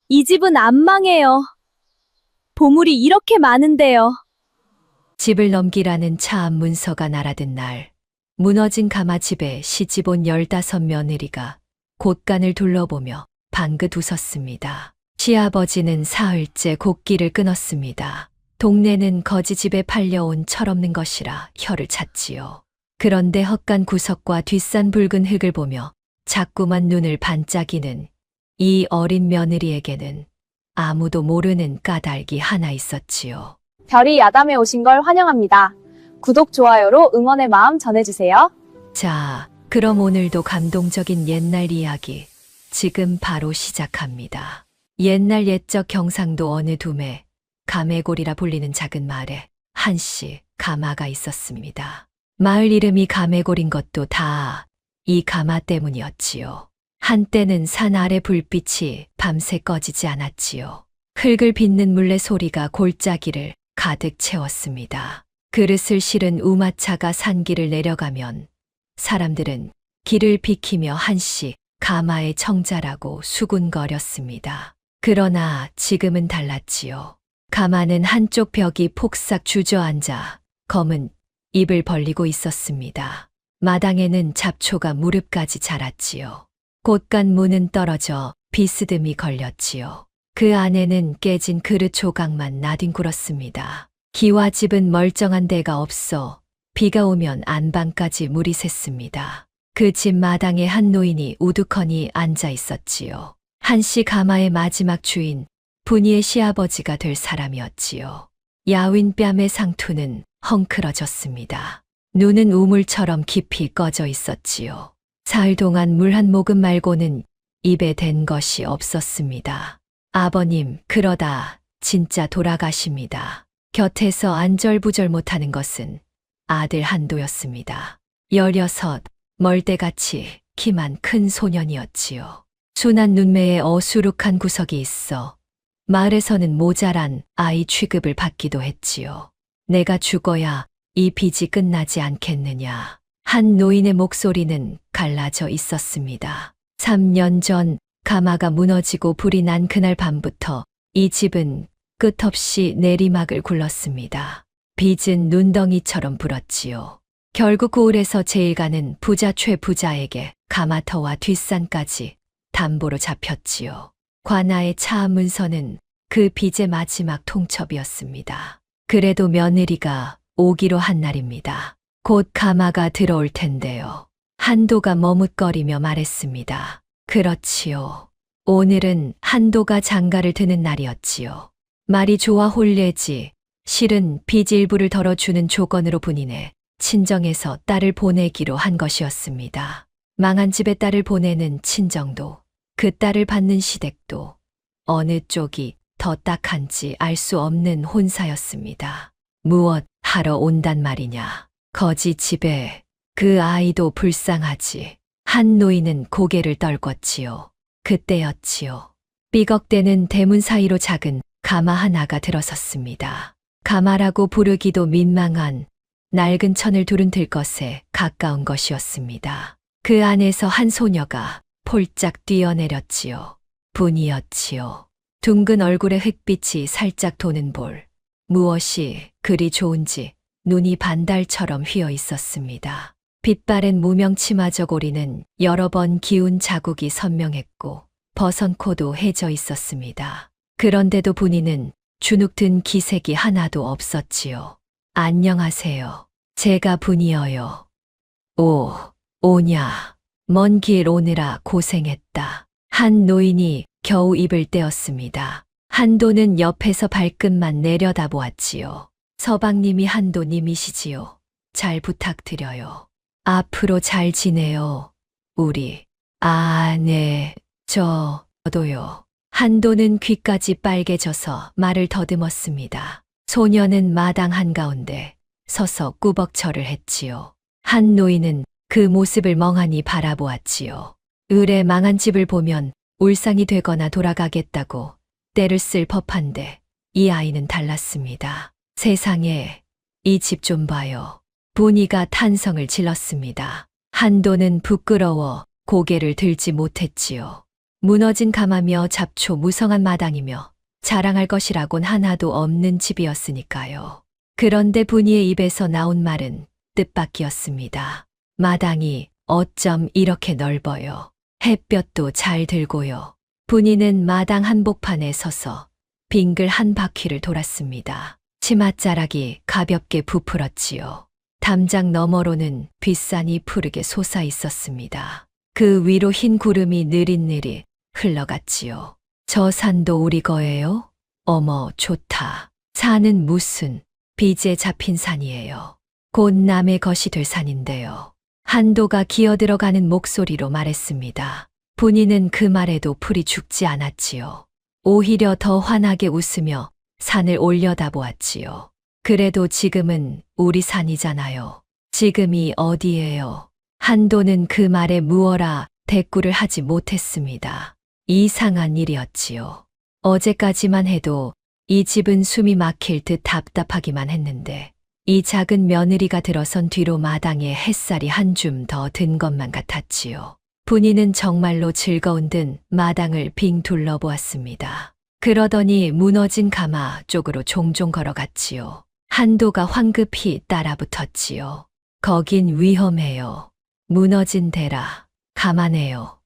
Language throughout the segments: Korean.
이 집은 안 망해요. 보물이 이렇게 많은데요. 집을 넘기라는 차 앞 문서가 날아든 날, 무너진 가마집에 시집온 15 며느리가 곳간을 둘러보며 방긋 웃었습니다. 시아버지는 사흘째 곡기를 끊었습니다. 동네는 거지 집에 팔려온 철없는 것이라 혀를 찼지요. 그런데 헛간 구석과 뒷산 붉은 흙을 보며 자꾸만 눈을 반짝이는 이 어린 며느리에게는 아무도 모르는 까닭이 하나 있었지요. 별이 야담에 오신 걸 환영합니다. 구독, 좋아요로 응원의 마음 전해주세요. 자, 그럼 오늘도 감동적인 옛날 이야기 지금 바로 시작합니다. 옛날 옛적 경상도 어느 둠에 가매골이라 불리는 작은 마을에 한씨 가마가 있었습니다. 마을 이름이 가매골인 것도 다 이 가마 때문이었지요. 한때는 산 아래 불빛이 밤새 꺼지지 않았지요. 흙을 빚는 물레 소리가 골짜기를 가득 채웠습니다. 그릇을 실은 우마차가 산길을 내려가면 사람들은 길을 비키며 한씨 가마의 청자라고 수군거렸습니다. 그러나 지금은 달랐지요. 가마는 한쪽 벽이 폭삭 주저앉아 검은 입을 벌리고 있었습니다. 마당에는 잡초가 무릎까지 자랐지요. 곳간 문은 떨어져 비스듬히 걸렸지요. 그 안에는 깨진 그릇 조각만 나뒹굴었습니다. 기와집은 멀쩡한 데가 없어 비가 오면 안방까지 물이 샜습니다. 그 집 마당에 한 노인이 우두커니 앉아 있었지요. 한씨 가마의 마지막 주인, 분이의 시아버지가 될 사람이었지요. 야윈 뺨의 상투는 헝클어졌습니다. 눈은 우물처럼 깊이 꺼져 있었지요. 사흘 동안 물 한 모금 말고는 입에 댄 것이 없었습니다. 아버님, 그러다 진짜 돌아가십니다. 곁에서 안절부절 못하는 것은 아들 한도였습니다. 16, 멀대같이 키만 큰 소년이었지요. 순한 눈매에 어수룩한 구석이 있어 마을에서는 모자란 아이 취급을 받기도 했지요. 내가 죽어야 이 빚이 끝나지 않겠느냐. 한 노인의 목소리는 갈라져 있었습니다. 3년 전 가마가 무너지고 불이 난 그날 밤부터 이 집은 끝없이 내리막을 굴렀습니다. 빚은 눈덩이처럼 불었지요. 결국 고을에서 제일 가는 부자 최부자에게 가마터와 뒷산까지 담보로 잡혔지요. 관아의 차 문서는 그 빚의 마지막 통첩이었습니다. 그래도 며느리가 오기로 한 날입니다. 곧 가마가 들어올 텐데요. 한도가 머뭇거리며 말했습니다. 그렇지요. 오늘은 한도가 장가를 드는 날이었지요. 말이 좋아 홀례지 실은 빚 일부를 덜어주는 조건으로 분인의 친정에서 딸을 보내기로 한 것이었습니다. 망한 집에 딸을 보내는 친정도 그 딸을 받는 시댁도 어느 쪽이 더 딱한지 알 수 없는 혼사였습니다. 무엇 하러 온단 말이냐. 거지 집에 그 아이도 불쌍하지. 한 노인은 고개를 떨궜지요. 그때였지요. 삐걱대는 대문 사이로 작은 가마 하나가 들어섰습니다. 가마라고 부르기도 민망한 낡은 천을 두른 들것에 가까운 것이었습니다. 그 안에서 한 소녀가 폴짝 뛰어내렸지요. 분이었지요. 둥근 얼굴에 흑빛이 살짝 도는 볼. 무엇이 그리 좋은지 눈이 반달처럼 휘어 있었습니다. 빛바랜 무명 치마 저고리는 여러 번 기운 자국이 선명했고 버선 코도 해져 있었습니다. 그런데도 분이는 주눅든 기색이 하나도 없었지요. 안녕하세요. 제가 분이어요. 오냐. 먼 길 오느라 고생했다. 한 노인이 겨우 입을 떼었습니다. 한도는 옆에서 발끝만 내려다보았지요. 서방님이 한도님이시지요. 잘 부탁드려요. 앞으로 잘 지내요. 우리. 네, 저도요. 한도는 귀까지 빨개져서 말을 더듬었습니다. 소녀는 마당 한가운데 서서 꾸벅절을 했지요. 한 노인은 그 모습을 멍하니 바라보았지요. 을에 망한 집을 보면 울상이 되거나 돌아가겠다고 때를 쓸 법한데 이 아이는 달랐습니다. 세상에, 이 집 좀 봐요. 분이가 탄성을 질렀습니다. 한도는 부끄러워 고개를 들지 못했지요. 무너진 가마며 잡초 무성한 마당이며 자랑할 것이라곤 하나도 없는 집이었으니까요. 그런데 분이의 입에서 나온 말은 뜻밖이었습니다. 마당이 어쩜 이렇게 넓어요. 햇볕도 잘 들고요. 분이는 마당 한복판에 서서 빙글 한 바퀴를 돌았습니다. 치맛자락이 가볍게 부풀었지요. 담장 너머로는 빗산이 푸르게 솟아 있었습니다. 그 위로 흰 구름이 느릿느릿 흘러갔지요. 저 산도 우리 거예요? 어머, 좋다. 산은 무슨 빚에 잡힌 산이에요. 곧 남의 것이 될 산인데요. 한도가 기어들어가는 목소리로 말했습니다. 분이는 그 말에도 풀이 죽지 않았지요. 오히려 더 환하게 웃으며 산을 올려다보았지요. 그래도 지금은 우리 산이잖아요. 지금이 어디예요? 한도는 그 말에 무어라 대꾸를 하지 못했습니다. 이상한 일이었지요. 어제까지만 해도 이 집은 숨이 막힐 듯 답답하기만 했는데 이 작은 며느리가 들어선 뒤로 마당에 햇살이 한 줌 더 든 것만 같았지요. 분이는 정말로 즐거운 듯 마당을 빙 둘러보았습니다. 그러더니 무너진 가마 쪽으로 종종 걸어갔지요. 한도가 황급히 따라붙었지요. 거긴 위험해요. 무너진 데라. 가마네요.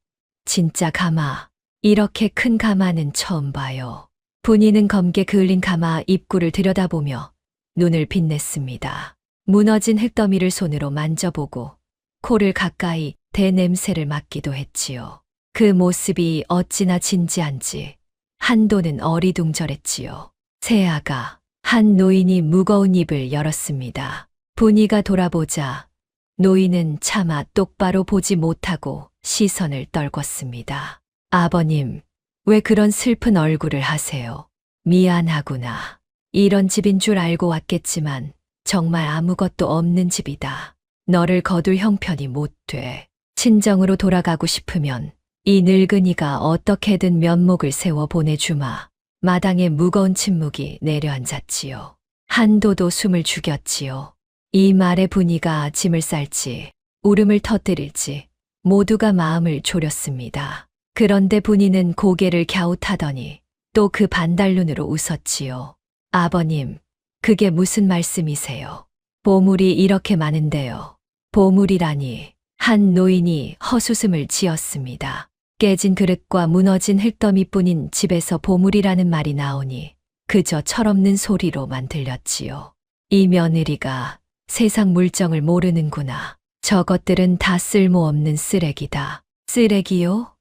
진짜 가마. 이렇게 큰 가마는 처음 봐요. 분이는 검게 그을린 가마 입구를 들여다보며 눈을 빛냈습니다. 무너진 흙더미를 손으로 만져보고 코를 가까이 대 냄새를 맡기도 했지요. 그 모습이 어찌나 진지한지 한도는 어리둥절했지요. 새아가 한 노인이 무거운 입을 열었습니다. 분이가 돌아보자 노인은 차마 똑바로 보지 못하고 시선을 떨궜습니다. 아버님, 왜 그런 슬픈 얼굴을 하세요? 미안하구나. 이런 집인 줄 알고 왔겠지만 정말 아무것도 없는 집이다. 너를 거둘 형편이 못 돼. 친정으로 돌아가고 싶으면 이 늙은이가 어떻게든 면목을 세워 보내주마. 마당에 무거운 침묵이 내려앉았지요. 한도도 숨을 죽였지요. 이 말에 분이가 짐을 쌀지 울음을 터뜨릴지 모두가 마음을 졸였습니다. 그런데 분이는 고개를 갸웃하더니 또 그 반달눈으로 웃었지요. 아버님, 그게 무슨 말씀이세요? 보물이 이렇게 많은데요. 보물이라니. 한 노인이 헛웃음을 지었습니다. 깨진 그릇과 무너진 흙더미뿐인 집에서 보물이라는 말이 나오니 그저 철없는 소리로만 들렸지요. 이 며느리가 세상 물정을 모르는구나. 저것들은 다 쓸모없는 쓰레기다. 쓰레기요?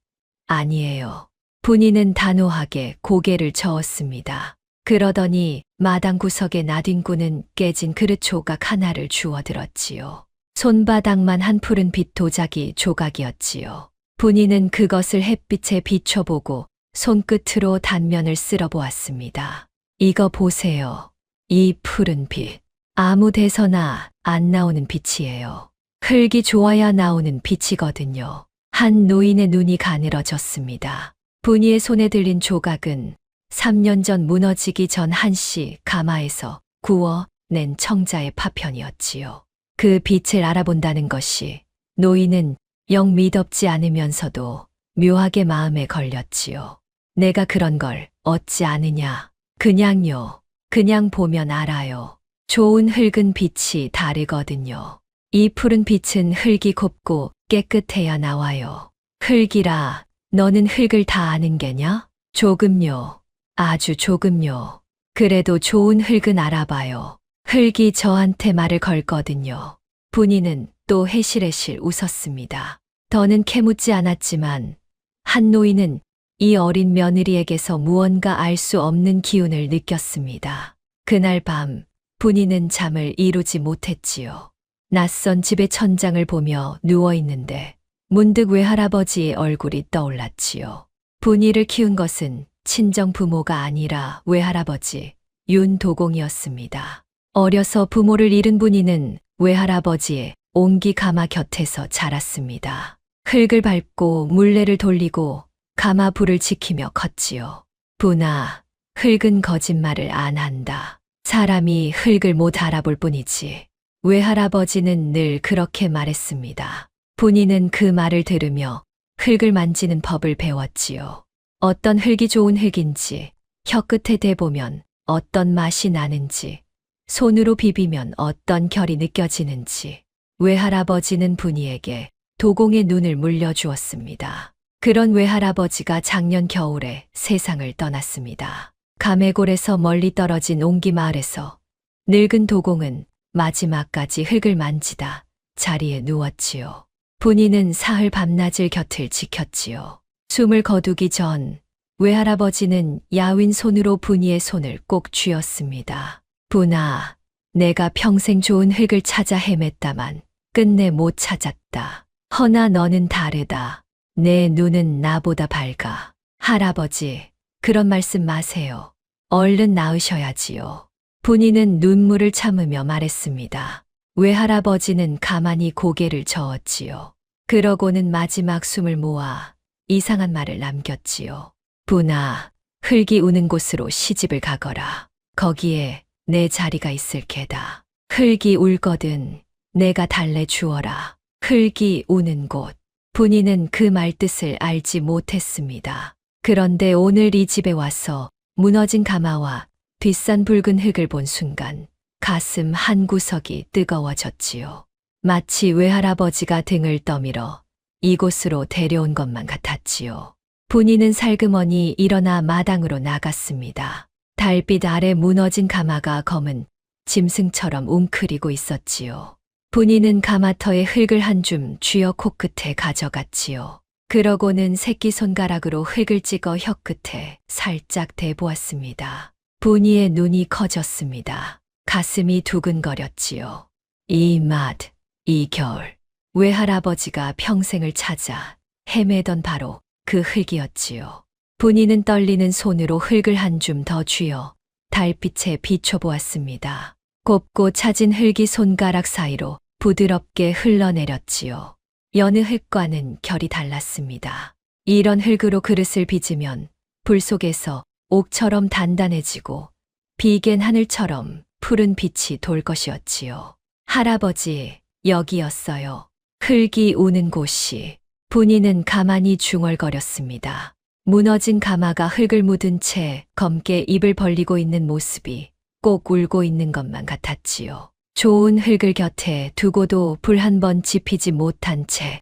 아니에요. 분이는 단호하게 고개를 저었습니다. 그러더니 마당 구석에 나뒹구는 깨진 그릇 조각 하나를 주워들었지요. 손바닥만 한 푸른 빛 도자기 조각이었지요. 분이는 그것을 햇빛에 비춰보고 손끝으로 단면을 쓸어보았습니다. 이거 보세요. 이 푸른 빛. 아무 데서나 안 나오는 빛이에요. 흙이 좋아야 나오는 빛이거든요. 한 노인의 눈이 가늘어졌습니다. 분이의 손에 들린 조각은 3년 전 무너지기 전 한씨 가마에서 구워낸 청자의 파편이었지요. 그 빛을 알아본다는 것이 노인은 영 미덥지 않으면서도 묘하게 마음에 걸렸지요. 내가 그런 걸 얻지 않으냐. 그냥요. 그냥 보면 알아요. 좋은 흙은 빛이 다르거든요. 이 푸른 빛은 흙이 곱고 깨끗해야 나와요. 흙이라 너는 흙을 다 아는 게냐? 조금요. 아주 조금요. 그래도 좋은 흙은 알아봐요. 흙이 저한테 말을 걸거든요. 분이는 또 해실해실 웃었습니다. 더는 캐묻지 않았지만 한 노인은 이 어린 며느리에게서 무언가 알 수 없는 기운을 느꼈습니다. 그날 밤 분이는 잠을 이루지 못했지요. 낯선 집의 천장을 보며 누워있는데 문득 외할아버지의 얼굴이 떠올랐지요. 분이를 키운 것은 친정 부모가 아니라 외할아버지 윤도공이었습니다. 어려서 부모를 잃은 분이는 외할아버지의 옹기 가마 곁에서 자랐습니다. 흙을 밟고 물레를 돌리고 가마 불을 지키며 컸지요. 분아, 흙은 거짓말을 안 한다. 사람이 흙을 못 알아볼 뿐이지. 외할아버지는 늘 그렇게 말했습니다. 분이는 그 말을 들으며 흙을 만지는 법을 배웠지요. 어떤 흙이 좋은 흙인지, 혀끝에 대보면 어떤 맛이 나는지, 손으로 비비면 어떤 결이 느껴지는지, 외할아버지는 분이에게 도공의 눈을 물려주었습니다. 그런 외할아버지가 작년 겨울에 세상을 떠났습니다. 가메골에서 멀리 떨어진 옹기 마을에서 늙은 도공은 마지막까지 흙을 만지다 자리에 누웠지요. 분이는 사흘 밤낮을 곁을 지켰지요. 숨을 거두기 전 외할아버지는 야윈 손으로 분이의 손을 꼭 쥐었습니다. 분아, 내가 평생 좋은 흙을 찾아 헤맸다만 끝내 못 찾았다. 허나 너는 다르다. 내 눈은 나보다 밝아. 할아버지, 그런 말씀 마세요. 얼른 나으셔야지요. 분이는 눈물을 참으며 말했습니다. 외할아버지는 가만히 고개를 저었지요. 그러고는 마지막 숨을 모아 이상한 말을 남겼지요. 분아, 흙이 우는 곳으로 시집을 가거라. 거기에 내 자리가 있을 게다. 흙이 울거든 내가 달래주어라. 흙이 우는 곳. 분이는 그 말뜻을 알지 못했습니다. 그런데 오늘 이 집에 와서 무너진 가마와 뒷산 붉은 흙을 본 순간 가슴 한 구석이 뜨거워졌지요. 마치 외할아버지가 등을 떠밀어 이곳으로 데려온 것만 같았지요. 분이는 살그머니 일어나 마당으로 나갔습니다. 달빛 아래 무너진 가마가 검은 짐승처럼 웅크리고 있었지요. 분이는 가마터에 흙을 한 줌 쥐어 코끝에 가져갔지요. 그러고는 새끼손가락으로 흙을 찍어 혀끝에 살짝 대보았습니다. 분이의 눈이 커졌습니다. 가슴이 두근거렸지요. 이 맛, 이 겨울. 외할아버지가 평생을 찾아 헤매던 바로 그 흙이었지요. 분이는 떨리는 손으로 흙을 한 줌 더 쥐어 달빛에 비춰보았습니다. 곱고 차진 흙이 손가락 사이로 부드럽게 흘러내렸지요. 여느 흙과는 결이 달랐습니다. 이런 흙으로 그릇을 빚으면 불 속에서 옥처럼 단단해지고 비갠 하늘처럼 푸른 빛이 돌 것이었지요. 할아버지, 여기였어요. 흙이 우는 곳이. 분이는 가만히 중얼거렸습니다. 무너진 가마가 흙을 묻은 채 검게 입을 벌리고 있는 모습이 꼭 울고 있는 것만 같았지요. 좋은 흙을 곁에 두고도 불 한 번 지피지 못한 채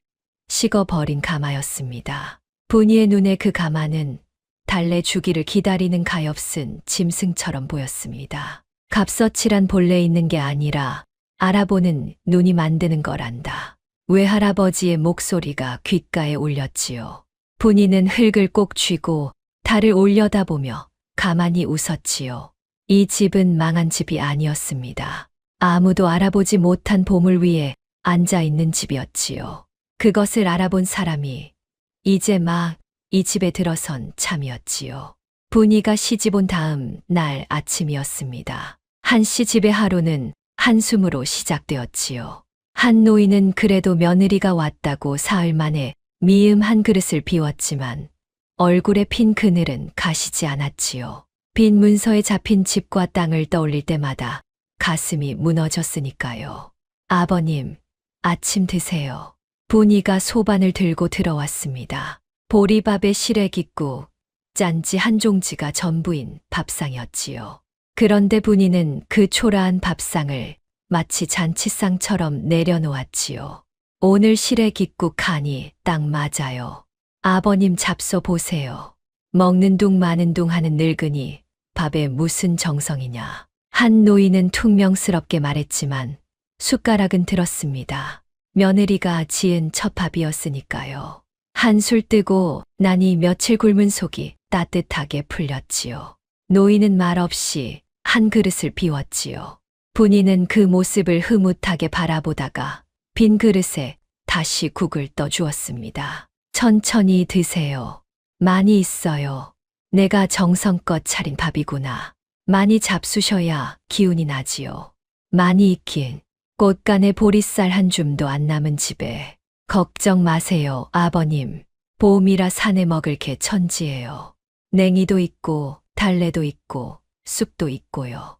식어버린 가마였습니다. 분이의 눈에 그 가마는 달래주기를 기다리는 가엾은 짐승처럼 보였습니다. 값서칠한 본래 있는 게 아니라 알아보는 눈이 만드는 거란다. 외할아버지의 목소리가 귓가에 울렸지요. 분이는 흙을 꼭 쥐고 달을 올려다보며 가만히 웃었지요. 이 집은 망한 집이 아니었습니다. 아무도 알아보지 못한 보물 위에 앉아 있는 집이었지요. 그것을 알아본 사람이 이제 막 이 집에 들어선 참이었지요. 분이가 시집 온 다음 날 아침이었습니다. 한씨 집의 하루는 한숨으로 시작되었지요. 한 노인은 그래도 며느리가 왔다고 사흘 만에 미음 한 그릇을 비웠지만 얼굴에 핀 그늘은 가시지 않았지요. 빈 문서에 잡힌 집과 땅을 떠올릴 때마다 가슴이 무너졌으니까요. 아버님, 아침 드세요. 분이가 소반을 들고 들어왔습니다. 보리밥에 시래기국, 짠지 한 종지가 전부인 밥상이었지요. 그런데 분이는 그 초라한 밥상을 마치 잔치상처럼 내려놓았지요. 오늘 시래기국 간이 딱 맞아요. 아버님 잡숴 보세요. 먹는 둥 마는 둥 하는 늙은이 밥에 무슨 정성이냐. 한 노인은 퉁명스럽게 말했지만 숟가락은 들었습니다. 며느리가 지은 첫 밥이었으니까요. 한술 뜨고 나니 며칠 굶은 속이 따뜻하게 풀렸지요. 노인은 말없이 한 그릇을 비웠지요. 분이는 그 모습을 흐뭇하게 바라보다가 빈 그릇에 다시 국을 떠주었습니다. 천천히 드세요. 많이 있어요. 내가 정성껏 차린 밥이구나. 많이 잡수셔야 기운이 나지요. 많이 익힌 꽃간에 보리쌀 한 줌도 안 남은 집에. 걱정 마세요, 아버님. 봄이라 산에 먹을 게 천지예요. 냉이도 있고 달래도 있고 쑥도 있고요.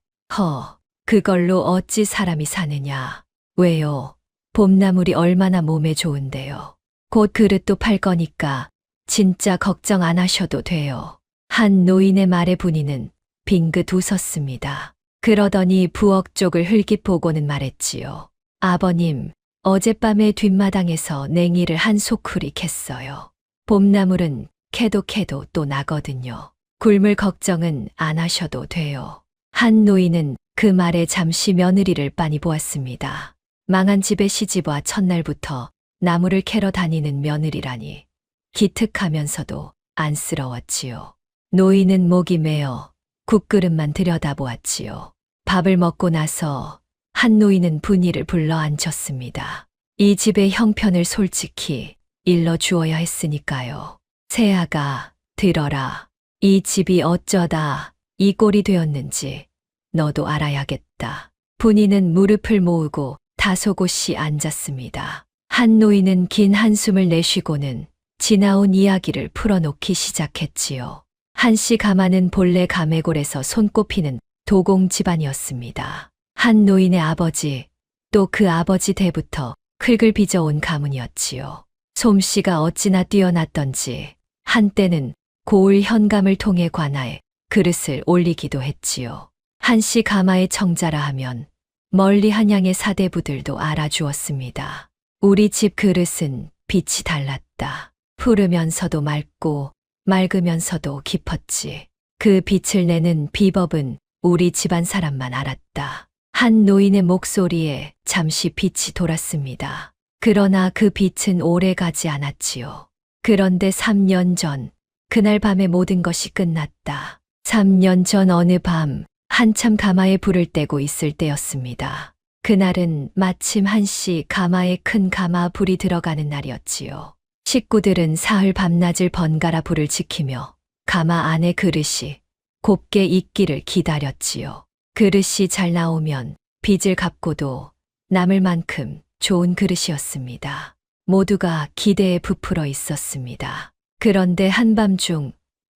그걸로 어찌 사람이 사느냐. 왜요? 봄나물이 얼마나 몸에 좋은데요. 곧 그릇도 팔 거니까 진짜 걱정 안 하셔도 돼요. 한 노인의 말에 분이는 빙긋 웃었습니다. 그러더니 부엌 쪽을 흘깃 보고는 말했지요. 아버님, 어젯밤에 뒷마당에서 냉이를 한 소쿠리 캤어요. 봄나물은 캐도 또 나거든요. 굶을 걱정은 안 하셔도 돼요. 한 노인은 그 말에 잠시 며느리를 빤히 보았습니다. 망한 집에 시집와 첫날부터 나무를 캐러 다니는 며느리라니 기특하면서도 안쓰러웠지요. 노인은 목이 메어 국그릇만 들여다보았지요. 밥을 먹고 나서 한 노인은 분이를 불러 앉혔습니다. 이 집의 형편을 솔직히 일러 주어야 했으니까요. 새아가 들어라. 이 집이 어쩌다 이 꼴이 되었는지 너도 알아야겠다. 분이는 무릎을 모으고 다소곳이 앉았습니다. 한 노인은 긴 한숨을 내쉬고는 지나온 이야기를 풀어놓기 시작했지요. 한씨 가마는 본래 가메골에서 손꼽히는 도공 집안이었습니다. 한 노인의 아버지, 또 그 아버지 대부터 흙을 빚어온 가문이었지요. 솜씨가 어찌나 뛰어났던지 한때는 고을 현감을 통해 관아에 그릇을 올리기도 했지요. 한씨 가마의 청자라 하면 멀리 한양의 사대부들도 알아주었습니다. 우리 집 그릇은 빛이 달랐다. 푸르면서도 맑고 맑으면서도 깊었지. 그 빛을 내는 비법은 우리 집안 사람만 알았다. 한 노인의 목소리에 잠시 빛이 돌았습니다. 그러나 그 빛은 오래 가지 않았지요. 그런데 3년 전, 그날 밤에 모든 것이 끝났다. 3년 전 어느 밤, 한참 가마에 불을 떼고 있을 때였습니다. 그날은 마침 한씨 가마에 큰 가마 불이 들어가는 날이었지요. 식구들은 사흘 밤낮을 번갈아 불을 지키며 가마 안의 그릇이 곱게 익기를 기다렸지요. 그릇이 잘 나오면 빚을 갚고도 남을 만큼 좋은 그릇이었습니다. 모두가 기대에 부풀어 있었습니다. 그런데 한밤중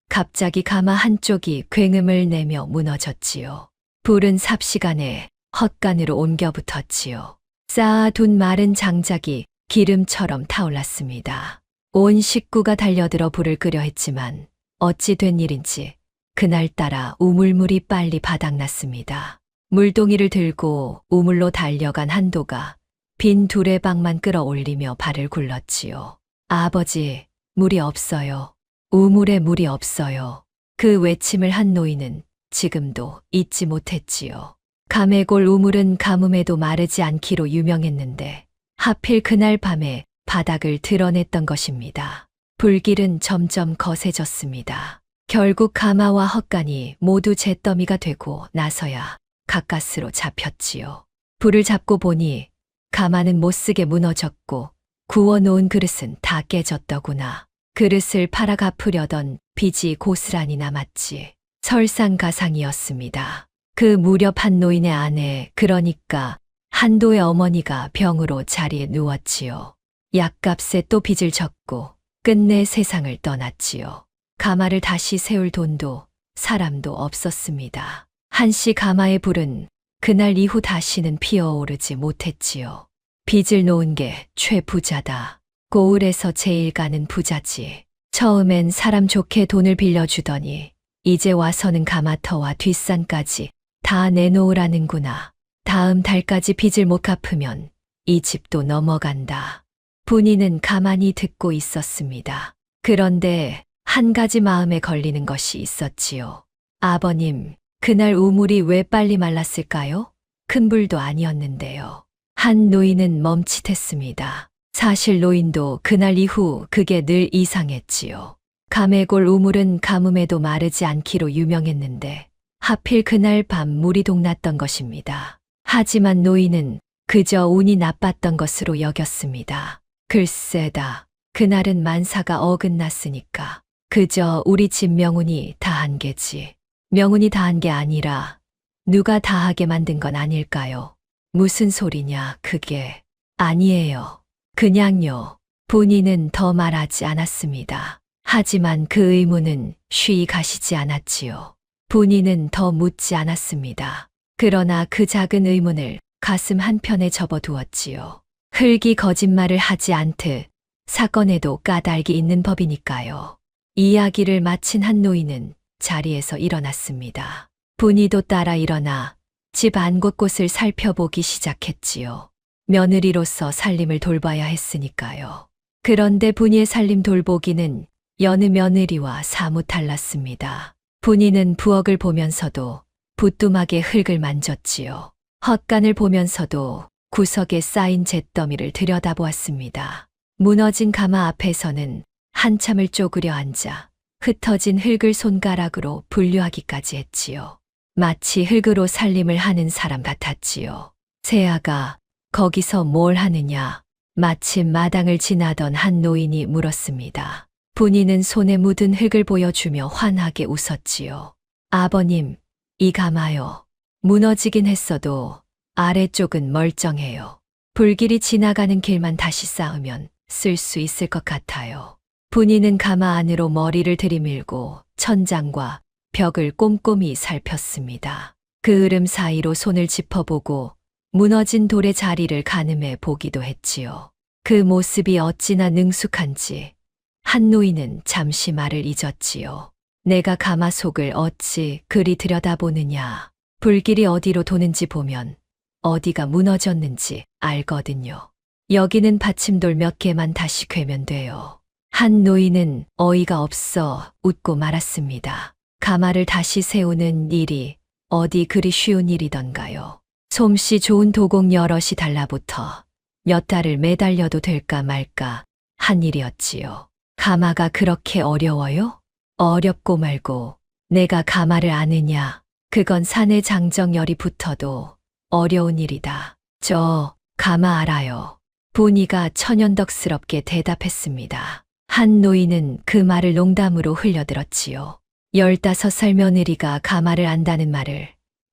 갑자기 가마 한쪽이 굉음을 내며 무너졌지요. 불은 삽시간에 헛간으로 옮겨 붙었지요. 쌓아둔 마른 장작이 기름처럼 타올랐습니다. 온 식구가 달려들어 불을 끄려 했지만 어찌 된 일인지 그날따라 우물물이 빨리 바닥났습니다. 물동이를 들고 우물로 달려간 한도가 빈 두레방만 끌어올리며 발을 굴렀지요. 아버지, 물이 없어요. 우물에 물이 없어요. 그 외침을 한 노인은 지금도 잊지 못했지요. 가메골 우물은 가뭄에도 마르지 않기로 유명했는데 하필 그날 밤에 바닥을 드러냈던 것입니다. 불길은 점점 거세졌습니다. 결국 가마와 헛간이 모두 잿더미가 되고 나서야 가까스로 잡혔지요. 불을 잡고 보니 가마는 못쓰게 무너졌고 구워놓은 그릇은 다 깨졌더구나. 그릇을 팔아 갚으려던 빚이 고스란히 남았지. 설상가상이었습니다. 그 무렵 한 노인의 아내, 그러니까 한도의 어머니가 병으로 자리에 누웠지요. 약값에 또 빚을 졌고 끝내 세상을 떠났지요. 가마를 다시 세울 돈도 사람도 없었습니다. 한씨 가마의 불은 그날 이후 다시는 피어오르지 못했지요. 빚을 놓은 게 최부자다. 고을에서 제일 가는 부자지. 처음엔 사람 좋게 돈을 빌려주더니 이제 와서는 가마터와 뒷산까지 다 내놓으라는구나. 다음 달까지 빚을 못 갚으면 이 집도 넘어간다. 분이는 가만히 듣고 있었습니다. 그런데 한 가지 마음에 걸리는 것이 있었지요. 아버님, 그날 우물이 왜 빨리 말랐을까요? 큰 불도 아니었는데요. 한 노인은 멈칫했습니다. 사실 노인도 그날 이후 그게 늘 이상했지요. 가메골 우물은 가뭄에도 마르지 않기로 유명했는데 하필 그날 밤 물이 동났던 것입니다. 하지만 노인은 그저 운이 나빴던 것으로 여겼습니다. 글쎄다. 그날은 만사가 어긋났으니까 그저 우리 집 명운이 다한 게지. 명운이 다한 게 아니라 누가 다하게 만든 건 아닐까요? 무슨 소리냐 그게. 아니에요. 그냥요. 본인은 더 말하지 않았습니다. 하지만 그 의문은 쉬이 가시지 않았지요. 본인은 더 묻지 않았습니다. 그러나 그 작은 의문을 가슴 한편에 접어두었지요. 흙이 거짓말을 하지 않듯 사건에도 까닭이 있는 법이니까요. 이야기를 마친 한 노인은 자리에서 일어났습니다. 분이도 따라 일어나 집 안 곳곳을 살펴보기 시작했지요. 며느리로서 살림을 돌봐야 했으니까요. 그런데 분이의 살림 돌보기는 여느 며느리와 사뭇 달랐습니다. 분이는 부엌을 보면서도 부뚜막에 흙을 만졌지요. 헛간을 보면서도 구석에 쌓인 잿더미를 들여다보았습니다. 무너진 가마 앞에서는 한참을 쪼그려 앉아 흩어진 흙을 손가락으로 분류하기까지 했지요. 마치 흙으로 살림을 하는 사람 같았지요. 새아가 거기서 뭘 하느냐? 마침 마당을 지나던 한 노인이 물었습니다. 분이는 손에 묻은 흙을 보여주며 환하게 웃었지요. 아버님, 이 가마요. 무너지긴 했어도 아래쪽은 멀쩡해요. 불길이 지나가는 길만 다시 쌓으면 쓸 수 있을 것 같아요. 분이는 가마 안으로 머리를 들이밀고 천장과 벽을 꼼꼼히 살폈습니다. 그 으름 사이로 손을 짚어보고 무너진 돌의 자리를 가늠해 보기도 했지요. 그 모습이 어찌나 능숙한지 한 노인은 잠시 말을 잊었지요. 내가 가마속을 어찌 그리 들여다보느냐. 불길이 어디로 도는지 보면 어디가 무너졌는지 알거든요. 여기는 받침돌 몇 개만 다시 괴면 돼요. 한 노인은 어이가 없어 웃고 말았습니다. 가마를 다시 세우는 일이 어디 그리 쉬운 일이던가요. 솜씨 좋은 도공 여럿이 달라붙어 몇 달을 매달려도 될까 말까 한 일이었지요. 가마가 그렇게 어려워요? 어렵고 말고 내가 가마를 아느냐? 그건 산에 장정열이 붙어도 어려운 일이다. 저 가마 알아요. 분이가 천연덕스럽게 대답했습니다. 한 노인은 그 말을 농담으로 흘려들었지요. 15살 며느리가 가마를 안다는 말을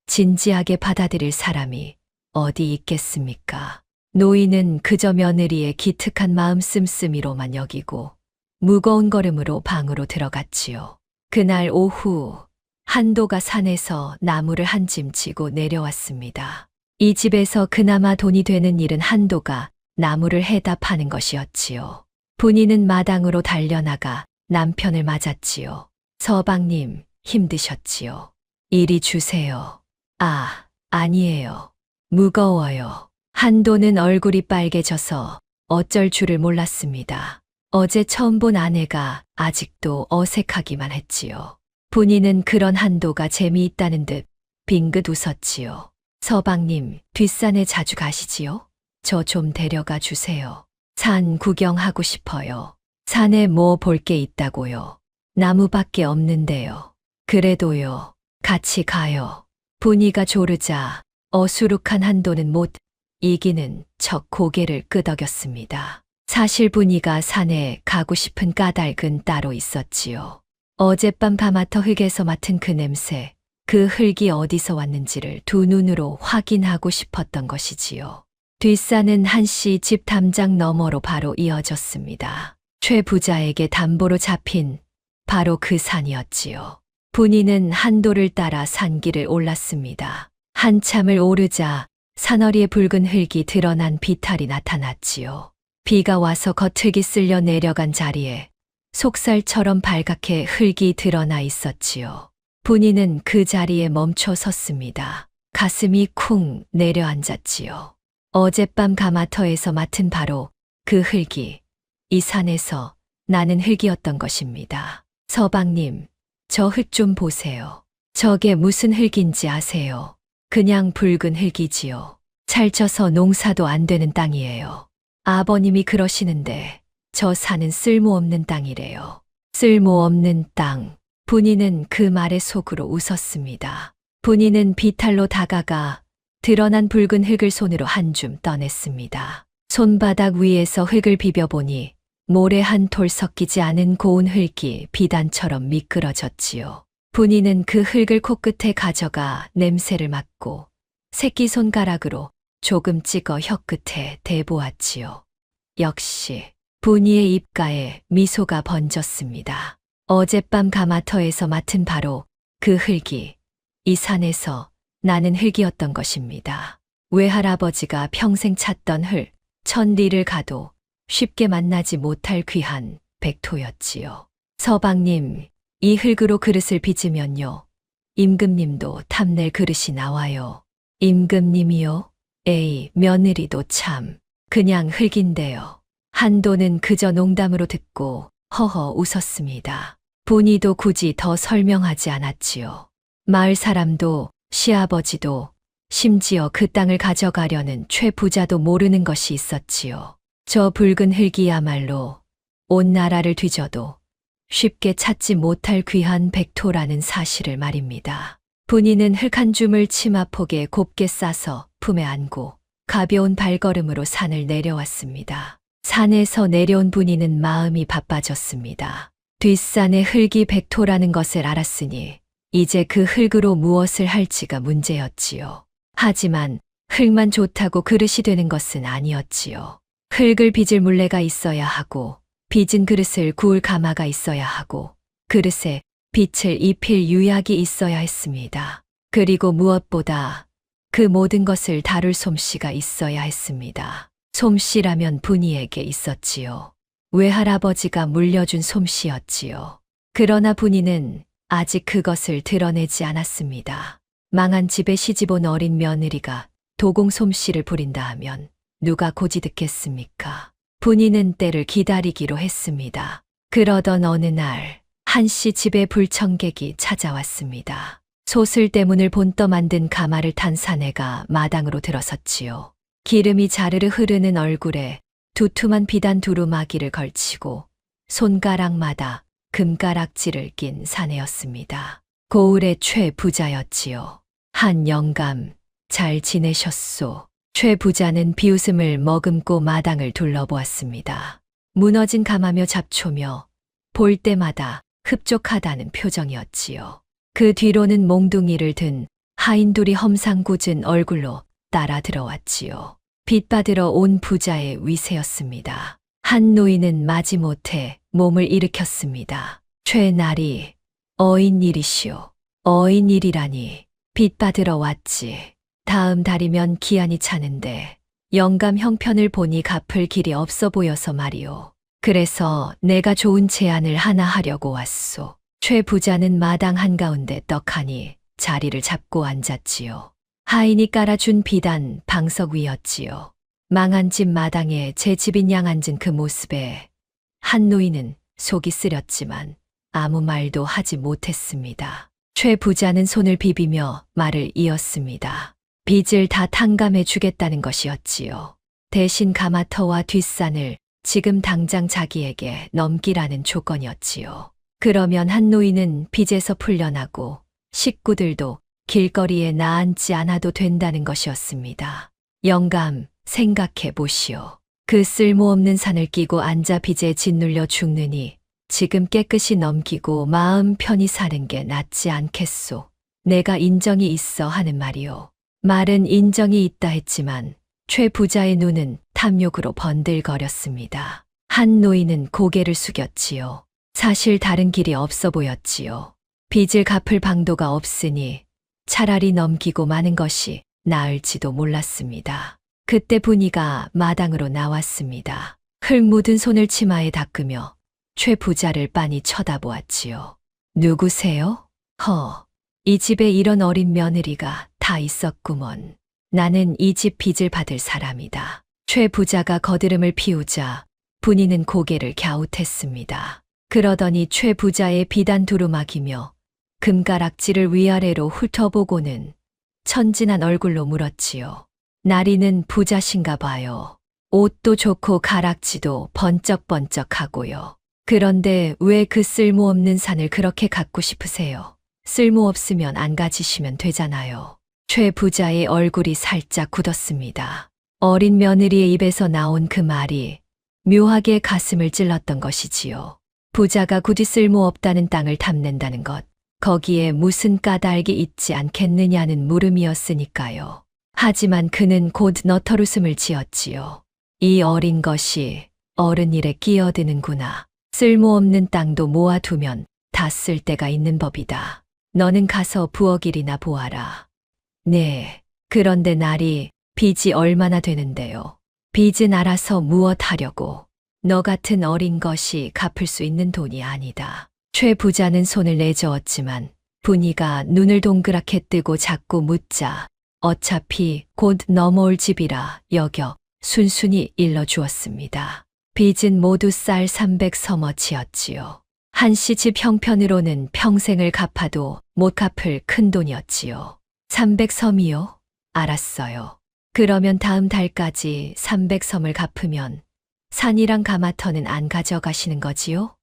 진지하게 받아들일 사람이 어디 있겠습니까? 노인은 그저 며느리의 기특한 마음 씀씀이로만 여기고 무거운 걸음으로 방으로 들어갔지요. 그날 오후 한도가 산에서 나무를 한 짐 지고 내려왔습니다. 이 집에서 그나마 돈이 되는 일은 한도가 나무를 해다 파는 것이었지요. 분이는 마당으로 달려나가 남편을 맞았지요. 서방님, 힘드셨지요. 이리 주세요. 아니에요. 무거워요. 한도는 얼굴이 빨개져서 어쩔 줄을 몰랐습니다. 어제 처음 본 아내가 아직도 어색하기만 했지요. 분이는 그런 한도가 재미있다는 듯 빙긋 웃었지요. 서방님, 뒷산에 자주 가시지요? 저 좀 데려가 주세요. 산 구경하고 싶어요. 산에 뭐 볼 게 있다고요. 나무밖에 없는데요. 그래도요. 같이 가요. 분이가 조르자 어수룩한 한도는 못 이기는 척 고개를 끄덕였습니다. 사실 분이가 산에 가고 싶은 까닭은 따로 있었지요. 어젯밤 가마터 흙에서 맡은 그 냄새, 그 흙이 어디서 왔는지를 두 눈으로 확인하고 싶었던 것이지요. 뒷산은 한씨 집 담장 너머로 바로 이어졌습니다. 최 부자에게 담보로 잡힌 바로 그 산이었지요. 분이는 한도를 따라 산길을 올랐습니다. 한참을 오르자 산허리에 붉은 흙이 드러난 비탈이 나타났지요. 비가 와서 겉흙이 쓸려 내려간 자리에 속살처럼 발갛게 흙이 드러나 있었지요. 분이는 그 자리에 멈춰 섰습니다. 가슴이 쿵 내려앉았지요. 어젯밤 가마터에서 맡은 바로 그 흙이 이 산에서 나는 흙이었던 것입니다. 서방님, 저 흙 좀 보세요. 저게 무슨 흙인지 아세요? 그냥 붉은 흙이지요. 찰져서 농사도 안 되는 땅이에요. 아버님이 그러시는데 저 산은 쓸모없는 땅이래요. 쓸모없는 땅. 분이는 그 말에 속으로 웃었습니다. 분이는 비탈로 다가가 드러난 붉은 흙을 손으로 한 줌 떠냈습니다. 손바닥 위에서 흙을 비벼보니 모래 한 톨 섞이지 않은 고운 흙이 비단처럼 미끄러졌지요. 분이는 그 흙을 코끝에 가져가 냄새를 맡고 새끼손가락으로 조금 찍어 혀끝에 대보았지요. 역시 분이의 입가에 미소가 번졌습니다. 어젯밤 가마터에서 맡은 바로 그 흙이 이 산에서 나는 흙이었던 것입니다. 외할아버지가 평생 찾던 흙, 천리를 가도 쉽게 만나지 못할 귀한 백토였지요. 서방님, 이 흙으로 그릇을 빚으면요. 임금님도 탐낼 그릇이 나와요. 임금님이요? 에이, 며느리도 참. 그냥 흙인데요. 한도는 그저 농담으로 듣고 허허 웃었습니다. 분이도 굳이 더 설명하지 않았지요. 마을 사람도 시아버지도 심지어 그 땅을 가져가려는 최 부자도 모르는 것이 있었지요. 저 붉은 흙이야말로 온 나라를 뒤져도 쉽게 찾지 못할 귀한 백토라는 사실을 말입니다. 분이는 흙 한 줌을 치마폭에 곱게 싸서 품에 안고 가벼운 발걸음으로 산을 내려왔습니다. 산에서 내려온 분이는 마음이 바빠졌습니다. 뒷산에 흙이 백토라는 것을 알았으니 이제 그 흙으로 무엇을 할지가 문제였지요. 하지만 흙만 좋다고 그릇이 되는 것은 아니었지요. 흙을 빚을 물레가 있어야 하고 빚은 그릇을 구울 가마가 있어야 하고 그릇에 빛을 입힐 유약이 있어야 했습니다. 그리고 무엇보다 그 모든 것을 다룰 솜씨가 있어야 했습니다. 솜씨라면 분이에게 있었지요. 외할아버지가 물려준 솜씨였지요. 그러나 분이는 아직 그것을 드러내지 않았습니다. 망한 집에 시집온 어린 며느리가 도공 솜씨를 부린다 하면 누가 고지 듣겠습니까? 분이는 때를 기다리기로 했습니다. 그러던 어느 날 한씨 집에 불청객이 찾아왔습니다. 소슬대문을 본떠 만든 가마를 탄 사내가 마당으로 들어섰지요. 기름이 자르르 흐르는 얼굴에 두툼한 비단 두루마기를 걸치고 손가락마다 금가락지를 낀 사내였습니다. 고을의 최 부자였지요. 한 영감, 잘 지내셨소? 최 부자는 비웃음을 머금고 마당을 둘러보았습니다. 무너진 가마며 잡초며 볼 때마다 흡족하다는 표정이었지요. 그 뒤로는 몽둥이를 든 하인 둘이 험상궂은 얼굴로 따라 들어왔지요. 빚받으러 온 부자의 위세였습니다. 한 노인은 마지못해 몸을 일으켰습니다. 최나리, 어인일이시오. 어인일이라니, 빚받으러 왔지. 다음 달이면 기한이 차는데 영감 형편을 보니 갚을 길이 없어 보여서 말이오. 그래서 내가 좋은 제안을 하나 하려고 왔소. 최 부자는 마당 한가운데 떡하니 자리를 잡고 앉았지요. 하인이 깔아준 비단 방석 위였지요. 망한 집 마당에 제 집인 양 앉은 그 모습에 한 노인은 속이 쓰렸지만 아무 말도 하지 못했습니다. 최 부자는 손을 비비며 말을 이었습니다. 빚을 다 탕감해 주겠다는 것이었지요. 대신 가마터와 뒷산을 지금 당장 자기에게 넘기라는 조건이었지요. 그러면 한 노인은 빚에서 풀려나고 식구들도 길거리에 나앉지 않아도 된다는 것이었습니다. 영감, 생각해 보시오. 그 쓸모없는 산을 끼고 앉아 빚에 짓눌려 죽느니 지금 깨끗이 넘기고 마음 편히 사는 게 낫지 않겠소. 내가 인정이 있어 하는 말이오. 말은 인정이 있다 했지만 최 부자의 눈은 탐욕으로 번들거렸습니다. 한 노인은 고개를 숙였지요. 사실 다른 길이 없어 보였지요. 빚을 갚을 방도가 없으니 차라리 넘기고 마는 것이 나을지도 몰랐습니다. 그때 분이가 마당으로 나왔습니다. 흙 묻은 손을 치마에 닦으며 최 부자를 빤히 쳐다보았지요. 누구세요? 이 집에 이런 어린 며느리가 다 있었구먼. 나는 이 집 빚을 받을 사람이다. 최 부자가 거드름을 피우자 분이는 고개를 갸웃했습니다. 그러더니 최 부자의 비단 두루마기며 금가락지를 위아래로 훑어보고는 천진한 얼굴로 물었지요. 나리는 부자신가 봐요. 옷도 좋고 가락지도 번쩍번쩍하고요. 그런데 왜 그 쓸모없는 산을 그렇게 갖고 싶으세요? 쓸모없으면 안 가지시면 되잖아요. 최 부자의 얼굴이 살짝 굳었습니다. 어린 며느리의 입에서 나온 그 말이 묘하게 가슴을 찔렀던 것이지요. 부자가 굳이 쓸모없다는 땅을 탐낸다는 것, 거기에 무슨 까닭이 있지 않겠느냐는 물음이었으니까요. 하지만 그는 곧 너털웃음을 지었지요. 이 어린 것이 어른 일에 끼어드는구나. 쓸모없는 땅도 모아두면 다 쓸 데가 있는 법이다. 너는 가서 부엌일이나 보아라. 네, 그런데 날이 빚이 얼마나 되는데요. 빚은 알아서 무엇 하려고. 너 같은 어린 것이 갚을 수 있는 돈이 아니다. 최 부자는 손을 내저었지만 분이가 눈을 동그랗게 뜨고 자꾸 묻자 어차피 곧 넘어올 집이라 여겨 순순히 일러주었습니다. 빚은 모두 쌀 300서머치였지요. 한씨 집 형편으로는 평생을 갚아도 못 갚을 큰 돈이었지요. 300섬이요? 알았어요. 그러면 다음 달까지 300섬을 갚으면 산이랑 가마터는 안 가져가시는 거지요?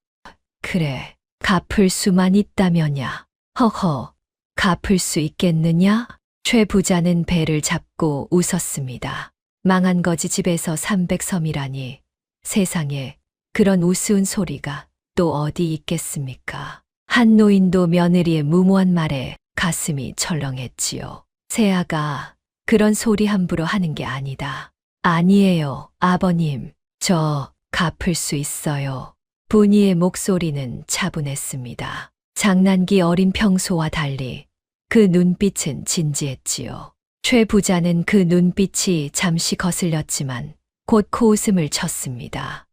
그래, 갚을 수만 있다면야. 허허, 갚을 수 있겠느냐? 최 부자는 배를 잡고 웃었습니다. 망한 거지 집에서 300섬이라니. 세상에 그런 우스운 소리가 또 어디 있겠습니까? 한 노인도 며느리의 무모한 말에 가슴이 철렁했지요. 새아가 그런 소리 함부로 하는 게 아니다. 아니에요, 아버님. 저 갚을 수 있어요. 분이의 목소리는 차분했습니다. 장난기 어린 평소와 달리 그 눈빛은 진지했지요. 최 부자는 그 눈빛이 잠시 거슬렸지만 곧 코웃음을 쳤습니다.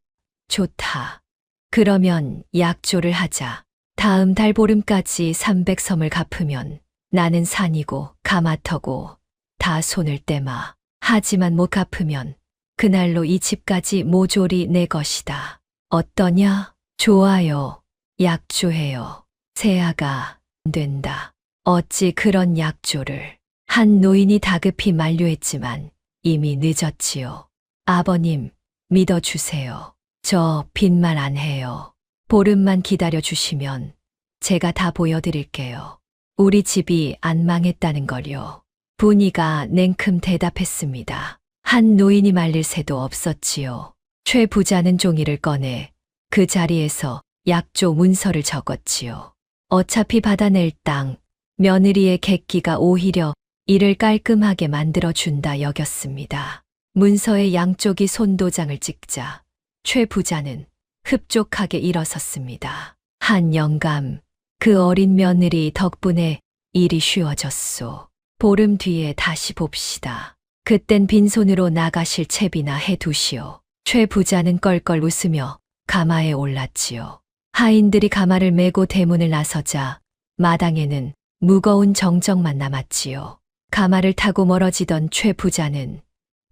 좋다. 그러면 약조를 하자. 다음 달 보름까지 300섬을 갚으면 나는 산이고 가마터고 다 손을 떼마. 하지만 못 갚으면 그날로 이 집까지 모조리 내 것이다. 어떠냐? 좋아요. 약조해요. 새아가 안 된다. 어찌 그런 약조를. 한 노인이 다급히 만류했지만 이미 늦었지요. 아버님, 믿어주세요. 저 빈말 안 해요. 보름만 기다려 주시면 제가 다 보여드릴게요. 우리 집이 안 망했다는 걸요. 분이가 냉큼 대답했습니다. 한 노인이 말릴 새도 없었지요. 최 부자는 종이를 꺼내 그 자리에서 약조 문서를 적었지요. 어차피 받아낼 땅, 며느리의 객기가 오히려 일을 깔끔하게 만들어준다 여겼습니다. 문서의 양쪽이 손도장을 찍자 최 부자는 흡족하게 일어섰습니다. 한 영감, 그 어린 며느리 덕분에 일이 쉬워졌소. 보름 뒤에 다시 봅시다. 그땐 빈손으로 나가실 채비나 해두시오. 최 부자는 껄껄 웃으며 가마에 올랐지요. 하인들이 가마를 메고 대문을 나서자 마당에는 무거운 정적만 남았지요. 가마를 타고 멀어지던 최 부자는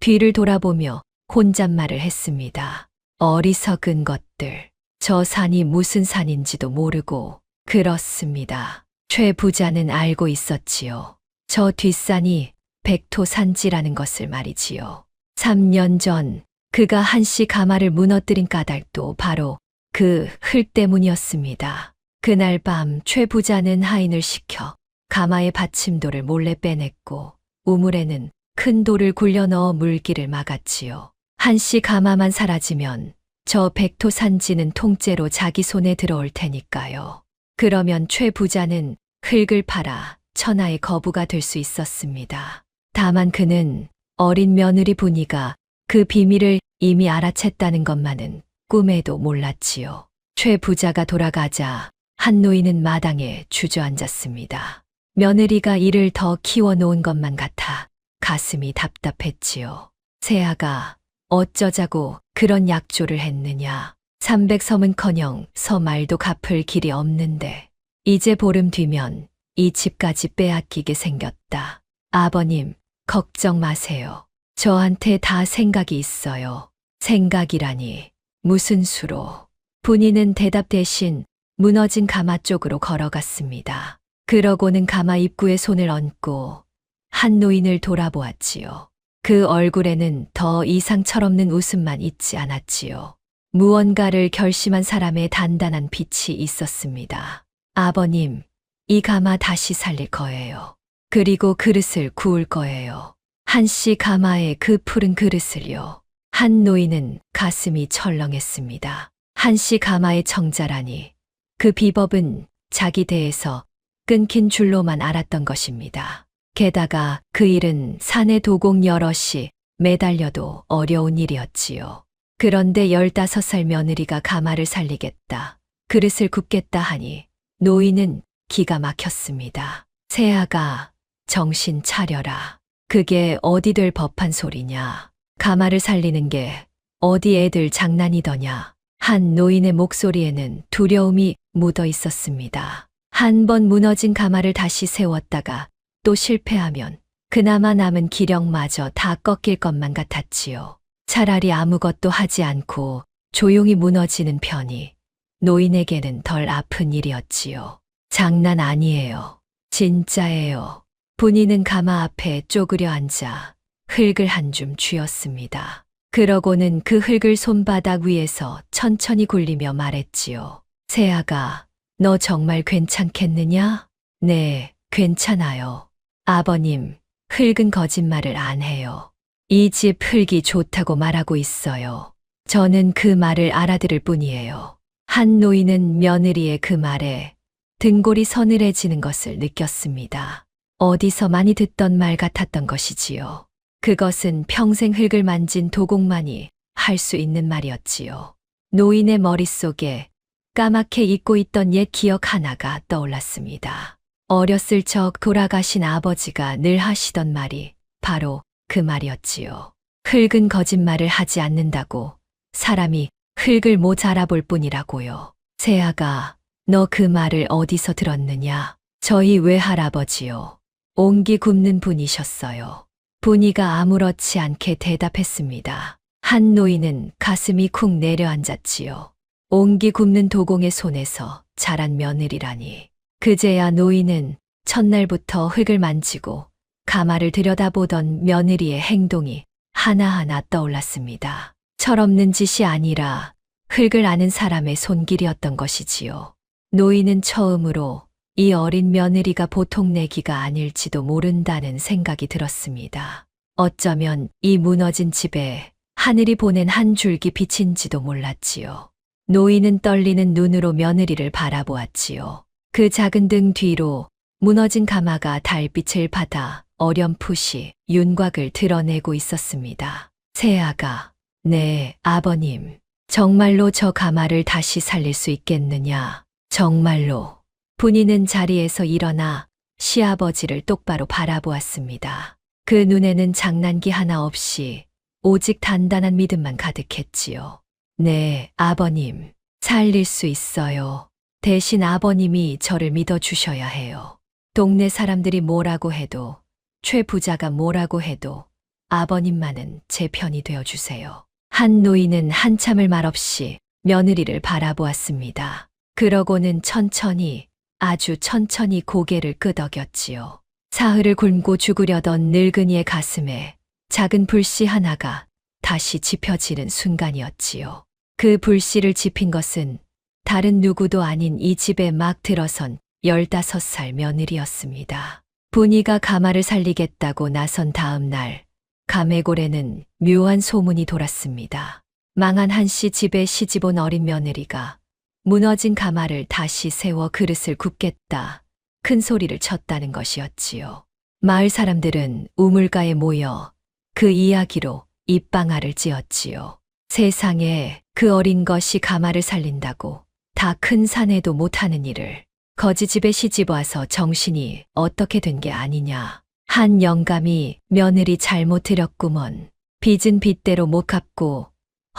뒤를 돌아보며 혼잣말을 했습니다. 어리석은 것들. 저 산이 무슨 산인지도 모르고. 그렇습니다. 최 부자는 알고 있었지요. 저 뒷산이 백토산지라는 것을 말이지요. 3년 전 그가 한씨 가마를 무너뜨린 까닭도 바로 그 흘 때문이었습니다. 그날 밤 최 부자는 하인을 시켜 가마의 받침돌을 몰래 빼냈고 우물에는 큰 돌을 굴려 넣어 물기를 막았지요. 한씨 가마만 사라지면 저 백토산지는 통째로 자기 손에 들어올 테니까요. 그러면 최 부자는 흙을 팔아 천하의 거부가 될 수 있었습니다. 다만 그는 어린 며느리 분이가 그 비밀을 이미 알아챘다는 것만은 꿈에도 몰랐지요. 최 부자가 돌아가자 한 노인은 마당에 주저앉았습니다. 며느리가 이를 더 키워놓은 것만 같아 가슴이 답답했지요. 새아가 어쩌자고 그런 약조를 했느냐. 300섬은커녕 서말도 갚을 길이 없는데 이제 보름 뒤면 이 집까지 빼앗기게 생겼다. 아버님, 걱정 마세요. 저한테 다 생각이 있어요. 생각이라니 무슨 수로. 분이는 대답 대신 무너진 가마 쪽으로 걸어갔습니다. 그러고는 가마 입구에 손을 얹고 한 노인을 돌아보았지요. 그 얼굴에는 더 이상 철없는 웃음만 있지 않았지요. 무언가를 결심한 사람의 단단한 빛이 있었습니다. 아버님, 이 가마 다시 살릴 거예요. 그리고 그릇을 구울 거예요. 한씨 가마의 그 푸른 그릇을요. 한 노인은 가슴이 철렁했습니다. 한씨 가마의 청자라니 그 비법은 자기 대에서 끊긴 줄로만 알았던 것입니다. 게다가 그 일은 산의 도공 여럿이 매달려도 어려운 일이었지요. 그런데 15살 며느리가 가마를 살리겠다, 그릇을 굽겠다 하니 노인은 기가 막혔습니다. 새아가 정신 차려라. 그게 어디 될 법한 소리냐. 가마를 살리는 게 어디 애들 장난이더냐. 한 노인의 목소리에는 두려움이 묻어 있었습니다. 한 번 무너진 가마를 다시 세웠다가 또 실패하면 그나마 남은 기력마저 다 꺾일 것만 같았지요. 차라리 아무것도 하지 않고 조용히 무너지는 편이 노인에게는 덜 아픈 일이었지요. 장난 아니에요. 진짜예요. 분이는 가마 앞에 쪼그려 앉아 흙을 한 줌 쥐었습니다. 그러고는 그 흙을 손바닥 위에서 천천히 굴리며 말했지요. 세아가, 너 정말 괜찮겠느냐? 네, 괜찮아요. 아버님, 흙은 거짓말을 안 해요. 이 집 흙이 좋다고 말하고 있어요. 저는 그 말을 알아들을 뿐이에요. 한 노인은 며느리의 그 말에 등골이 서늘해지는 것을 느꼈습니다. 어디서 많이 듣던 말 같았던 것이지요. 그것은 평생 흙을 만진 도공만이 할 수 있는 말이었지요. 노인의 머릿속에 까맣게 잊고 있던 옛 기억 하나가 떠올랐습니다. 어렸을 적 돌아가신 아버지가 늘 하시던 말이 바로 그 말이었지요. 흙은 거짓말을 하지 않는다고. 사람이 흙을 못 알아볼 뿐이라고요. 세아가, 너 그 말을 어디서 들었느냐? 저희 외할아버지요. 옹기 굽는 분이셨어요. 분이가 아무렇지 않게 대답했습니다. 한 노인은 가슴이 쿵 내려앉았지요. 옹기 굽는 도공의 손에서 자란 며느리라니. 그제야 노인은 첫날부터 흙을 만지고 가마를 들여다보던 며느리의 행동이 하나하나 떠올랐습니다. 철없는 짓이 아니라 흙을 아는 사람의 손길이었던 것이지요. 노인은 처음으로 이 어린 며느리가 보통 내기가 아닐지도 모른다는 생각이 들었습니다. 어쩌면 이 무너진 집에 하늘이 보낸 한 줄기 빛인지도 몰랐지요. 노인은 떨리는 눈으로 며느리를 바라보았지요. 그 작은 등 뒤로 무너진 가마가 달빛을 받아 어렴풋이 윤곽을 드러내고 있었습니다. 세아가, 네, 아버님. 정말로 저 가마를 다시 살릴 수 있겠느냐? 정말로. 분이는 자리에서 일어나 시아버지를 똑바로 바라보았습니다. 그 눈에는 장난기 하나 없이 오직 단단한 믿음만 가득했지요. 네, 아버님. 살릴 수 있어요. 대신 아버님이 저를 믿어주셔야 해요. 동네 사람들이 뭐라고 해도, 최 부자가 뭐라고 해도 아버님만은 제 편이 되어주세요. 한 노인은 한참을 말없이 며느리를 바라보았습니다. 그러고는 천천히, 아주 천천히 고개를 끄덕였지요. 사흘을 굶고 죽으려던 늙은이의 가슴에 작은 불씨 하나가 다시 지펴지는 순간이었지요. 그 불씨를 지핀 것은 다른 누구도 아닌 이 집에 막 들어선 15살 며느리였습니다. 분이가 가마를 살리겠다고 나선 다음 날, 가메골에는 묘한 소문이 돌았습니다. 망한 한씨 집에 시집온 어린 며느리가 무너진 가마를 다시 세워 그릇을 굽겠다 큰 소리를 쳤다는 것이었지요. 마을 사람들은 우물가에 모여 그 이야기로 입방아를 찧었지요. 세상에 그 어린 것이 가마를 살린다고 다 큰 사내도 못하는 일을 거지 집에 시집 와서 정신이 어떻게 된 게 아니냐. 한 영감이 며느리 잘못 들였구먼. 빚은 빚대로 못 갚고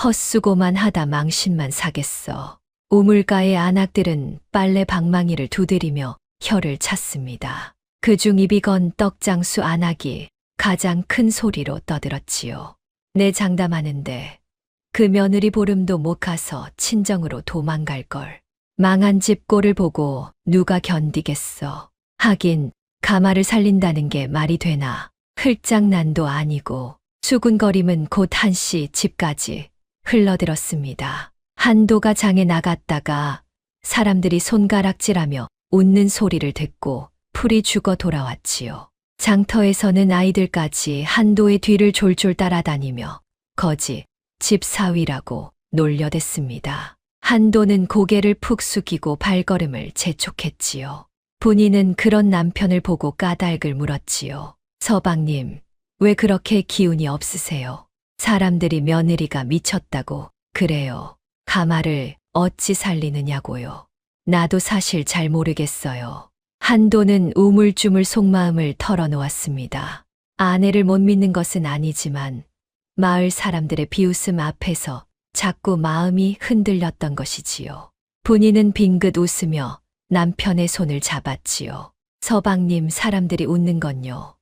헛수고만 하다 망신만 사겠어. 우물가의 안악들은 빨래 방망이를 두드리며 혀를 찼습니다. 그중 입이 건 떡장수 안악이 가장 큰 소리로 떠들었지요. 내 장담하는데 그 며느리 보름도 못 가서 친정으로 도망갈 걸. 망한 집 꼴을 보고 누가 견디겠어. 하긴 가마를 살린다는 게 말이 되나. 흘장난도 아니고. 수군거림은 곧 한씨 집까지 흘러들었습니다. 한도가 장에 나갔다가 사람들이 손가락질하며 웃는 소리를 듣고 풀이 죽어 돌아왔지요. 장터에서는 아이들까지 한도의 뒤를 졸졸 따라다니며 거지 집사위라고 놀려댔습니다. 한도는 고개를 푹 숙이고 발걸음을 재촉했지요. 분이는 그런 남편을 보고 까닭을 물었지요. 서방님, 왜 그렇게 기운이 없으세요? 사람들이 며느리가 미쳤다고 그래요. 가마를 어찌 살리느냐고요. 나도 사실 잘 모르겠어요. 한도는 우물쭈물 속마음을 털어놓았습니다. 아내를 못 믿는 것은 아니지만 마을 사람들의 비웃음 앞에서 자꾸 마음이 흔들렸던 것이지요. 분이는 빙긋 웃으며 남편의 손을 잡았지요. 서방님, 사람들이 웃는 건요.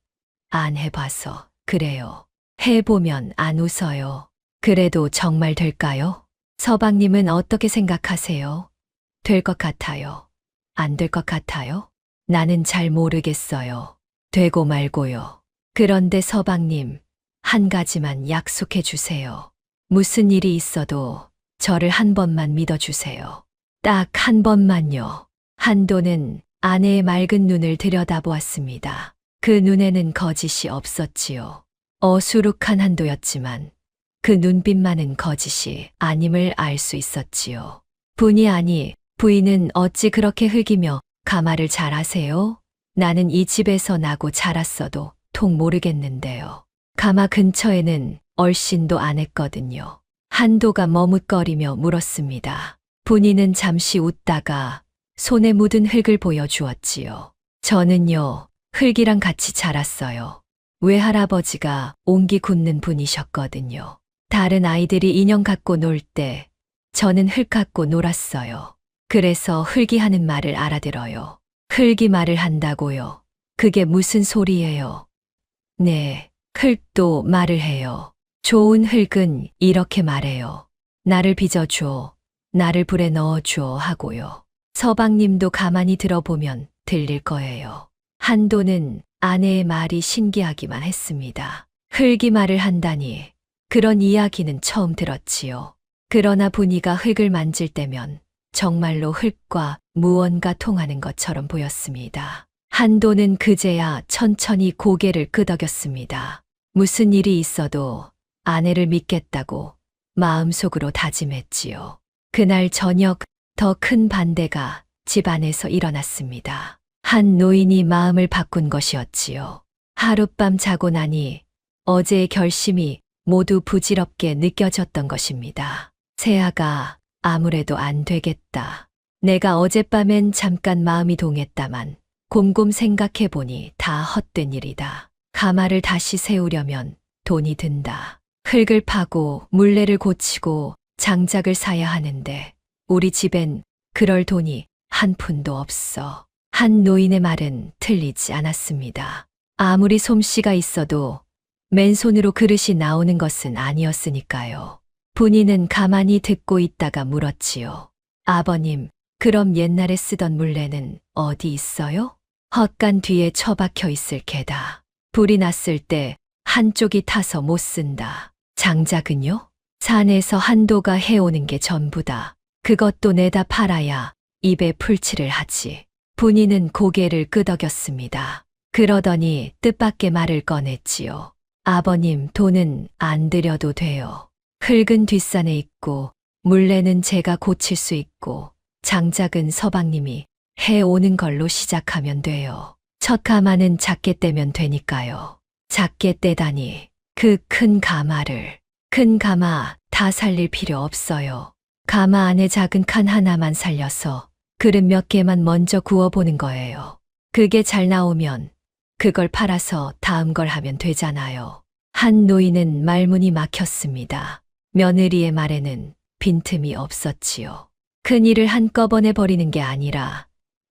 안 해봐서 그래요. 해보면 안 웃어요. 그래도 정말 될까요? 서방님은 어떻게 생각하세요? 될 것 같아요. 안 될 것 같아요? 나는 잘 모르겠어요. 되고 말고요. 그런데 서방님, 한 가지만 약속해 주세요. 무슨 일이 있어도 저를 한 번만 믿어주세요. 딱 한 번만요. 한도는 아내의 맑은 눈을 들여다보았습니다. 그 눈에는 거짓이 없었지요. 어수룩한 한도였지만 그 눈빛만은 거짓이 아님을 알 수 있었지요. 분이 아니, 부인은 어찌 그렇게 흙이며 가마를 잘 하세요? 나는 이 집에서 나고 자랐어도 통 모르겠는데요. 가마 근처에는 얼씬도 안 했거든요. 한도가 머뭇거리며 물었습니다. 분이는 잠시 웃다가 손에 묻은 흙을 보여주었지요. 저는요, 흙이랑 같이 자랐어요. 외할아버지가 옹기 굽는 분이셨거든요. 다른 아이들이 인형 갖고 놀 때 저는 흙 갖고 놀았어요. 그래서 흙이 하는 말을 알아들어요. 흙이 말을 한다고요? 그게 무슨 소리예요? 네, 흙도 말을 해요. 좋은 흙은 이렇게 말해요. 나를 빚어줘, 나를 불에 넣어줘 하고요. 서방님도 가만히 들어보면 들릴 거예요. 한도는 아내의 말이 신기하기만 했습니다. 흙이 말을 한다니, 그런 이야기는 처음 들었지요. 그러나 분이가 흙을 만질 때면 정말로 흙과 무언가 통하는 것처럼 보였습니다. 한도는 그제야 천천히 고개를 끄덕였습니다. 무슨 일이 있어도 아내를 믿겠다고 마음속으로 다짐했지요. 그날 저녁 더 큰 반대가 집안에서 일어났습니다. 한 노인이 마음을 바꾼 것이었지요. 하룻밤 자고 나니 어제의 결심이 모두 부질없게 느껴졌던 것입니다. 새아가 아무래도 안 되겠다. 내가 어젯밤엔 잠깐 마음이 동했다만 곰곰 생각해보니 다 헛된 일이다. 가마를 다시 세우려면 돈이 든다. 흙을 파고 물레를 고치고 장작을 사야 하는데 우리 집엔 그럴 돈이 한 푼도 없어. 한 노인의 말은 틀리지 않았습니다. 아무리 솜씨가 있어도 맨손으로 그릇이 나오는 것은 아니었으니까요. 분이는 가만히 듣고 있다가 물었지요. 아버님, 그럼 옛날에 쓰던 물레는 어디 있어요? 헛간 뒤에 처박혀 있을 게다. 불이 났을 때 한쪽이 타서 못 쓴다. 장작은요? 산에서 한도가 해오는 게 전부다. 그것도 내다 팔아야 입에 풀칠을 하지. 분이는 고개를 끄덕였습니다. 그러더니 뜻밖의 말을 꺼냈지요. 아버님, 돈은 안 들여도 돼요. 흙은 뒷산에 있고 물레는 제가 고칠 수 있고 장작은 서방님이 해오는 걸로 시작하면 돼요. 첫 가마는 작게 떼면 되니까요. 작게 떼다니 그 큰 가마를. 큰 가마 다 살릴 필요 없어요. 가마 안에 작은 칸 하나만 살려서 그릇 몇 개만 먼저 구워보는 거예요. 그게 잘 나오면 그걸 팔아서 다음 걸 하면 되잖아요. 한 노인은 말문이 막혔습니다. 며느리의 말에는 빈틈이 없었지요. 큰 일을 한꺼번에 버리는 게 아니라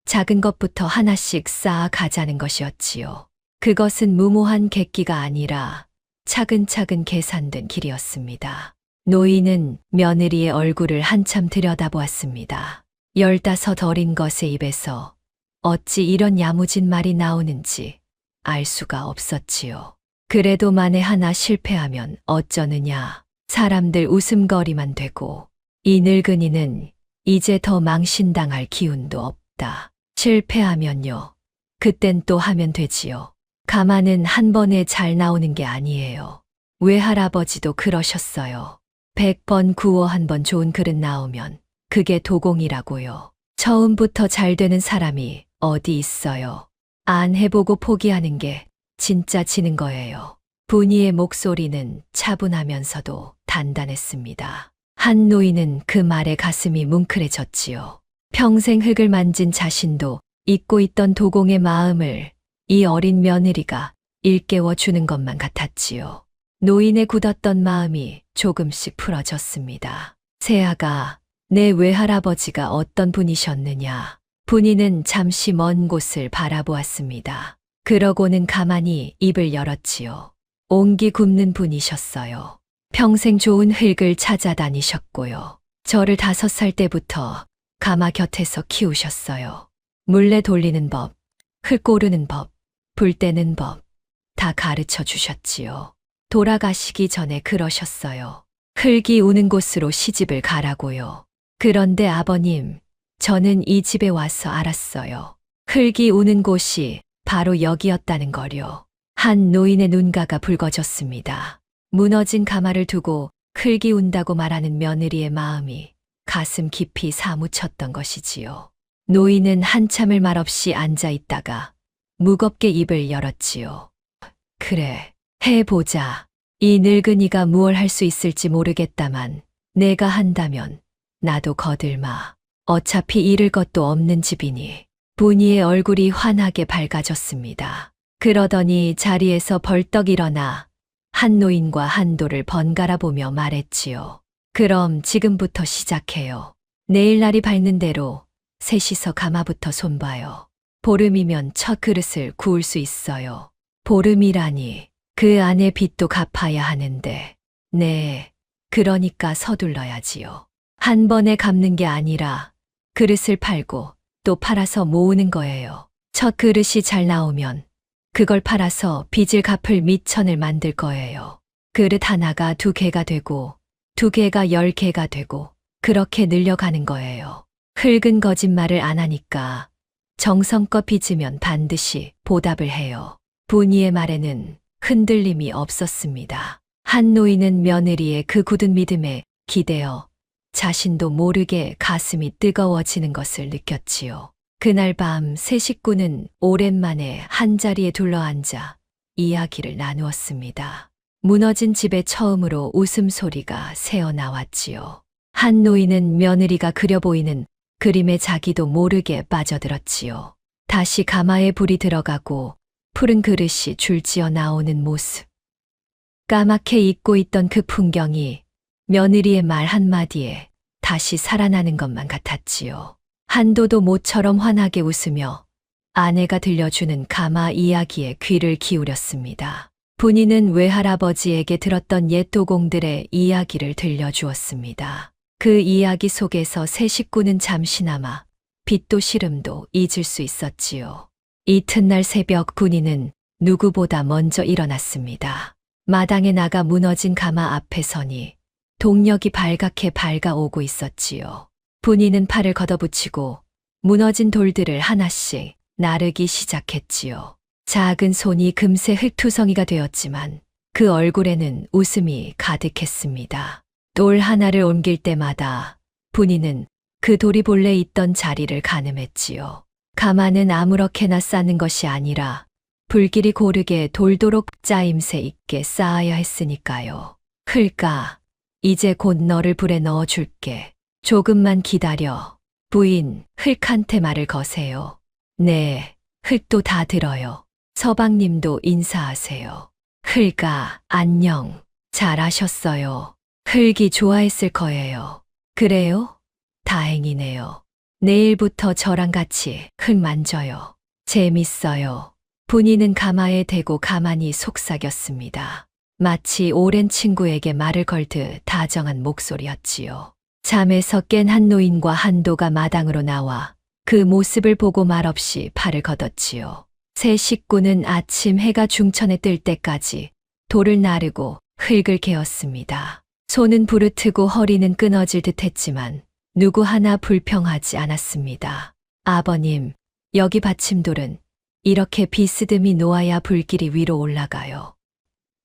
작은 것부터 하나씩 쌓아 가자는 것이었지요. 그것은 무모한 객기가 아니라 차근차근 계산된 길이었습니다. 노인은 며느리의 얼굴을 한참 들여다보았습니다. 15 어린 것의 입에서 어찌 이런 야무진 말이 나오는지 알 수가 없었지요. 그래도 만에 하나 실패하면 어쩌느냐. 사람들 웃음거리만 되고 이 늙은이는 이제 더 망신당할 기운도 없다. 실패하면요. 그땐 또 하면 되지요. 가마는 한 번에 잘 나오는 게 아니에요. 외할아버지도 그러셨어요. 100번 구워 한 번 좋은 그릇 나오면 그게 도공이라고요. 처음부터 잘 되는 사람이 어디 있어요. 안 해보고 포기하는 게 진짜 지는 거예요. 분이의 목소리는 차분하면서도 단단했습니다. 한 노인은 그 말에 가슴이 뭉클해졌지요. 평생 흙을 만진 자신도 잊고 있던 도공의 마음을 이 어린 며느리가 일깨워 주는 것만 같았지요. 노인의 굳었던 마음이 조금씩 풀어졌습니다. 새아가, 내 외할아버지가 어떤 분이셨느냐? 분이는 잠시 먼 곳을 바라보았습니다. 그러고는 가만히 입을 열었지요. 옹기 굽는 분이셨어요. 평생 좋은 흙을 찾아다니셨고요. 저를 5살 때부터 가마 곁에서 키우셨어요. 물레 돌리는 법, 흙 고르는 법, 불 떼는 법, 다 가르쳐 주셨지요. 돌아가시기 전에 그러셨어요. 흙이 우는 곳으로 시집을 가라고요. 그런데 아버님, 저는 이 집에 와서 알았어요. 흙이 우는 곳이 바로 여기였다는 거요. 한 노인의 눈가가 붉어졌습니다. 무너진 가마를 두고 흙이 운다고 말하는 며느리의 마음이 가슴 깊이 사무쳤던 것이지요. 노인은 한참을 말없이 앉아 있다가 무겁게 입을 열었지요. 그래, 해보자. 이 늙은이가 무얼 할 수 있을지 모르겠다만 내가 한다면 나도 거들마. 어차피 잃을 것도 없는 집이니. 분이의 얼굴이 환하게 밝아졌습니다. 그러더니 자리에서 벌떡 일어나 한 노인과 한도를 번갈아 보며 말했지요. 그럼 지금부터 시작해요. 내일 날이 밝는 대로 셋이서 가마부터 손봐요. 보름이면 첫 그릇을 구울 수 있어요. 보름이라니 그 안에 빚도 갚아야 하는데. 네, 그러니까 서둘러야지요. 한 번에 갚는 게 아니라 그릇을 팔고 또 팔아서 모으는 거예요. 첫 그릇이 잘 나오면 그걸 팔아서 빚을 갚을 밑천을 만들 거예요. 그릇 하나가 2개가 되고 2개가 10개가 되고 그렇게 늘려가는 거예요. 흙은 거짓말을 안 하니까 정성껏 빚으면 반드시 보답을 해요. 분이의 말에는 흔들림이 없었습니다. 한 노인은 며느리의 그 굳은 믿음에 기대어 자신도 모르게 가슴이 뜨거워지는 것을 느꼈지요. 그날 밤 세 식구는 오랜만에 한자리에 둘러앉아 이야기를 나누었습니다. 무너진 집에 처음으로 웃음소리가 새어나왔지요. 한 노인은 며느리가 그려 보이는 그림에 자기도 모르게 빠져들었지요. 다시 가마에 불이 들어가고 푸른 그릇이 줄지어 나오는 모습. 까맣게 잊고 있던 그 풍경이 며느리의 말 한마디에 다시 살아나는 것만 같았지요. 한도도 모처럼 환하게 웃으며 아내가 들려주는 가마 이야기에 귀를 기울였습니다. 분이는 외할아버지에게 들었던 옛 도공들의 이야기를 들려주었습니다. 그 이야기 속에서 세 식구는 잠시나마 빚도 시름도 잊을 수 있었지요. 이튿날 새벽 분이는 누구보다 먼저 일어났습니다. 마당에 나가 무너진 가마 앞에 서니 동력이 발갛게 밝아오고 있었지요. 분이는 팔을 걷어붙이고 무너진 돌들을 하나씩 나르기 시작했지요. 작은 손이 금세 흙투성이가 되었지만 그 얼굴에는 웃음이 가득했습니다. 돌 하나를 옮길 때마다 분이는 그 돌이 본래 있던 자리를 가늠했지요. 가마는 아무렇게나 쌓는 것이 아니라 불길이 고르게 돌도록 짜임새 있게 쌓아야 했으니까요. 흙아, 이제 곧 너를 불에 넣어줄게. 조금만 기다려. 부인, 흙한테 말을 거세요. 네, 흙도 다 들어요. 서방님도 인사하세요. 흙아, 안녕. 잘하셨어요. 흙이 좋아했을 거예요. 그래요? 다행이네요. 내일부터 저랑 같이 흙 만져요. 재밌어요. 분이는 가마에 대고 가만히 속삭였습니다. 마치 오랜 친구에게 말을 걸듯 다정한 목소리였지요. 잠에서 깬 한 노인과 한도가 마당으로 나와 그 모습을 보고 말없이 팔을 걷었지요. 세 식구는 아침 해가 중천에 뜰 때까지 돌을 나르고 흙을 개었습니다. 손은 부르트고 허리는 끊어질 듯 했지만 누구 하나 불평하지 않았습니다. 아버님, 여기 받침돌은 이렇게 비스듬히 놓아야 불길이 위로 올라가요.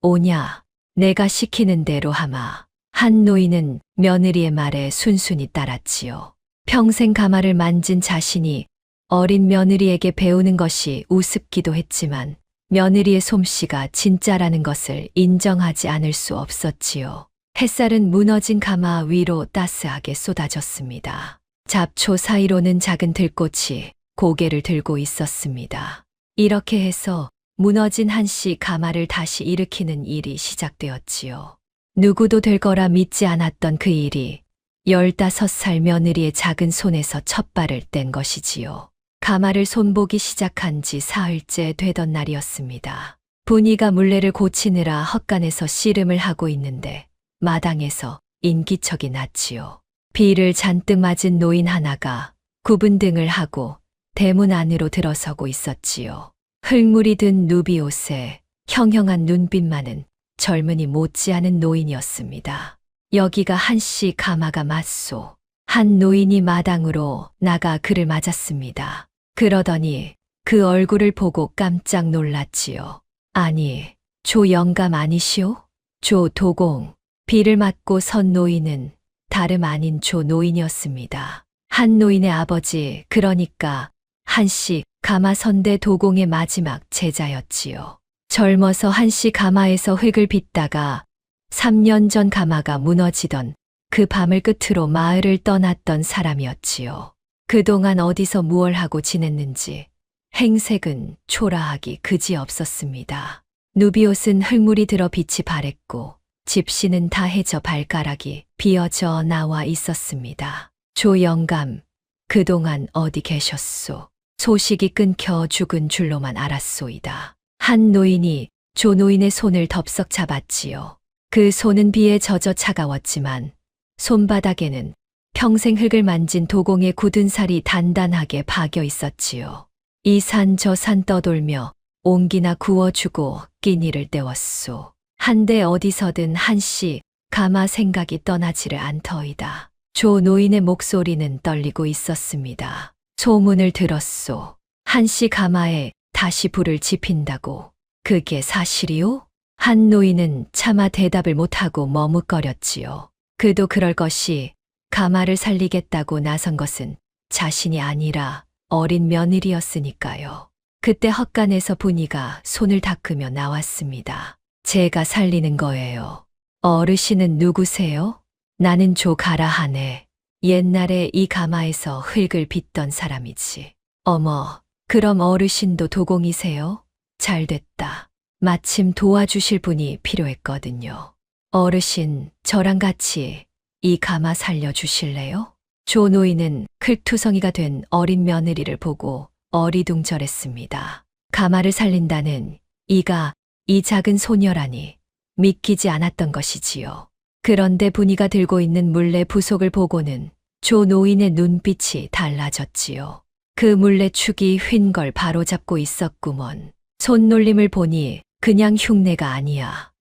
오냐, 내가 시키는 대로 하마. 한 노인은 며느리의 말에 순순히 따랐지요. 평생 가마를 만진 자신이 어린 며느리에게 배우는 것이 우습기도 했지만 며느리의 솜씨가 진짜라는 것을 인정하지 않을 수 없었지요. 햇살은 무너진 가마 위로 따스하게 쏟아졌습니다. 잡초 사이로는 작은 들꽃이 고개를 들고 있었습니다. 이렇게 해서 무너진 한씨 가마를 다시 일으키는 일이 시작되었지요. 누구도 될 거라 믿지 않았던 그 일이 15살 며느리의 작은 손에서 첫 발을 뗀 것이지요. 가마를 손보기 시작한 지 사흘째 되던 날이었습니다. 분이가 물레를 고치느라 헛간에서 씨름을 하고 있는데 마당에서 인기척이 났지요. 비를 잔뜩 맞은 노인 하나가 굽은 등을 하고 대문 안으로 들어서고 있었지요. 흙물이 든 누비옷에 형형한 눈빛만은 젊은이 못지않은 노인이었습니다. 여기가 한씨 가마가 맞소. 한 노인이 마당으로 나가 그를 맞았습니다. 그러더니 그 얼굴을 보고 깜짝 놀랐지요. 아니, 조 영감 아니시오? 조 도공. 비를 맞고 선 노인은 다름 아닌 조 노인이었습니다. 한 노인의 아버지, 그러니까 한씨 가마 선대 도공의 마지막 제자였지요. 젊어서 한씨 가마에서 흙을 빚다가 3년 전 가마가 무너지던 그 밤을 끝으로 마을을 떠났던 사람이었지요. 그동안 어디서 무얼 하고 지냈는지 행색은 초라하기 그지없었습니다. 누비옷은 흙물이 들어 빛이 바랬고 집시는 다해져 발가락이 비어져 나와 있었습니다. 조 영감, 그동안 어디 계셨소? 소식이 끊겨 죽은 줄로만 알았소이다. 한 노인이 조 노인의 손을 덥석 잡았지요. 그 손은 비에 젖어 차가웠지만 손바닥에는 평생 흙을 만진 도공의 굳은 살이 단단하게 박여 있었지요. 이 산 저 산 떠돌며 옹기나 구워주고 끼니를 때웠소. 한데 어디서든 한씨 가마 생각이 떠나지를 않더이다. 조 노인의 목소리는 떨리고 있었습니다. 소문을 들었소. 한씨 가마에 다시 불을 지핀다고. 그게 사실이요? 한 노인은 차마 대답을 못하고 머뭇거렸지요. 그도 그럴 것이 가마를 살리겠다고 나선 것은 자신이 아니라 어린 며느리였으니까요. 그때 헛간에서 분이가 손을 닦으며 나왔습니다. 제가 살리는 거예요. 어르신은 누구세요? 나는 조가라 하네. 옛날에 이 가마에서 흙을 빚던 사람이지. 어머, 그럼 어르신도 도공이세요? 잘됐다. 마침 도와주실 분이 필요했거든요. 어르신, 저랑 같이 이 가마 살려주실래요? 조 노인은 클투성이가 된 어린 며느리를 보고 어리둥절했습니다. 가마를 살린다는 이가 이 작은 소녀라니 믿기지 않았던 것이지요. 그런데 분이가 들고 있는 물레 부속을 보고는 조 노인의 눈빛이 달라졌지요. 그 물레축이 휜 걸 바로잡고 있었구먼. 손놀림을 보니 그냥 흉내가 아니야.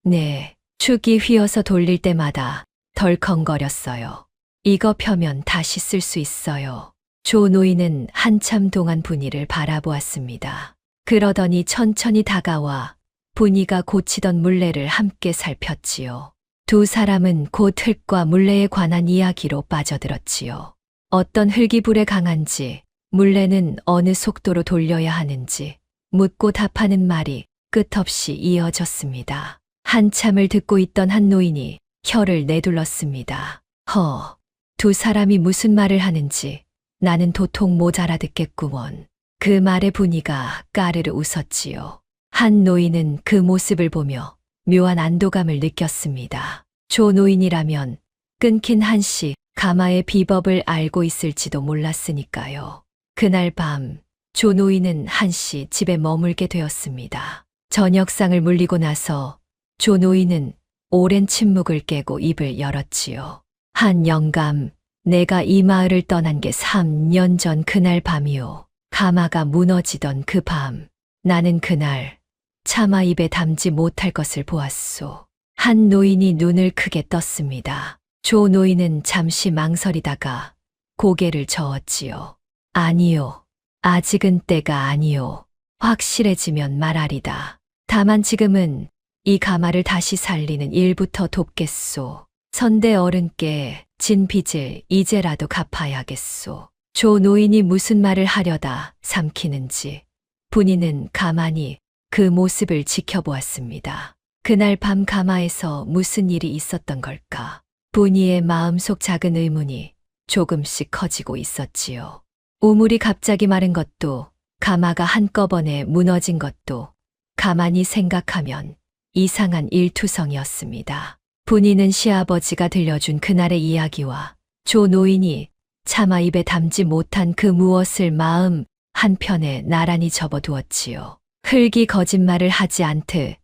네, 축이 휘어서 돌릴 때마다 덜컹거렸어요. 이거 펴면 다시 쓸 수 있어요. 조 노인은 한참 동안 분이를 바라보았습니다. 그러더니 천천히 다가와 분이가 고치던 물레를 함께 살폈지요. 두 사람은 곧 흙과 물레에 관한 이야기로 빠져들었지요. 어떤 흙이 불에 강한지, 물레는 어느 속도로 돌려야 하는지 묻고 답하는 말이 끝없이 이어졌습니다. 한참을 듣고 있던 한 노인이 혀를 내둘렀습니다. 두 사람이 무슨 말을 하는지 나는 도통 못 알아듣겠구먼. 그 말에 분이가 까르르 웃었지요. 한 노인은 그 모습을 보며 묘한 안도감을 느꼈습니다. 조 노인이라면 끊긴 한씨 가마의 비법을 알고 있을지도 몰랐으니까요. 그날 밤 조 노인은 한씨 집에 머물게 되었습니다. 저녁상을 물리고 나서 조 노인은 오랜 침묵을 깨고 입을 열었지요. 한 영감, 내가 이 마을을 떠난 게 3년 전 그날 밤이요. 가마가 무너지던 그 밤. 나는 그날 차마 입에 담지 못할 것을 보았소. 한 노인이 눈을 크게 떴습니다. 조 노인은 잠시 망설이다가 고개를 저었지요. 아니요. 아직은 때가 아니요. 확실해지면 말하리다. 다만 지금은 이 가마를 다시 살리는 일부터 돕겠소. 선대 어른께 진 빚을 이제라도 갚아야겠소. 조 노인이 무슨 말을 하려다 삼키는지 분이는 가만히 그 모습을 지켜보았습니다. 그날 밤 가마에서 무슨 일이 있었던 걸까? 분이의 마음속 작은 의문이 조금씩 커지고 있었지요. 우물이 갑자기 마른 것도 가마가 한꺼번에 무너진 것도 가만히 생각하면 이상한 일투성이었습니다. 분이는 시아버지가 들려준 그날의 이야기와 조 노인이 차마 입에 담지 못한 그 무엇을 마음 한편에 나란히 접어두었지요. 흙이 거짓말을 하지 않듯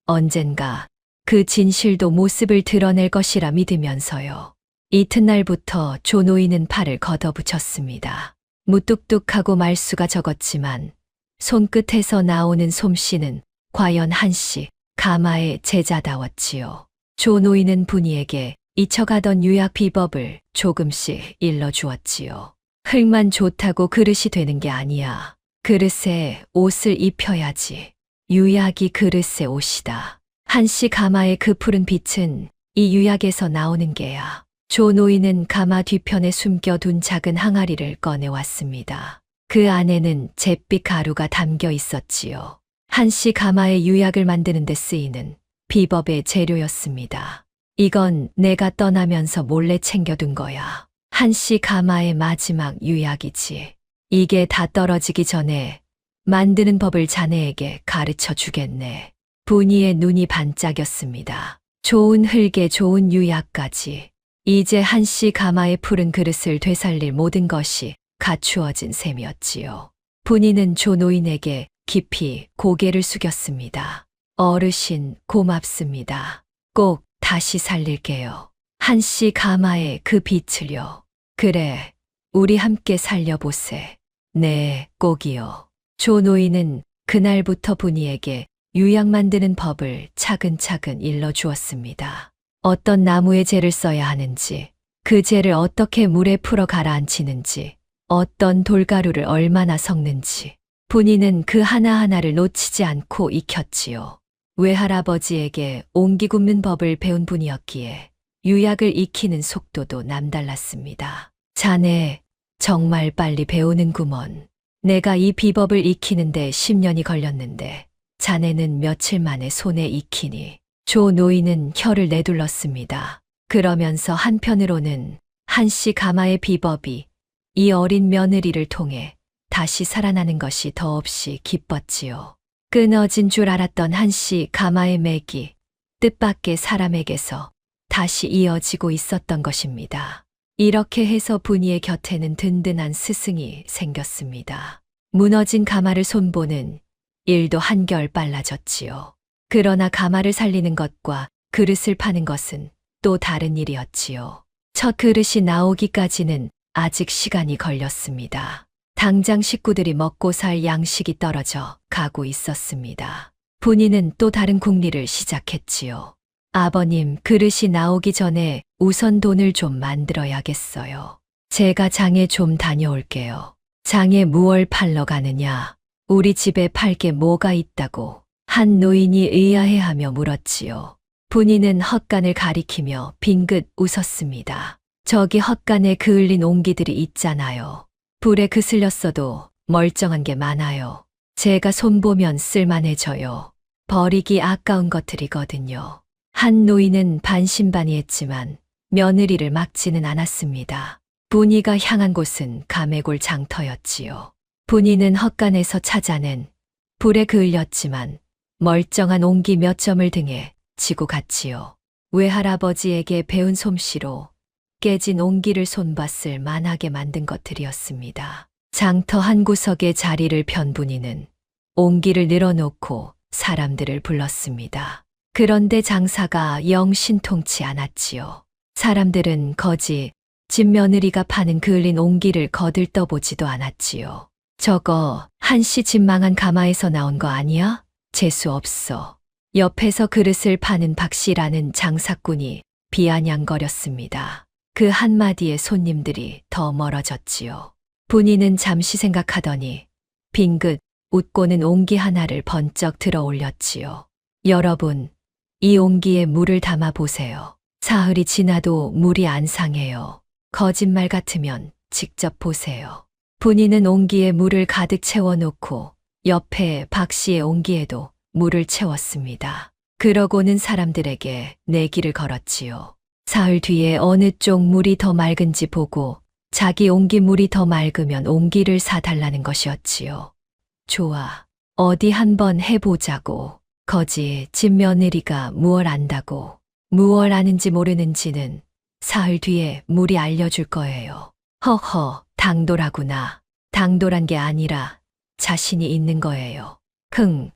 언젠가 그 진실도 모습을 드러낼 것이라 믿으면서요. 이튿날부터 조 노인은 팔을 걷어붙였습니다. 무뚝뚝하고 말수가 적었지만 손끝에서 나오는 솜씨는 과연 한씨 가마의 제자다웠지요. 조 노인은 분이에게 잊혀가던 유약 비법을 조금씩 일러주었지요. 흙만 좋다고 그릇이 되는 게 아니야. 그릇에 옷을 입혀야지. 유약이 그릇의 옷이다. 한씨 가마의 그 푸른 빛은 이 유약에서 나오는 게야. 조 노인은 가마 뒤편에 숨겨둔 작은 항아리를 꺼내왔습니다. 그 안에는 잿빛 가루가 담겨 있었지요. 한씨 가마의 유약을 만드는 데 쓰이는 비법의 재료였습니다. 이건 내가 떠나면서 몰래 챙겨둔 거야. 한씨 가마의 마지막 유약이지. 이게 다 떨어지기 전에 만드는 법을 자네에게 가르쳐 주겠네. 분이의 눈이 반짝였습니다. 좋은 흙에 좋은 유약까지. 이제 한씨 가마의 푸른 그릇을 되살릴 모든 것이 갖추어진 셈이었지요. 분이는 조 노인에게 깊이 고개를 숙였습니다. 어르신 고맙습니다. 꼭 다시 살릴게요. 한씨 가마의 그 빛을요. 그래, 우리 함께 살려보세. 네, 꼭이요. 조 노인은 그날부터 분이에게 유약 만드는 법을 차근차근 일러주었습니다. 어떤 나무의 재를 써야 하는지, 그 재를 어떻게 물에 풀어 가라앉히는지, 어떤 돌가루를 얼마나 섞는지, 분이는 그 하나하나를 놓치지 않고 익혔지요. 외할아버지에게 옹기 굽는 법을 배운 분이었기에 유약을 익히는 속도도 남달랐습니다. 자네, 정말 빨리 배우는구먼. 내가 이 비법을 익히는데 10년이 걸렸는데 자네는 며칠 만에 손에 익히니. 조 노인은 혀를 내둘렀습니다. 그러면서 한편으로는 한씨 가마의 비법이 이 어린 며느리를 통해 다시 살아나는 것이 더없이 기뻤지요. 끊어진 줄 알았던 한씨 가마의 맥이 뜻밖의 사람에게서 다시 이어지고 있었던 것입니다. 이렇게 해서 분이의 곁에는 든든한 스승이 생겼습니다. 무너진 가마를 손보는 일도 한결 빨라졌지요. 그러나 가마를 살리는 것과 그릇을 파는 것은 또 다른 일이었지요. 첫 그릇이 나오기까지는 아직 시간이 걸렸습니다. 당장 식구들이 먹고 살 양식이 떨어져 가고 있었습니다. 분이는 또 다른 궁리를 시작했지요. 아버님, 그릇이 나오기 전에 우선 돈을 좀 만들어야겠어요. 제가 장에 좀 다녀올게요. 장에 무얼 팔러 가느냐? 우리 집에 팔 게 뭐가 있다고? 한 노인이 의아해하며 물었지요. 분이는 헛간을 가리키며 빙긋 웃었습니다. 저기 헛간에 그을린 옹기들이 있잖아요. 불에 그슬렸어도 멀쩡한 게 많아요. 제가 손보면 쓸만해져요. 버리기 아까운 것들이거든요. 한 노인은 반신반의했지만 며느리를 막지는 않았습니다. 분이가 향한 곳은 가메골 장터였지요. 분이는 헛간에서 찾아낸 불에 그을렸지만 멀쩡한 옹기 몇 점을 등에 지고 갔지요. 외할아버지에게 배운 솜씨로 깨진 옹기를 손봤을 만하게 만든 것들이었습니다. 장터 한 구석에 자리를 편 분이는 옹기를 늘어놓고 사람들을 불렀습니다. 그런데 장사가 영 신통치 않았지요. 사람들은 거지 집 며느리가 파는 그을린 옹기를 거들떠보지도 않았지요. 저거 한씨 집 망한 가마에서 나온 거 아니야? 재수 없어. 옆에서 그릇을 파는 박씨라는 장사꾼이 비아냥거렸습니다. 그 한마디에 손님들이 더 멀어졌지요. 분이는 잠시 생각하더니 빙긋 웃고는 옹기 하나를 번쩍 들어 올렸지요. 여러분, 이 옹기에 물을 담아 보세요. 사흘이 지나도 물이 안 상해요. 거짓말 같으면 직접 보세요. 분이는 옹기에 물을 가득 채워놓고 옆에 박씨의 옹기에도 물을 채웠습니다. 그러고는 사람들에게 내기를 걸었지요. 사흘 뒤에 어느 쪽 물이 더 맑은지 보고 자기 옹기 물이 더 맑으면 옹기를 사달라는 것이었지요. 좋아. 어디 한번 해보자고. 거지 집 며느리가 무얼 안다고. 무얼 아는지 모르는지는 사흘 뒤에 물이 알려줄 거예요. 허허, 당돌하구나. 당돌한 게 아니라 자신이 있는 거예요.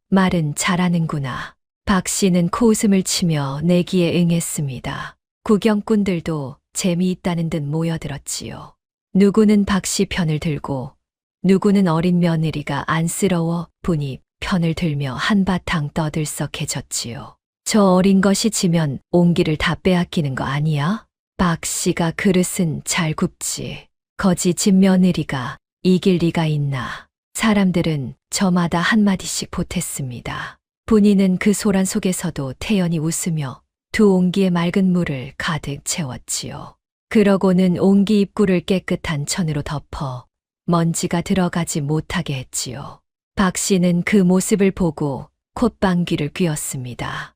말은 잘하는구나. 박 씨는 코웃음을 치며 내기에 응했습니다. 구경꾼들도 재미있다는 듯 모여들었지요. 누구는 박 씨 편을 들고 누구는 어린 며느리가 안쓰러워 분이 편을 들며 한바탕 떠들썩해졌지요. 저 어린 것이 지면 옹기를 다 빼앗기는 거 아니야? 박 씨가 그릇은 잘 굽지. 거지 집 며느리가 이길 리가 있나. 사람들은 저마다 한마디씩 보탰습니다. 분이는 그 소란 속에서도 태연히 웃으며 두 옹기의 맑은 물을 가득 채웠지요. 그러고는 옹기 입구를 깨끗한 천으로 덮어 먼지가 들어가지 못하게 했지요. 박 씨는 그 모습을 보고 콧방귀를 뀌었습니다.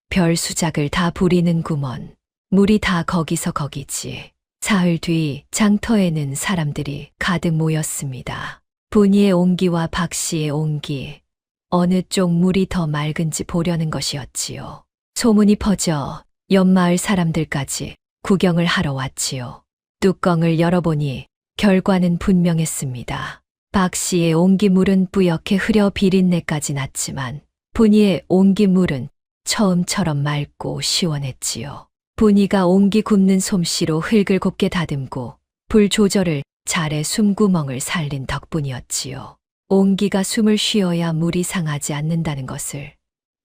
별 수작을 다 부리는구먼. 물이 다 거기서 거기지. 사흘 뒤 장터에는 사람들이 가득 모였습니다. 분이의 옹기와 박 씨의 옹기, 어느 쪽 물이 더 맑은지 보려는 것이었지요. 소문이 퍼져 옆마을 사람들까지 구경을 하러 왔지요. 뚜껑을 열어보니 결과는 분명했습니다. 박 씨의 옹기물은 뿌옇게 흐려 비린내까지 났지만 분이의 옹기물은 처음처럼 맑고 시원했지요. 분이가 옹기 굽는 솜씨로 흙을 곱게 다듬고 불 조절을 잘해 숨구멍을 살린 덕분이었지요. 옹기가 숨을 쉬어야 물이 상하지 않는다는 것을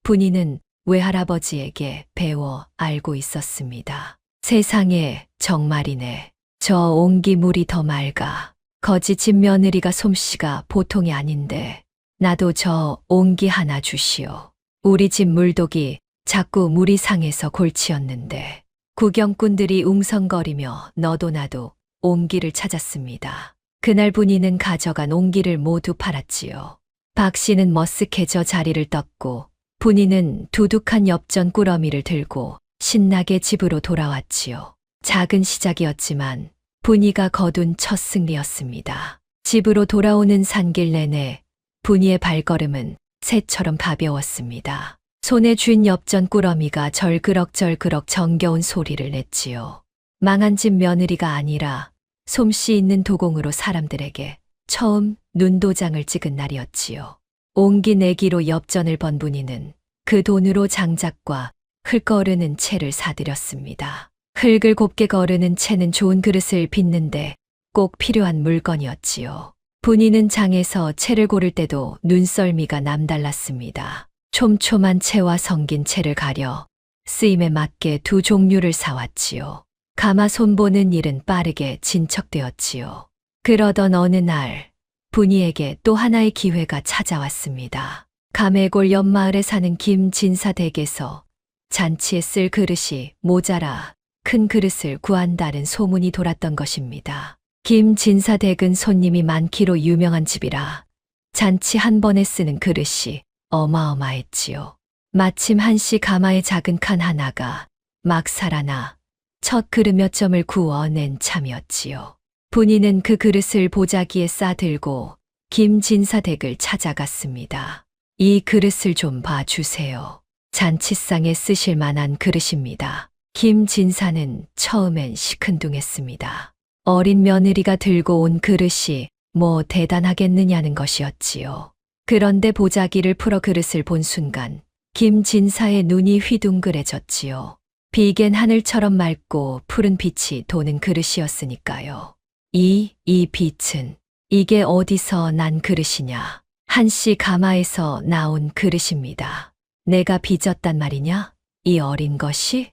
분이는 외할아버지에게 배워 알고 있었습니다. 세상에 정말이네. 저 옹기 물이 더 맑아. 거지 집 며느리가 솜씨가 보통이 아닌데 나도 저 옹기 하나 주시오. 우리 집 물독이 자꾸 물이 상해서 골치였는데. 구경꾼들이 웅성거리며 너도 나도 옹기를 찾았습니다. 그날 분이는 가져간 옹기를 모두 팔았지요. 박 씨는 머쓱해져 자리를 떴고 분이는 두둑한 엽전 꾸러미를 들고 신나게 집으로 돌아왔지요. 작은 시작이었지만 분이가 거둔 첫 승리였습니다. 집으로 돌아오는 산길 내내 분이의 발걸음은 새처럼 가벼웠습니다. 손에 쥔 엽전 꾸러미가 절그럭절그럭 정겨운 소리를 냈지요. 망한 집 며느리가 아니라 솜씨 있는 도공으로 사람들에게 처음 눈도장을 찍은 날이었지요. 옹기 내기로 엽전을 번 분이는 그 돈으로 장작과 흙 거르는 채를 사들였습니다. 흙을 곱게 거르는 채는 좋은 그릇을 빚는데 꼭 필요한 물건이었지요. 분이는 장에서 채를 고를 때도 눈썰미가 남달랐습니다. 촘촘한 채와 성긴 채를 가려 쓰임에 맞게 두 종류를 사왔지요. 가마 손보는 일은 빠르게 진척되었지요. 그러던 어느 날 분이에게 또 하나의 기회가 찾아왔습니다. 가매골 옆마을에 사는 김진사 댁에서 잔치에 쓸 그릇이 모자라 큰 그릇을 구한다는 소문이 돌았던 것입니다. 김진사 댁은 손님이 많기로 유명한 집이라 잔치 한 번에 쓰는 그릇이 어마어마했지요. 마침 한씨 가마의 작은 칸 하나가 막 살아나 첫 그릇 몇 점을 구워낸 참이었지요. 분이는 그 그릇을 보자기에 싸들고 김진사 댁을 찾아갔습니다. 이 그릇을 좀 봐주세요. 잔치상에 쓰실 만한 그릇입니다. 김진사는 처음엔 시큰둥했습니다. 어린 며느리가 들고 온 그릇이 뭐 대단하겠느냐는 것이었지요. 그런데 보자기를 풀어 그릇을 본 순간 김진사의 눈이 휘둥그레졌지요. 비갠 하늘처럼 맑고 푸른 빛이 도는 그릇이었으니까요. 이 빛은 이게 어디서 난 그릇이냐? 한씨 가마에서 나온 그릇입니다. 내가 빚었단 말이냐? 이 어린 것이?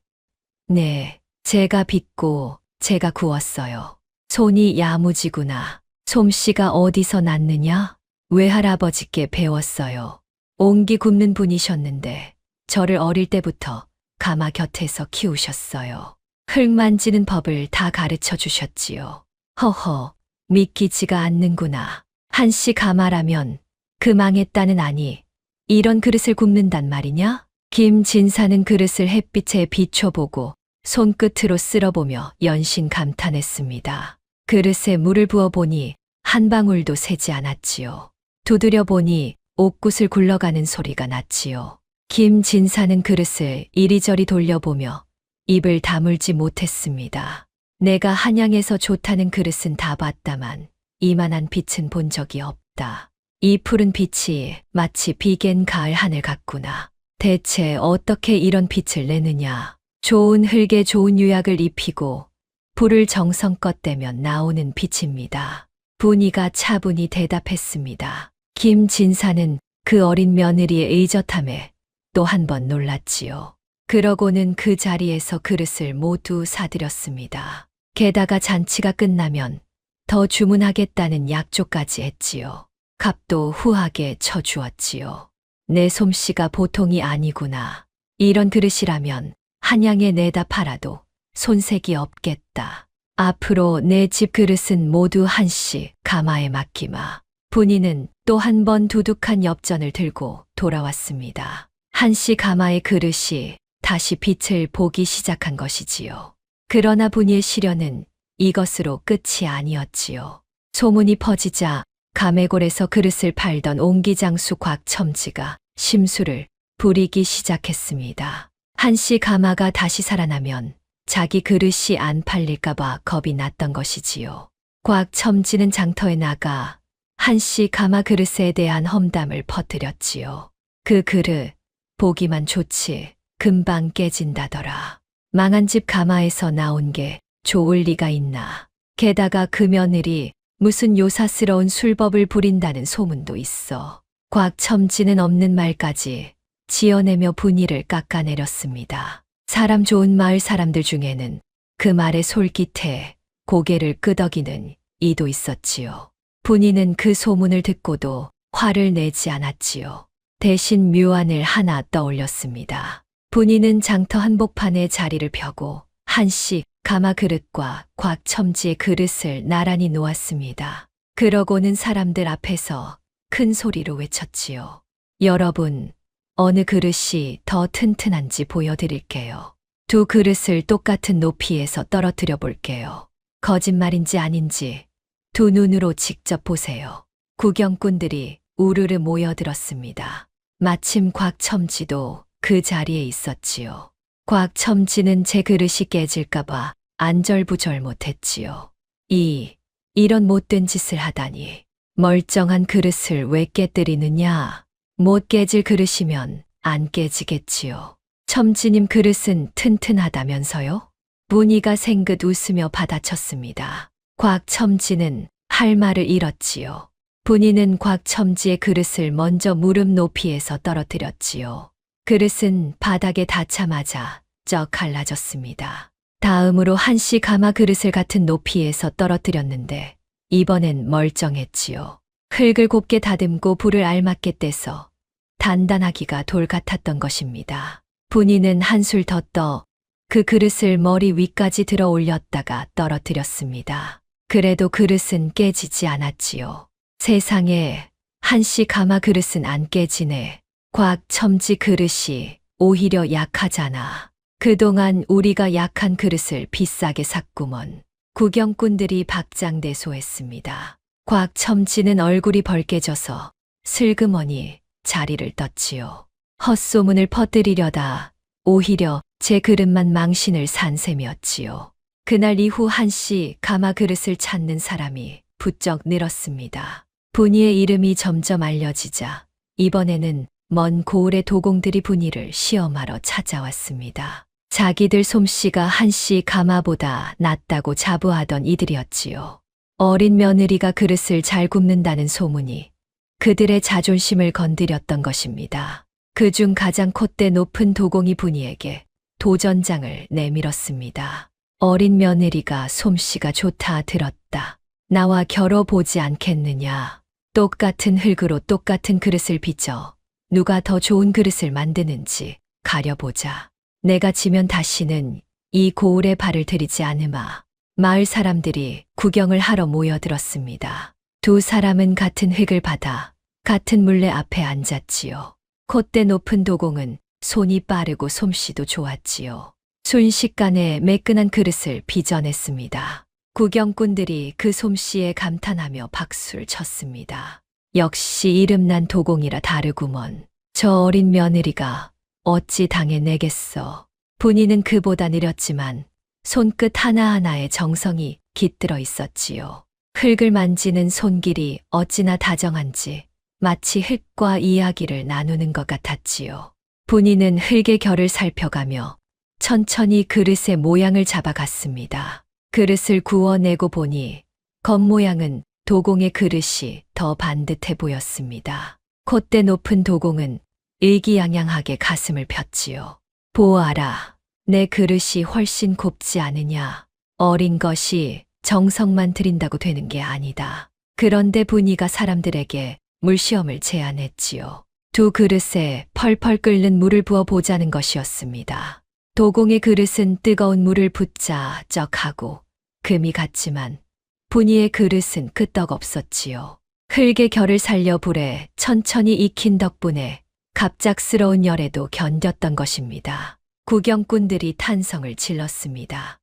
네, 제가 빚고 제가 구웠어요. 손이 야무지구나. 솜씨가 어디서 났느냐? 외할아버지께 배웠어요. 옹기 굽는 분이셨는데 저를 어릴 때부터 가마 곁에서 키우셨어요. 흙 만지는 법을 다 가르쳐 주셨지요. 허허, 믿기지가 않는구나. 한씨 가마라면 그 망했다는 아니 이런 그릇을 굽는단 말이냐? 김진사는 그릇을 햇빛에 비춰보고 손끝으로 쓸어보며 연신 감탄했습니다. 그릇에 물을 부어보니 한 방울도 새지 않았지요. 두드려 보니 옥굿을 굴러가는 소리가 났지요. 김진사는 그릇을 이리저리 돌려보며 입을 다물지 못했습니다. 내가 한양에서 좋다는 그릇은 다 봤다만 이만한 빛은 본 적이 없다. 이 푸른 빛이 마치 비갠 가을 하늘 같구나. 대체 어떻게 이런 빛을 내느냐. 좋은 흙에 좋은 유약을 입히고 불을 정성껏 떼면 나오는 빛입니다. 분이가 차분히 대답했습니다. 김진사는 그 어린 며느리의 의젓함에 또 한 번 놀랐지요. 그러고는 그 자리에서 그릇을 모두 사들였습니다. 게다가 잔치가 끝나면 더 주문하겠다는 약조까지 했지요. 값도 후하게 쳐주었지요. 내 솜씨가 보통이 아니구나. 이런 그릇이라면 한양에 내다 팔아도 손색이 없겠다. 앞으로 내 집 그릇은 모두 한씨 가마에 맡기마. 분이는 또 한 번 두둑한 엽전을 들고 돌아왔습니다. 한씨 가마의 그릇이 다시 빛을 보기 시작한 것이지요. 그러나 분이의 시련은 이것으로 끝이 아니었지요. 소문이 퍼지자 가매골에서 그릇을 팔던 옹기장수 곽첨지가 심술을 부리기 시작했습니다. 한씨 가마가 다시 살아나면 자기 그릇이 안 팔릴까봐 겁이 났던 것이지요. 곽첨지는 장터에 나가 한씨 가마 그릇에 대한 험담을 퍼뜨렸지요. 그 그릇 보기만 좋지 금방 깨진다더라. 망한 집 가마에서 나온 게 좋을 리가 있나. 게다가 그 며느리 무슨 요사스러운 술법을 부린다는 소문도 있어. 곽첨지는 없는 말까지 지어내며 분위를 깎아내렸습니다. 사람 좋은 마을 사람들 중에는 그 말의 솔깃해 고개를 끄덕이는 이도 있었지요. 분위는 그 소문을 듣고도 화를 내지 않았지요. 대신 묘안을 하나 떠올렸습니다. 분위는 장터 한복판에 자리를 펴고 한씨 가마 그릇과 곽첨지의 그릇을 나란히 놓았습니다. 그러고는 사람들 앞에서 큰 소리로 외쳤지요. 여러분, 어느 그릇이 더 튼튼한지 보여드릴게요. 두 그릇을 똑같은 높이에서 떨어뜨려 볼게요. 거짓말인지 아닌지 두 눈으로 직접 보세요. 구경꾼들이 우르르 모여들었습니다. 마침 곽첨지도 그 자리에 있었지요. 곽첨지는 제 그릇이 깨질까봐 안절부절 못했지요. 이런 못된 짓을 하다니. 멀쩡한 그릇을 왜 깨뜨리느냐. 못 깨질 그릇이면 안 깨지겠지요. 첨지님 그릇은 튼튼하다면서요? 분이가 생긋 웃으며 받아쳤습니다. 곽첨지는 할 말을 잃었지요. 분이는 곽첨지의 그릇을 먼저 무릎 높이에서 떨어뜨렸지요. 그릇은 바닥에 닿자마자 쩍 갈라졌습니다. 다음으로 한씨 가마 그릇을 같은 높이에서 떨어뜨렸는데 이번엔 멀쩡했지요. 흙을 곱게 다듬고 불을 알맞게 떼서 단단하기가 돌 같았던 것입니다. 분이는 한술 더 떠 그 그릇을 머리 위까지 들어 올렸다가 떨어뜨렸습니다. 그래도 그릇은 깨지지 않았지요. 세상에 한씨 가마 그릇은 안 깨지네. 곽첨지 그릇이 오히려 약하잖아. 그동안 우리가 약한 그릇을 비싸게 샀구먼. 구경꾼들이 박장대소했습니다. 곽첨지는 얼굴이 벌개져서 슬그머니 자리를 떴지요. 헛소문을 퍼뜨리려다 오히려 제 그릇만 망신을 산 셈이었지요. 그날 이후 한씨 가마 그릇을 찾는 사람이 부쩍 늘었습니다. 분이의 이름이 점점 알려지자 이번에는 먼 고을의 도공들이 분이를 시험하러 찾아왔습니다. 자기들 솜씨가 한씨 가마보다 낫다고 자부하던 이들이었지요. 어린 며느리가 그릇을 잘 굽는다는 소문이 그들의 자존심을 건드렸던 것입니다. 그중 가장 콧대 높은 도공이 분이에게 도전장을 내밀었습니다. 어린 며느리가 솜씨가 좋다 들었다. 나와 겨뤄보지 않겠느냐. 똑같은 흙으로 똑같은 그릇을 빚어 누가 더 좋은 그릇을 만드는지 가려보자. 내가 지면 다시는 이 고을에 발을 들이지 않으마. 마을 사람들이 구경을 하러 모여들었습니다. 두 사람은 같은 흙을 받아 같은 물레 앞에 앉았지요. 콧대 높은 도공은 손이 빠르고 솜씨도 좋았지요. 순식간에 매끈한 그릇을 빚어냈습니다. 구경꾼들이 그 솜씨에 감탄하며 박수를 쳤습니다. 역시 이름난 도공이라 다르구먼. 저 어린 며느리가 어찌 당해내겠어. 분이는 그보다 느렸지만 손끝 하나하나에 정성이 깃들어 있었지요. 흙을 만지는 손길이 어찌나 다정한지 마치 흙과 이야기를 나누는 것 같았지요. 분이는 흙의 결을 살펴가며 천천히 그릇의 모양을 잡아갔습니다. 그릇을 구워내고 보니 겉모양은 도공의 그릇이 더 반듯해 보였습니다. 콧대 높은 도공은 의기양양하게 가슴을 폈지요. 보아라, 내 그릇이 훨씬 곱지 않으냐. 어린 것이 정성만 들인다고 되는 게 아니다. 그런데 분이가 사람들에게 물시험을 제안했지요. 두 그릇에 펄펄 끓는 물을 부어 보자는 것이었습니다. 도공의 그릇은 뜨거운 물을 붓자 쩍하고 금이 갔지만 분이의 그릇은 끄떡없었지요. 흙의 결을 살려 불에 천천히 익힌 덕분에 갑작스러운 열에도 견뎠던 것입니다. 구경꾼들이 탄성을 질렀습니다.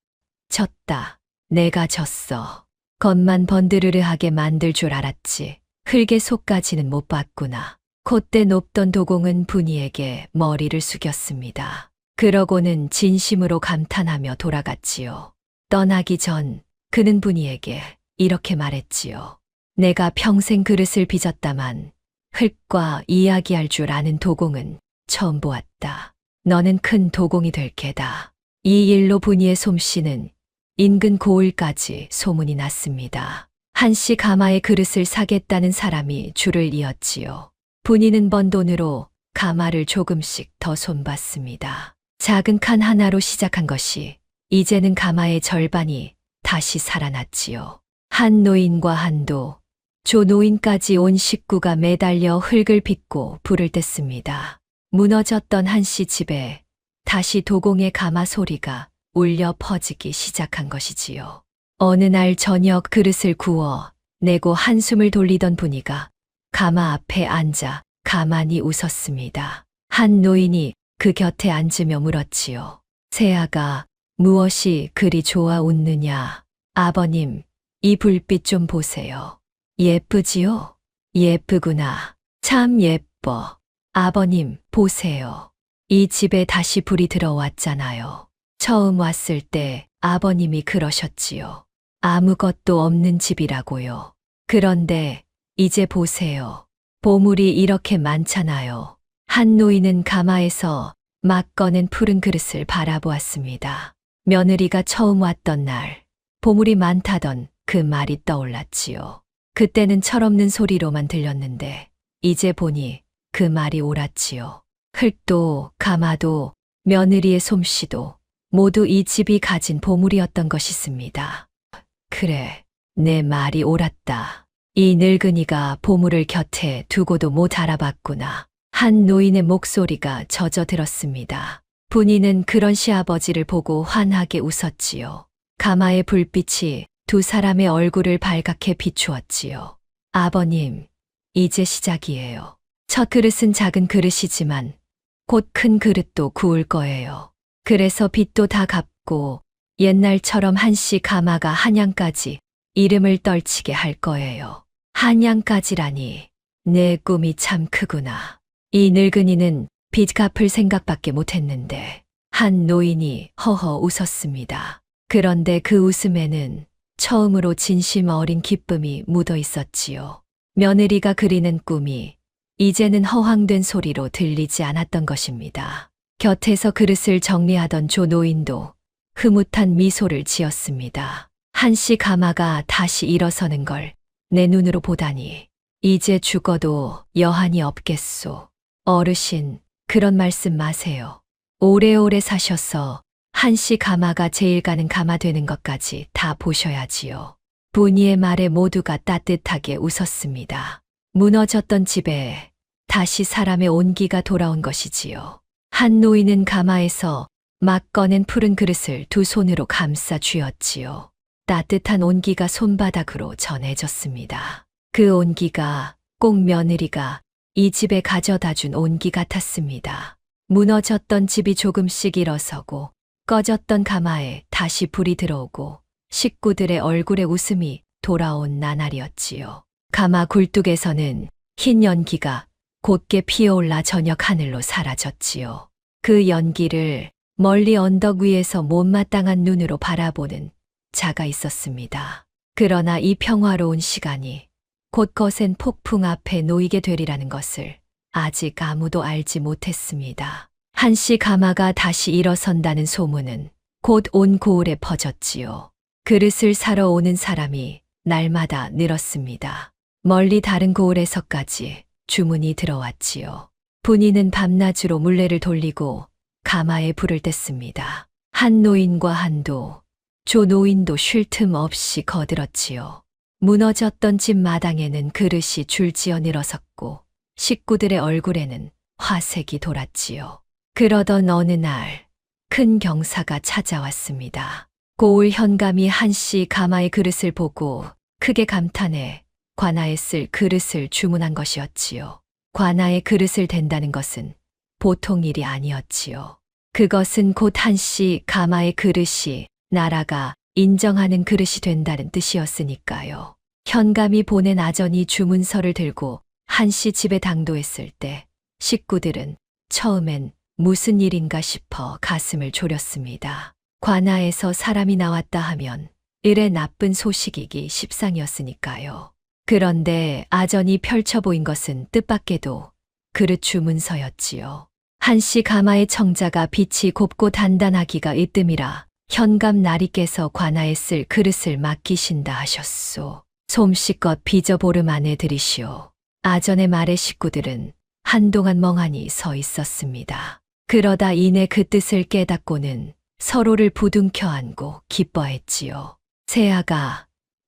졌다. 내가 졌어. 겉만 번드르르하게 만들 줄 알았지. 흙의 속까지는 못 봤구나. 콧대 높던 도공은 분이에게 머리를 숙였습니다. 그러고는 진심으로 감탄하며 돌아갔지요. 떠나기 전 그는 분이에게 이렇게 말했지요. 내가 평생 그릇을 빚었다만 흙과 이야기할 줄 아는 도공은 처음 보았다. 너는 큰 도공이 될 게다. 이 일로 분이의 솜씨는 인근 고을까지 소문이 났습니다. 한씨 가마의 그릇을 사겠다는 사람이 줄을 이었지요. 분이는 번 돈으로 가마를 조금씩 더 손봤습니다. 작은 칸 하나로 시작한 것이 이제는 가마의 절반이 다시 살아났지요. 한 노인과 한도, 조 노인까지 온 식구가 매달려 흙을 빚고 불을 뗐습니다. 무너졌던 한씨 집에 다시 도공의 가마 소리가 울려 퍼지기 시작한 것이지요. 어느 날 저녁 그릇을 구워 내고 한숨을 돌리던 분이가 가마 앞에 앉아 가만히 웃었습니다. 한 노인이 그 곁에 앉으며 물었지요. 새아가 무엇이 그리 좋아 웃느냐? 아버님, 이 불빛 좀 보세요. 예쁘지요? 예쁘구나. 참 예뻐. 아버님, 보세요. 이 집에 다시 불이 들어왔잖아요. 처음 왔을 때 아버님이 그러셨지요. 아무것도 없는 집이라고요. 그런데 이제 보세요. 보물이 이렇게 많잖아요. 한 노인은 가마에서 막 꺼낸 푸른 그릇을 바라보았습니다. 며느리가 처음 왔던 날, 보물이 많다던 그 말이 떠올랐지요. 그때는 철없는 소리로만 들렸는데 이제 보니 그 말이 옳았지요. 흙도 가마도 며느리의 솜씨도 모두 이 집이 가진 보물이었던 것이었습니다. 그래, 내 말이 옳았다. 이 늙은이가 보물을 곁에 두고도 못 알아봤구나. 한 노인의 목소리가 젖어들었습니다. 분이는 그런 시아버지를 보고 환하게 웃었지요. 가마의 불빛이 두 사람의 얼굴을 발갛게 비추었지요. 아버님, 이제 시작이에요. 첫 그릇은 작은 그릇이지만 곧 큰 그릇도 구울 거예요. 그래서 빚도 다 갚고 옛날처럼 한씨 가마가 한양까지 이름을 떨치게 할 거예요. 한양까지라니 내 꿈이 참 크구나. 이 늙은이는 빚 갚을 생각밖에 못했는데 한 노인이 허허 웃었습니다. 그런데 그 웃음에는 처음으로 진심 어린 기쁨이 묻어 있었지요. 며느리가 그리는 꿈이 이제는 허황된 소리로 들리지 않았던 것입니다. 곁에서 그릇을 정리하던 조 노인도 흐뭇한 미소를 지었습니다. 한씨 가마가 다시 일어서는 걸 내 눈으로 보다니 이제 죽어도 여한이 없겠소. 어르신, 그런 말씀 마세요. 오래오래 사셔서 한씨 가마가 제일 가는 가마 되는 것까지 다 보셔야지요. 분이의 말에 모두가 따뜻하게 웃었습니다. 무너졌던 집에 다시 사람의 온기가 돌아온 것이지요. 한 노인은 가마에서 막 꺼낸 푸른 그릇을 두 손으로 감싸 쥐었지요. 따뜻한 온기가 손바닥으로 전해졌습니다. 그 온기가 꼭 며느리가 이 집에 가져다 준 온기 같았습니다. 무너졌던 집이 조금씩 일어서고 꺼졌던 가마에 다시 불이 들어오고 식구들의 얼굴에 웃음이 돌아온 나날이었지요. 가마 굴뚝에서는 흰 연기가 곧게 피어올라 저녁 하늘로 사라졌지요. 그 연기를 멀리 언덕 위에서 못마땅한 눈으로 바라보는 자가 있었습니다. 그러나 이 평화로운 시간이 곧 거센 폭풍 앞에 놓이게 되리라는 것을 아직 아무도 알지 못했습니다. 한씨 가마가 다시 일어선다는 소문은 곧 온 고을에 퍼졌지요. 그릇을 사러 오는 사람이 날마다 늘었습니다. 멀리 다른 고을에서까지 주문이 들어왔지요. 분이는 밤낮으로 물레를 돌리고 가마에 불을 뗐습니다. 한 노인과 한도, 조 노인도 쉴 틈 없이 거들었지요. 무너졌던 집 마당에는 그릇이 줄지어 늘어섰고 식구들의 얼굴에는 화색이 돌았지요. 그러던 어느 날 큰 경사가 찾아왔습니다. 고을 현감이 한씨 가마의 그릇을 보고 크게 감탄해 관아에 쓸 그릇을 주문한 것이었지요. 관아에 그릇을 댄다는 것은 보통 일이 아니었지요. 그것은 곧 한씨 가마의 그릇이 나라가 인정하는 그릇이 된다는 뜻이었으니까요. 현감이 보낸 아전이 주문서를 들고 한씨 집에 당도했을 때 식구들은 처음엔 무슨 일인가 싶어 가슴을 졸였습니다. 관아에서 사람이 나왔다 하면 일의 나쁜 소식이기 십상이었으니까요. 그런데 아전이 펼쳐 보인 것은 뜻밖에도 그릇 주문서였지요. 한씨 가마의 청자가 빛이 곱고 단단하기가 으뜸이라 현감 나리께서 관아에 쓸 그릇을 맡기신다 하셨소. 솜씨껏 빚어 보름 안에 들이시오. 아전의 말에 식구들은 한동안 멍하니 서 있었습니다. 그러다 이내 그 뜻을 깨닫고는 서로를 부둥켜 안고 기뻐했지요. 새아가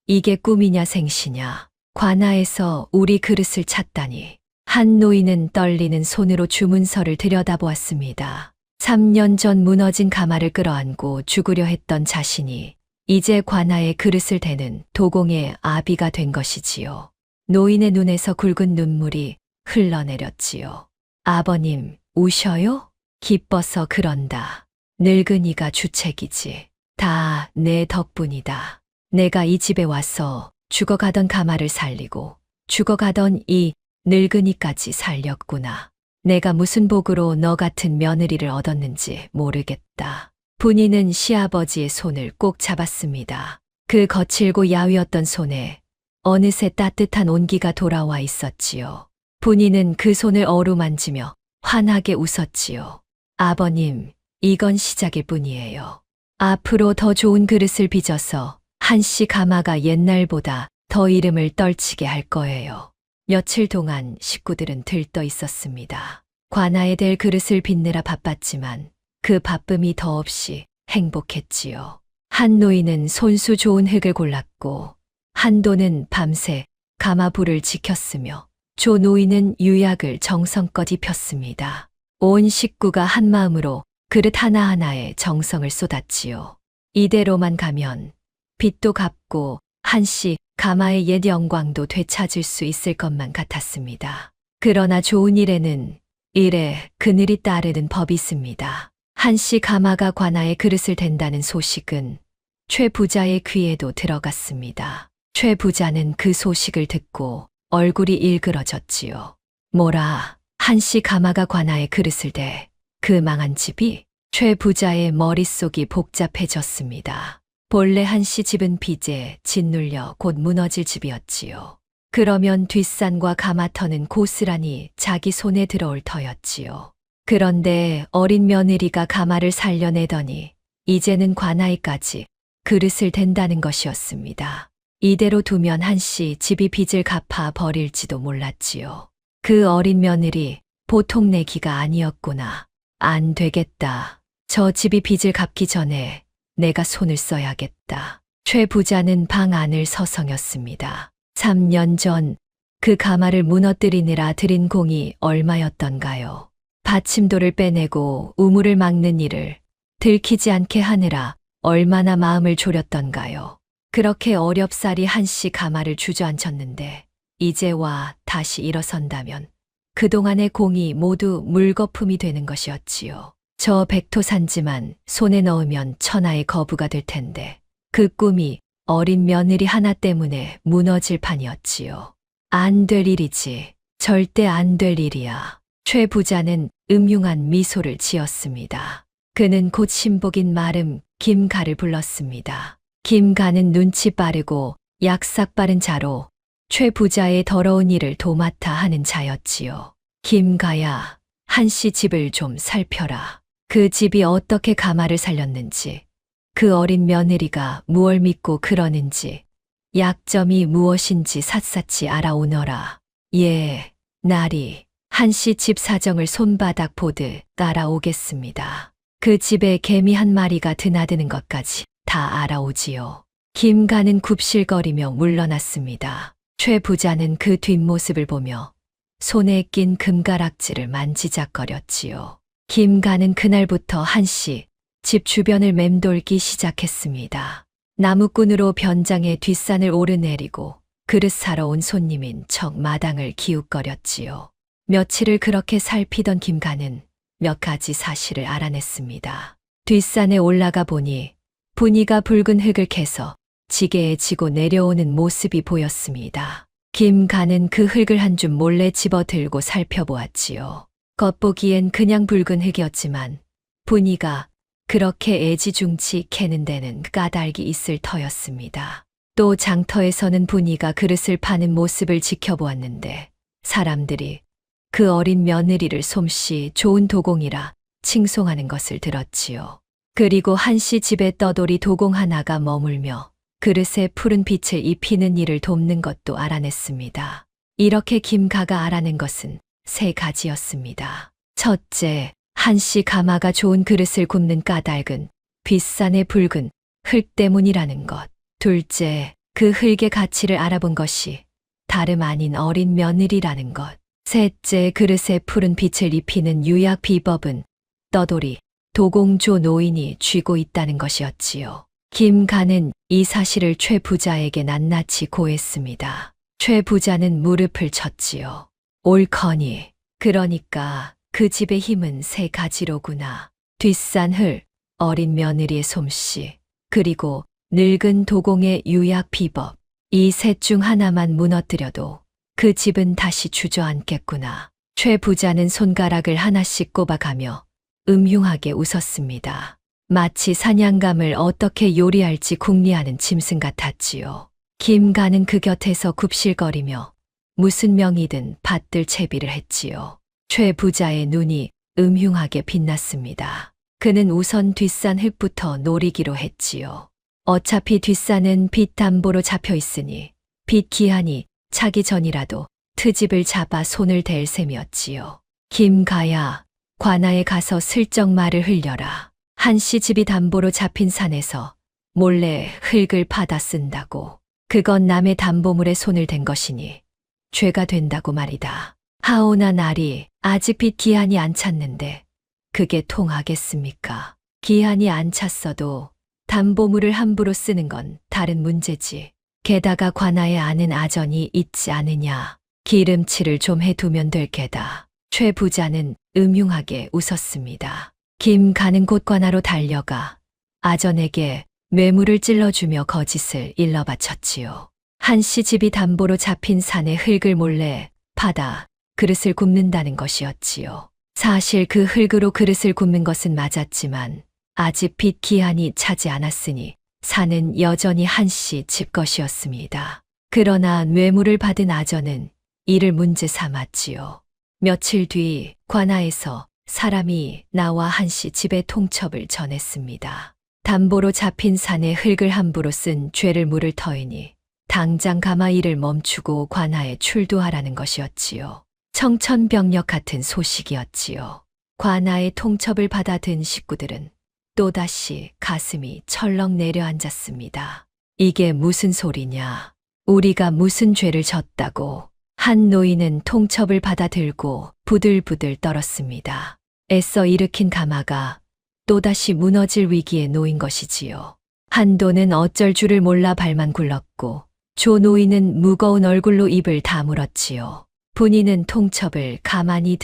이게 꿈이냐 생시냐. 관아에서 우리 그릇을 찾다니. 한 노인은 떨리는 손으로 주문서를 들여다보았습니다. 3년 전 무너진 가마를 끌어안고 죽으려 했던 자신이 이제 관아에 그릇을 대는 도공의 아비가 된 것이지요. 노인의 눈에서 굵은 눈물이 흘러내렸지요. 아버님, 우셔요? 기뻐서 그런다. 늙은이가 주책이지. 다 내 덕분이다. 내가 이 집에 와서 죽어가던 가마를 살리고 죽어가던 이 늙은이까지 살렸구나. 내가 무슨 복으로 너 같은 며느리를 얻었는지 모르겠다. 분이는 시아버지의 손을 꼭 잡았습니다. 그 거칠고 야위었던 손에 어느새 따뜻한 온기가 돌아와 있었지요. 분이는 그 손을 어루만지며 환하게 웃었지요. 아버님, 이건 시작일 뿐이에요. 앞으로 더 좋은 그릇을 빚어서 한씨 가마가 옛날보다 더 이름을 떨치게 할 거예요. 며칠 동안 식구들은 들떠 있었습니다. 관아에 댈 그릇을 빚느라 바빴지만 그 바쁨이 더없이 행복했지요. 한 노인은 손수 좋은 흙을 골랐고 한도는 밤새 가마불을 지켰으며 조 노인은 유약을 정성껏 입혔습니다. 온 식구가 한마음으로 그릇 하나하나에 정성을 쏟았지요. 이대로만 가면 빚도 갚고 한씨 가마의 옛 영광도 되찾을 수 있을 것만 같았습니다. 그러나 좋은 일에는 일에 그늘이 따르는 법이 있습니다. 한씨 가마가 관아에 그릇을 댄다는 소식은 최 부자의 귀에도 들어갔습니다. 최 부자는 그 소식을 듣고 얼굴이 일그러졌지요. 뭐라, 한씨 가마가 관아에 그릇을 대 그 망한 집이? 최 부자의 머릿속이 복잡해졌습니다. 본래 한씨 집은 빚에 짓눌려 곧 무너질 집이었지요. 그러면 뒷산과 가마터는 고스란히 자기 손에 들어올 터였지요. 그런데 어린 며느리가 가마를 살려내더니 이제는 관아에까지 그릇을 댄다는 것이었습니다. 이대로 두면 한씨 집이 빚을 갚아 버릴지도 몰랐지요. 그 어린 며느리 보통 내기가 아니었구나. 안 되겠다. 저 집이 빚을 갚기 전에 내가 손을 써야겠다. 최 부자는 방 안을 서성였습니다. 3년 전 그 가마를 무너뜨리느라 들인 공이 얼마였던가요? 받침돌을 빼내고 우물을 막는 일을 들키지 않게 하느라 얼마나 마음을 졸였던가요? 그렇게 어렵사리 한씨 가마를 주저앉혔는데 이제 와 다시 일어선다면 그동안의 공이 모두 물거품이 되는 것이었지요. 저 백토산지만 손에 넣으면 천하의 거부가 될 텐데 그 꿈이 어린 며느리 하나 때문에 무너질 판이었지요. 안 될 일이지. 절대 안 될 일이야. 최 부자는 음흉한 미소를 지었습니다. 그는 곧 신복인 마름 김가를 불렀습니다. 김가는 눈치 빠르고 약삭 빠른 자로 최 부자의 더러운 일을 도맡아 하는 자였지요. 김가야, 한씨 집을 좀 살펴라. 그 집이 어떻게 가마를 살렸는지, 그 어린 며느리가 무얼 믿고 그러는지, 약점이 무엇인지 샅샅이 알아오너라. 예, 나리, 한씨 집 사정을 손바닥 보듯 따라오겠습니다. 그 집에 개미 한 마리가 드나드는 것까지 다 알아오지요. 김가는 굽실거리며 물러났습니다. 최 부자는 그 뒷모습을 보며 손에 낀 금가락지를 만지작거렸지요. 김가는 그날부터 한씨 집 주변을 맴돌기 시작했습니다. 나무꾼으로 변장해 뒷산을 오르내리고 그릇 사러 온 손님인 척 마당을 기웃거렸지요. 며칠을 그렇게 살피던 김가는 몇 가지 사실을 알아냈습니다. 뒷산에 올라가 보니 분이가 붉은 흙을 캐서 지게에 지고 내려오는 모습이 보였습니다. 김가는 그 흙을 한 줌 몰래 집어들고 살펴보았지요. 겉보기엔 그냥 붉은 흙이었지만 분이가 그렇게 애지중지 캐는 데는 까닭이 있을 터였습니다. 또 장터에서는 분이가 그릇을 파는 모습을 지켜보았는데 사람들이 그 어린 며느리를 솜씨 좋은 도공이라 칭송하는 것을 들었지요. 그리고 한씨 집에 떠돌이 도공 하나가 머물며 그릇에 푸른 빛을 입히는 일을 돕는 것도 알아냈습니다. 이렇게 김가가 알아낸 것은 세 가지였습니다. 첫째, 한씨 가마가 좋은 그릇을 굽는 까닭은 뒷산의 붉은 흙 때문이라는 것. 둘째, 그 흙의 가치를 알아본 것이 다름 아닌 어린 며느리라는 것. 셋째, 그릇에 푸른 빛을 입히는 유약 비법은 떠돌이 도공조 노인이 쥐고 있다는 것이었지요. 김가는 이 사실을 최 부자에게 낱낱이 고했습니다. 최 부자는 무릎을 쳤지요. 옳거니, 그러니까 그 집의 힘은 세 가지로구나. 뒷산 흙, 어린 며느리의 솜씨, 그리고 늙은 도공의 유약 비법. 이 셋 중 하나만 무너뜨려도 그 집은 다시 주저앉겠구나. 최 부자는 손가락을 하나씩 꼽아가며 음흉하게 웃었습니다. 마치 사냥감을 어떻게 요리할지 궁리하는 짐승 같았지요. 김가는 그 곁에서 굽실거리며 무슨 명이든 받들 채비를 했지요. 최 부자의 눈이 음흉하게 빛났습니다. 그는 우선 뒷산 흙부터 노리기로 했지요. 어차피 뒷산은 빚 담보로 잡혀 있으니 빚 기한이 차기 전이라도 트집을 잡아 손을 댈 셈이었지요. 김가야, 관아에 가서 슬쩍 말을 흘려라. 한씨 집이 담보로 잡힌 산에서 몰래 흙을 파다 쓴다고. 그건 남의 담보물에 손을 댄 것이니 죄가 된다고 말이다. 하오나 나리, 아직 빚 기한이 안 찼는데 그게 통하겠습니까? 기한이 안 찼어도 담보물을 함부로 쓰는 건 다른 문제지. 게다가 관아에 아는 아전이 있지 않으냐. 기름칠을 좀 해두면 될 게다. 최 부자는 음흉하게 웃었습니다. 김가는 곧 관아로 달려가 아전에게 뇌물을 찔러주며 거짓을 일러 바쳤지요. 한씨 집이 담보로 잡힌 산에 흙을 몰래 파다 그릇을 굽는다는 것이었지요. 사실 그 흙으로 그릇을 굽는 것은 맞았지만 아직 빚 기한이 차지 않았으니 산은 여전히 한씨 집 것이었습니다. 그러나 뇌물을 받은 아전은 이를 문제 삼았지요. 며칠 뒤 관아에서 사람이 나와 한씨 집의 통첩을 전했습니다. 담보로 잡힌 산에 흙을 함부로 쓴 죄를 물을 터이니 당장 가마 일을 멈추고 관아에 출두하라는 것이었지요. 청천벽력 같은 소식이었지요. 관아의 통첩을 받아든 식구들은 또다시 가슴이 철렁 내려앉았습니다. 이게 무슨 소리냐? 우리가 무슨 죄를 졌다고? 한 노인은 통첩을 받아들고 부들부들 떨었습니다. 애써 일으킨 가마가 또다시 무너질 위기에 놓인 것이지요. 한도는 어쩔 줄을 몰라 발만 굴렀고 조 노인은 무거운 얼굴로 입을 다물었지요. 분이는 통첩을 가만히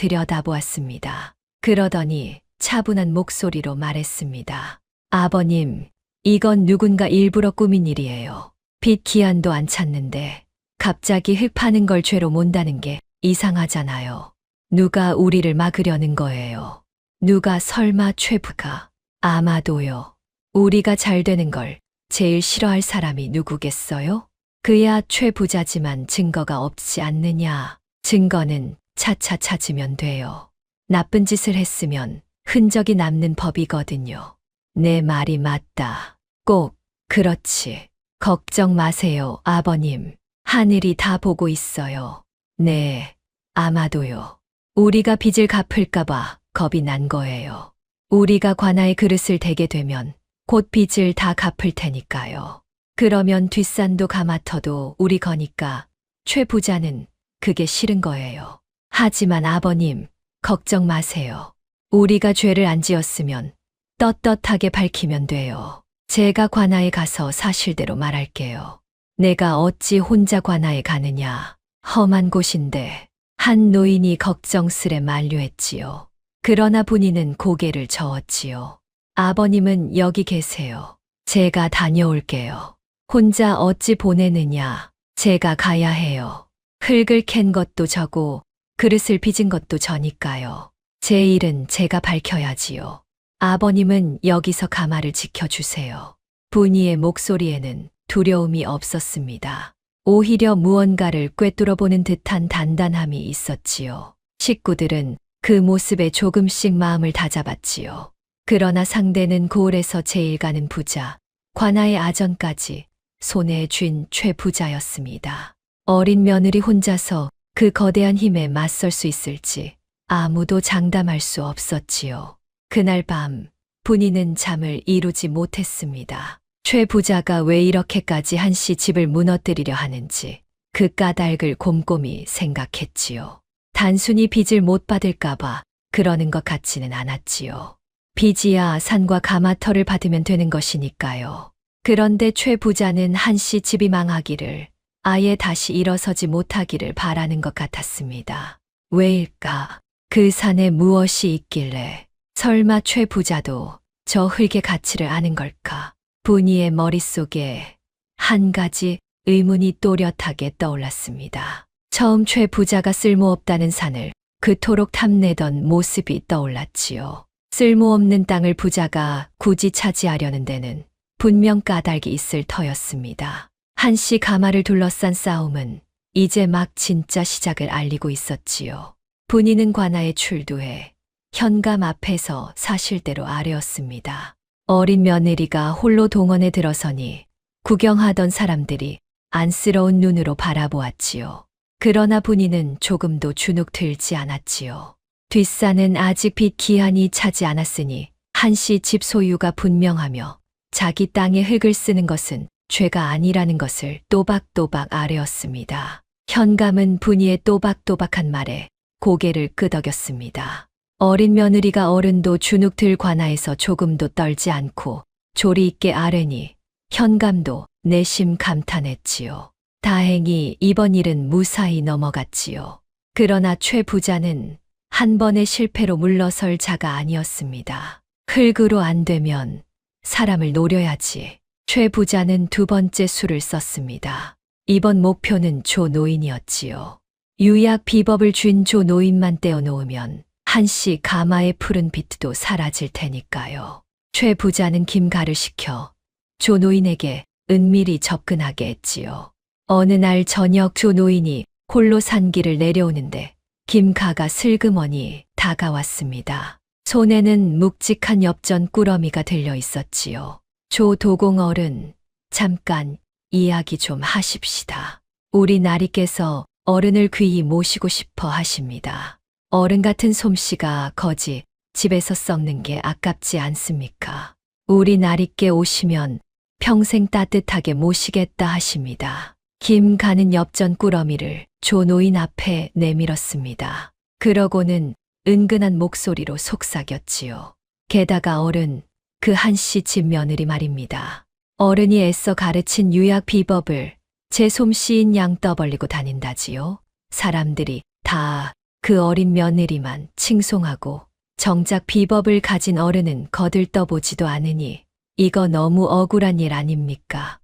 들여다보았습니다. 그러더니 차분한 목소리로 말했습니다. 아버님, 이건 누군가 일부러 꾸민 일이에요. 빚 기한도 안 찼는데 갑자기 흙 파는 걸 죄로 몬다는 게 이상하잖아요. 누가 우리를 막으려는 거예요. 누가 설마 최부가? 아마도요. 우리가 잘 되는 걸 제일 싫어할 사람이 누구겠어요? 그야 최부자지만 증거가 없지 않느냐. 증거는 차차 찾으면 돼요. 나쁜 짓을 했으면 흔적이 남는 법이거든요. 내 말이 맞다. 꼭 그렇지. 걱정 마세요, 아버님. 하늘이 다 보고 있어요. 네, 아마도요. 우리가 빚을 갚을까봐 겁이 난 거예요. 우리가 관아의 그릇을 대게 되면 곧 빚을 다 갚을 테니까요. 그러면 뒷산도 가마터도 우리 거니까 최 부자는 그게 싫은 거예요. 하지만 아버님, 걱정 마세요. 우리가 죄를 안 지었으면 떳떳하게 밝히면 돼요. 제가 관아에 가서 사실대로 말할게요. 내가 어찌 혼자 관아에 가느냐. 험한 곳인데 한 노인이 걱정스레 만류했지요. 그러나 분이는 고개를 저었지요. 아버님은 여기 계세요. 제가 다녀올게요. 혼자 어찌 보내느냐. 제가 가야 해요. 흙을 캔 것도 저고 그릇을 빚은 것도 저니까요. 제 일은 제가 밝혀야지요. 아버님은 여기서 가마를 지켜주세요. 분이의 목소리에는 두려움이 없었습니다. 오히려 무언가를 꿰뚫어보는 듯한 단단함이 있었지요. 식구들은 그 모습에 조금씩 마음을 다잡았지요. 그러나 상대는 고을에서 제일 가는 부자, 관아의 아전까지 손에 쥔 최부자였습니다. 어린 며느리 혼자서 그 거대한 힘에 맞설 수 있을지 아무도 장담할 수 없었지요. 그날 밤 분이는 잠을 이루지 못했습니다. 최 부자가 왜 이렇게까지 한씨 집을 무너뜨리려 하는지 그 까닭을 곰곰이 생각했지요. 단순히 빚을 못 받을까봐 그러는 것 같지는 않았지요. 빚이야 산과 가마터를 받으면 되는 것이니까요. 그런데 최 부자는 한씨 집이 망하기를, 아예 다시 일어서지 못하기를 바라는 것 같았습니다. 왜일까? 그 산에 무엇이 있길래? 설마 최 부자도 저 흙의 가치를 아는 걸까? 분이의 머릿속에 한 가지 의문이 또렷하게 떠올랐습니다. 처음 최 부자가 쓸모없다는 산을 그토록 탐내던 모습이 떠올랐지요. 쓸모없는 땅을 부자가 굳이 차지하려는 데는 분명 까닭이 있을 터였습니다. 한씨 가마를 둘러싼 싸움은 이제 막 진짜 시작을 알리고 있었지요. 분이는 관아에 출두해 현감 앞에서 사실대로 아뢰었습니다. 어린 며느리가 홀로 동원에 들어서니 구경하던 사람들이 안쓰러운 눈으로 바라보았지요. 그러나 분이는 조금도 주눅 들지 않았지요. 뒷산은 아직 빚 기한이 차지 않았으니 한씨 집 소유가 분명하며 자기 땅에 흙을 쓰는 것은 죄가 아니라는 것을 또박또박 아뢰었습니다. 현감은 분이의 또박또박한 말에 고개를 끄덕였습니다. 어린 며느리가 어른도 주눅 들 관아에서 조금도 떨지 않고 조리 있게 아뢰니 현감도 내심 감탄했지요. 다행히 이번 일은 무사히 넘어갔지요. 그러나 최 부자는 한 번의 실패로 물러설 자가 아니었습니다. 흙으로 안 되면 사람을 노려야지. 최 부자는 두 번째 수를 썼습니다. 이번 목표는 조 노인이었지요. 유약 비법을 쥔 조 노인만 떼어놓으면 한씨 가마의 푸른 빛도 사라질 테니까요. 최 부자는 김가를 시켜 조 노인에게 은밀히 접근하게 했지요. 어느 날 저녁 조 노인이 홀로 산길을 내려오는데 김가가 슬그머니 다가왔습니다. 손에는 묵직한 엽전 꾸러미가 들려 있었지요. 조 도공 어른, 잠깐 이야기 좀 하십시다. 우리 나리께서 어른을 귀히 모시고 싶어 하십니다. 어른 같은 솜씨가 거지 집에서 썩는 게 아깝지 않습니까? 우리 나리께 오시면 평생 따뜻하게 모시겠다 하십니다. 김가는 엽전 꾸러미를 조 노인 앞에 내밀었습니다. 그러고는 은근한 목소리로 속삭였지요. 게다가 어른, 그 한씨 집 며느리 말입니다. 어른이 애써 가르친 유약 비법을 제 솜씨인 양 떠벌리고 다닌다지요. 사람들이 다 그 어린 며느리만 칭송하고 정작 비법을 가진 어른은 거들떠보지도 않으니 이거 너무 억울한 일 아닙니까?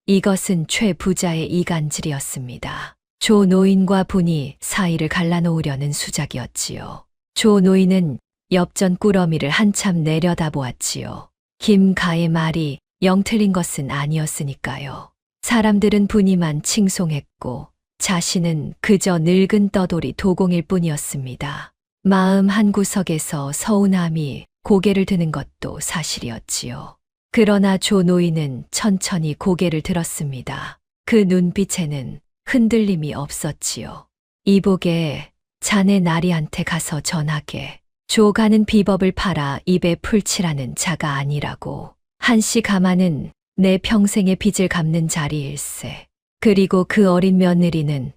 이것은 최 부자의 이간질이었습니다. 조 노인과 분이 사이를 갈라놓으려는 수작이었지요. 조 노인은 엽전 꾸러미를 한참 내려다보았지요. 김가의 말이 영 틀린 것은 아니었으니까요. 사람들은 분이만 칭송했고 자신은 그저 늙은 떠돌이 도공일 뿐이었습니다. 마음 한구석에서 서운함이 고개를 드는 것도 사실이었지요. 그러나 조 노인은 천천히 고개를 들었습니다. 그 눈빛에는 흔들림이 없었지요. 이복에 자네 나리한테 가서 전하게. 조가는 비법을 팔아 입에 풀칠하는 자가 아니라고. 한씨 가마는 내 평생의 빚을 갚는 자리일세. 그리고 그 어린 며느리는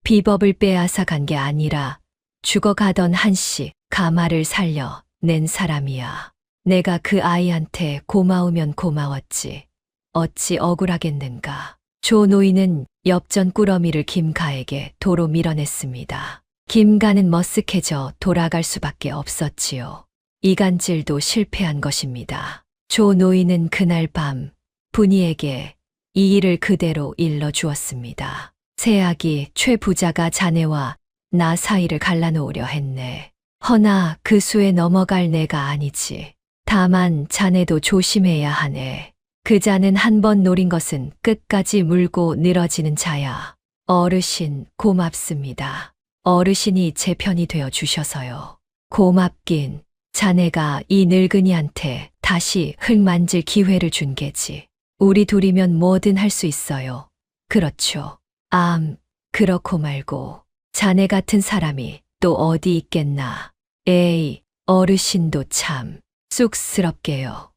비법을 빼앗아 간 게 아니라 죽어가던 한씨 가마를 살려 낸 사람이야. 내가 그 아이한테 고마우면 고마웠지. 어찌 억울하겠는가. 조 노인은 엽전 꾸러미를 김가에게 도로 밀어냈습니다. 김가는 머쓱해져 돌아갈 수밖에 없었지요. 이간질도 실패한 것입니다. 조 노인은 그날 밤 분이에게 이 일을 그대로 일러주었습니다. 새아기 최 부자가 자네와 나 사이를 갈라놓으려 했네. 허나 그 수에 넘어갈 내가 아니지. 다만 자네도 조심해야 하네. 그 자는 한 번 노린 것은 끝까지 물고 늘어지는 자야. 어르신 고맙습니다. 어르신이 제 편이 되어 주셔서요. 고맙긴. 자네가 이 늙은이한테 다시 흙 만질 기회를 준 게지. 우리 둘이면 뭐든 할 수 있어요. 그렇죠. 그렇고 말고 자네 같은 사람이 또 어디 있겠나. 에이, 어르신도 참 쑥스럽게요.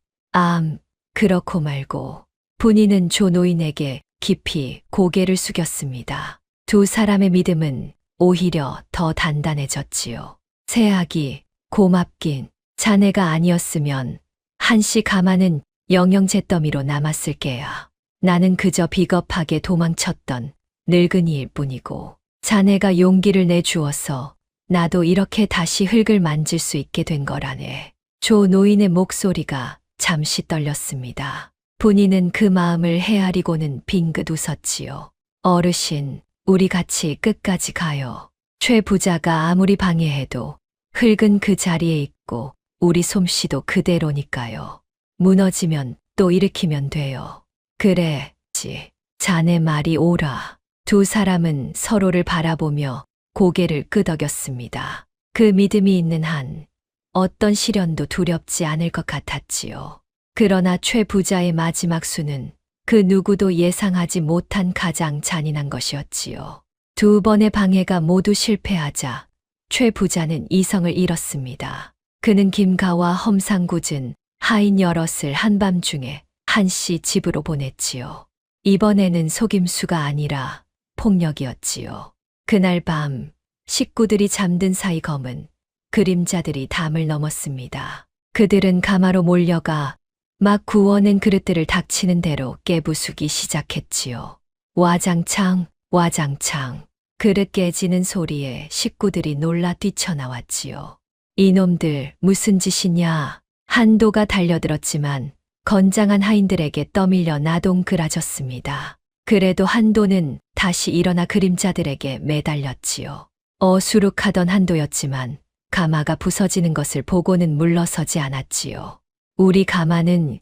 그렇고 말고. 분이는 조 노인에게 깊이 고개를 숙였습니다. 두 사람의 믿음은 오히려 더 단단해졌지요. 새아기, 고맙긴. 자네가 아니었으면 한씨 가마는 영영 잿더미로 남았을 게야. 나는 그저 비겁하게 도망쳤던 늙은이일 뿐이고 자네가 용기를 내주어서 나도 이렇게 다시 흙을 만질 수 있게 된 거라네. 조 노인의 목소리가 잠시 떨렸습니다. 분이는 그 마음을 헤아리고는 빙긋 웃었지요. 어르신, 우리 같이 끝까지 가요. 최 부자가 아무리 방해해도 흙은 그 자리에 있고 우리 솜씨도 그대로니까요. 무너지면 또 일으키면 돼요. 그래지. 자네 말이 옳아. 두 사람은 서로를 바라보며 고개를 끄덕였습니다. 그 믿음이 있는 한 어떤 시련도 두렵지 않을 것 같았지요. 그러나 최 부자의 마지막 수는 그 누구도 예상하지 못한 가장 잔인한 것이었지요. 두 번의 방해가 모두 실패하자 최 부자는 이성을 잃었습니다. 그는 김가와 험상궂은 하인 여럿을 한밤중에 한씨 집으로 보냈지요. 이번에는 속임수가 아니라 폭력이었지요. 그날 밤 식구들이 잠든 사이 검은 그림자들이 담을 넘었습니다. 그들은 가마로 몰려가 막 구워낸 그릇들을 닥치는 대로 깨부수기 시작했지요. 와장창, 와장창. 그릇 깨지는 소리에 식구들이 놀라 뛰쳐나왔지요. 이놈들 무슨 짓이냐. 한도가 달려들었지만 건장한 하인들에게 떠밀려 나동그라졌습니다. 그래도 한도는 다시 일어나 그림자들에게 매달렸지요. 어수룩하던 한도였지만 가마가 부서지는 것을 보고는 물러서지 않았지요. 우리 가마는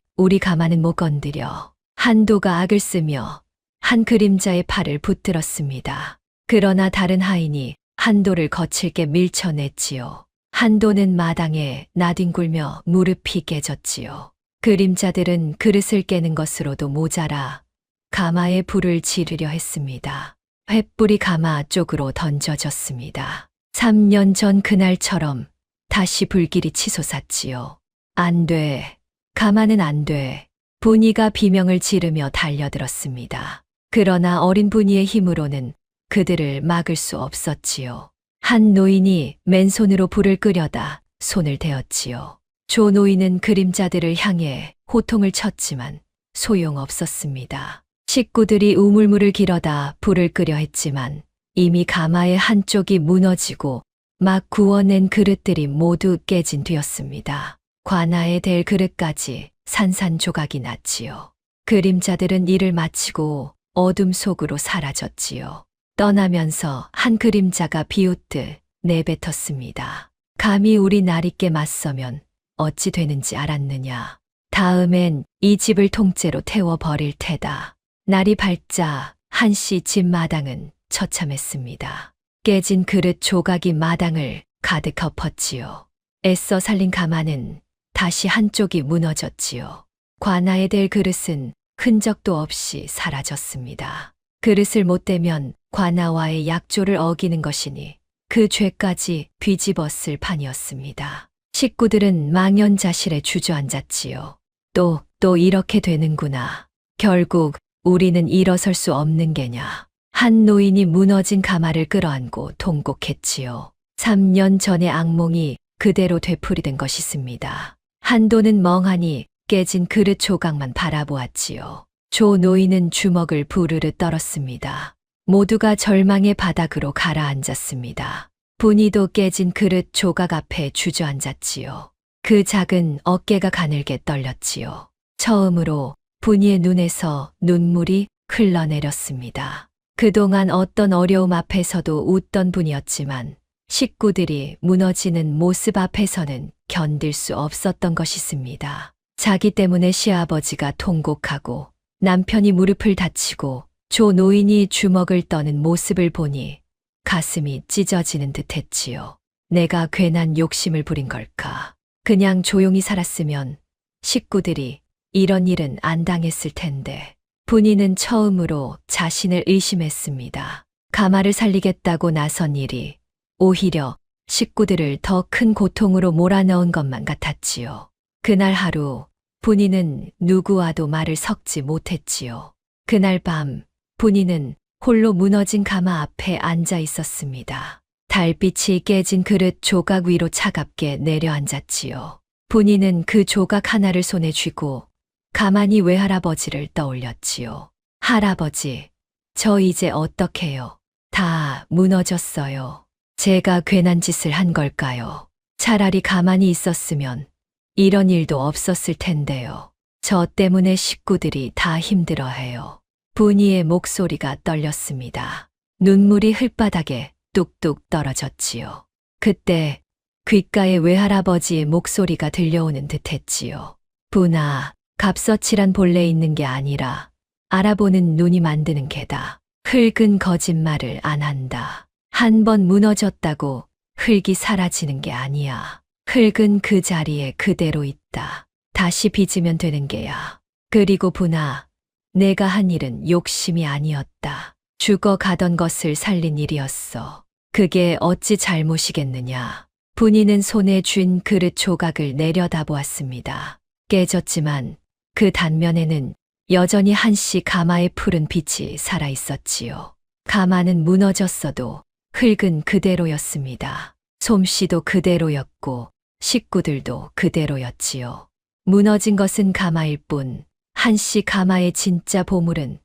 못 건드려. 한도가 악을 쓰며 한 그림자의 팔을 붙들었습니다. 그러나 다른 하인이 한도를 거칠게 밀쳐냈지요. 한도는 마당에 나뒹굴며 무릎이 깨졌지요. 그림자들은 그릇을 깨는 것으로도 모자라 가마에 불을 지르려 했습니다. 횃불이 가마 쪽으로 던져졌습니다. 3년 전 그날처럼 다시 불길이 치솟았지요. 안 돼. 가마는 안 돼. 분이가 비명을 지르며 달려들었습니다. 그러나 어린 분이의 힘으로는 그들을 막을 수 없었지요. 한 노인이 맨손으로 불을 끄려다 손을 대었지요. 조 노인은 그림자들을 향해 호통을 쳤지만 소용없었습니다. 식구들이 우물물을 길어다 불을 끄려 했지만 이미 가마의 한쪽이 무너지고 막 구워낸 그릇들이 모두 깨진 뒤였습니다. 관아에 댈 그릇까지 산산조각이 났지요. 그림자들은 일을 마치고 어둠 속으로 사라졌지요. 떠나면서 한 그림자가 비웃듯 내뱉었습니다. 감히 우리 나리께 맞서면 어찌 되는지 알았느냐. 다음엔 이 집을 통째로 태워버릴 테다. 날이 밝자 한씨 집 마당은 처참했습니다. 깨진 그릇 조각이 마당을 가득 덮었지요. 애써 살린 가마는 다시 한쪽이 무너졌지요. 관아에 댈 그릇은 흔적도 없이 사라졌습니다. 그릇을 못 대면 관아와의 약조를 어기는 것이니 그 죄까지 뒤집었을 판이었습니다. 식구들은 망연자실에 주저앉았지요. 또 이렇게 되는구나. 결국 우리는 일어설 수 없는 게냐. 한 노인이 무너진 가마를 끌어안고 통곡했지요. 3년 전의 악몽이 그대로 되풀이된 것이습니다. 한도는 멍하니 깨진 그릇 조각만 바라보았지요. 조 노인은 주먹을 부르르 떨었습니다. 모두가 절망의 바닥으로 가라앉았습니다. 분이도 깨진 그릇 조각 앞에 주저앉았지요. 그 작은 어깨가 가늘게 떨렸지요. 처음으로 분이의 눈에서 눈물이 흘러내렸습니다. 그동안 어떤 어려움 앞에서도 웃던 분이었지만 식구들이 무너지는 모습 앞에서는 견딜 수 없었던 것이습니다. 자기 때문에 시아버지가 통곡하고 남편이 무릎을 다치고 조 노인이 주먹을 떠는 모습을 보니 가슴이 찢어지는 듯 했지요. 내가 괜한 욕심을 부린 걸까? 그냥 조용히 살았으면 식구들이 이런 일은 안 당했을 텐데. 분이는 처음으로 자신을 의심했습니다. 가마를 살리겠다고 나선 일이 오히려 식구들을 더 큰 고통으로 몰아넣은 것만 같았지요. 그날 하루 분이는 누구와도 말을 섞지 못했지요. 그날 밤 분이는 홀로 무너진 가마 앞에 앉아 있었습니다. 달빛이 깨진 그릇 조각 위로 차갑게 내려앉았지요. 분이는 그 조각 하나를 손에 쥐고 가만히 외할아버지를 떠올렸지요. 할아버지, 저 이제 어떡해요? 다 무너졌어요. 제가 괜한 짓을 한 걸까요? 차라리 가만히 있었으면 이런 일도 없었을 텐데요. 저 때문에 식구들이 다 힘들어해요. 분이의 목소리가 떨렸습니다. 눈물이 흙바닥에 뚝뚝 떨어졌지요. 그때 귓가에 외할아버지의 목소리가 들려오는 듯했지요. 분아, 갑서칠한 본래 있는 게 아니라 알아보는 눈이 만드는 게다. 흙은 거짓말을 안 한다. 한 번 무너졌다고 흙이 사라지는 게 아니야. 흙은 그 자리에 그대로 있다. 다시 빚으면 되는 게야. 그리고 분아, 내가 한 일은 욕심이 아니었다. 죽어가던 것을 살린 일이었어. 그게 어찌 잘못이겠느냐. 분이는 손에 쥔 그릇 조각을 내려다보았습니다. 깨졌지만 그 단면에는 여전히 한씨 가마의 푸른 빛이 살아있었지요. 가마는 무너졌어도 흙은 그대로였습니다. 솜씨도 그대로였고 식구들도 그대로였지요. 무너진 것은 가마일 뿐 한씨 가마의 진짜 보물은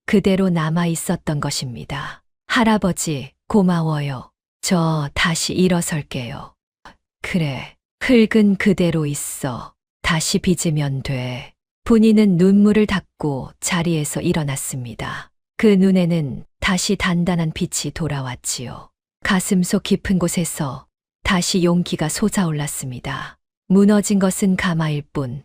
그대로 남아 있었던 것입니다. 할아버지, 고마워요. 저 다시 일어설게요. 그래, 흙은 그대로 있어. 다시 빚으면 돼. 분이는 눈물을 닦고 자리에서 일어났습니다. 그 눈에는 다시 단단한 빛이 돌아왔지요. 가슴속 깊은 곳에서 다시 용기가 솟아올랐습니다. 무너진 것은 가마일 뿐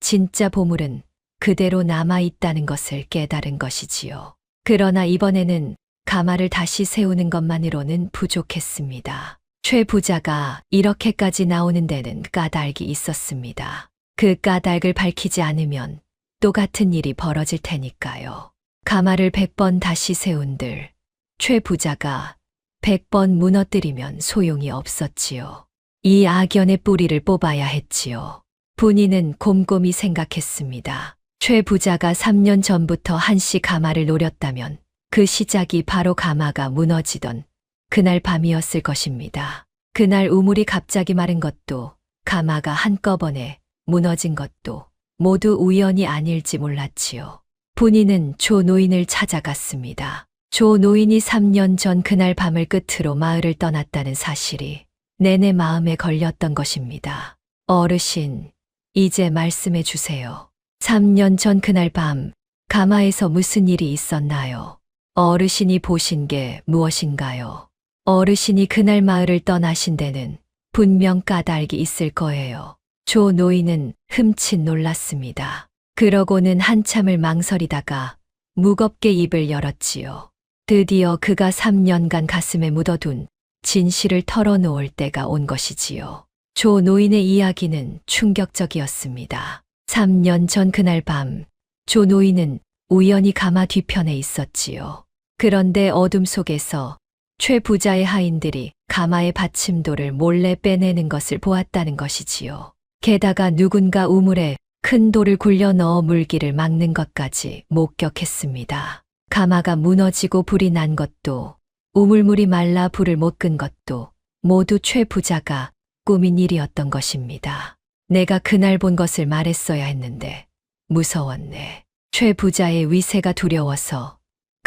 진짜 보물은 그대로 남아있다는 것을 깨달은 것이지요. 그러나 이번에는 가마를 다시 세우는 것만으로는 부족했습니다. 최 부자가 이렇게까지 나오는 데는 까닭이 있었습니다. 그 까닭을 밝히지 않으면 또 같은 일이 벌어질 테니까요. 가마를 100번 다시 세운들 최 부자가 100번 무너뜨리면 소용이 없었지요. 이 악연의 뿌리를 뽑아야 했지요. 분이는 곰곰이 생각했습니다. 최 부자가 3년 전부터 한씨 가마를 노렸다면 그 시작이 바로 가마가 무너지던 그날 밤이었을 것입니다. 그날 우물이 갑자기 마른 것도 가마가 한꺼번에 무너진 것도 모두 우연이 아닐지 몰랐지요. 분이는 조 노인을 찾아갔습니다. 조 노인이 3년 전 그날 밤을 끝으로 마을을 떠났다는 사실이 내내 마음에 걸렸던 것입니다. 어르신, 이제 말씀해 주세요. 3년 전 그날 밤 가마에서 무슨 일이 있었나요? 어르신이 보신 게 무엇인가요? 어르신이 그날 마을을 떠나신 데는 분명 까닭이 있을 거예요. 조 노인은 흠칫 놀랐습니다. 그러고는 한참을 망설이다가 무겁게 입을 열었지요. 드디어 그가 3년간 가슴에 묻어둔 진실을 털어놓을 때가 온 것이지요. 조 노인의 이야기는 충격적이었습니다. 3년 전 그날 밤, 조 노인은 우연히 가마 뒤편에 있었지요. 그런데 어둠 속에서 최 부자의 하인들이 가마의 받침돌을 몰래 빼내는 것을 보았다는 것이지요. 게다가 누군가 우물에 큰 돌을 굴려 넣어 물기를 막는 것까지 목격했습니다. 가마가 무너지고 불이 난 것도, 우물물이 말라 불을 못 끈 것도 모두 최 부자가 꾸민 일이었던 것입니다. 내가 그날 본 것을 말했어야 했는데 무서웠네. 최 부자의 위세가 두려워서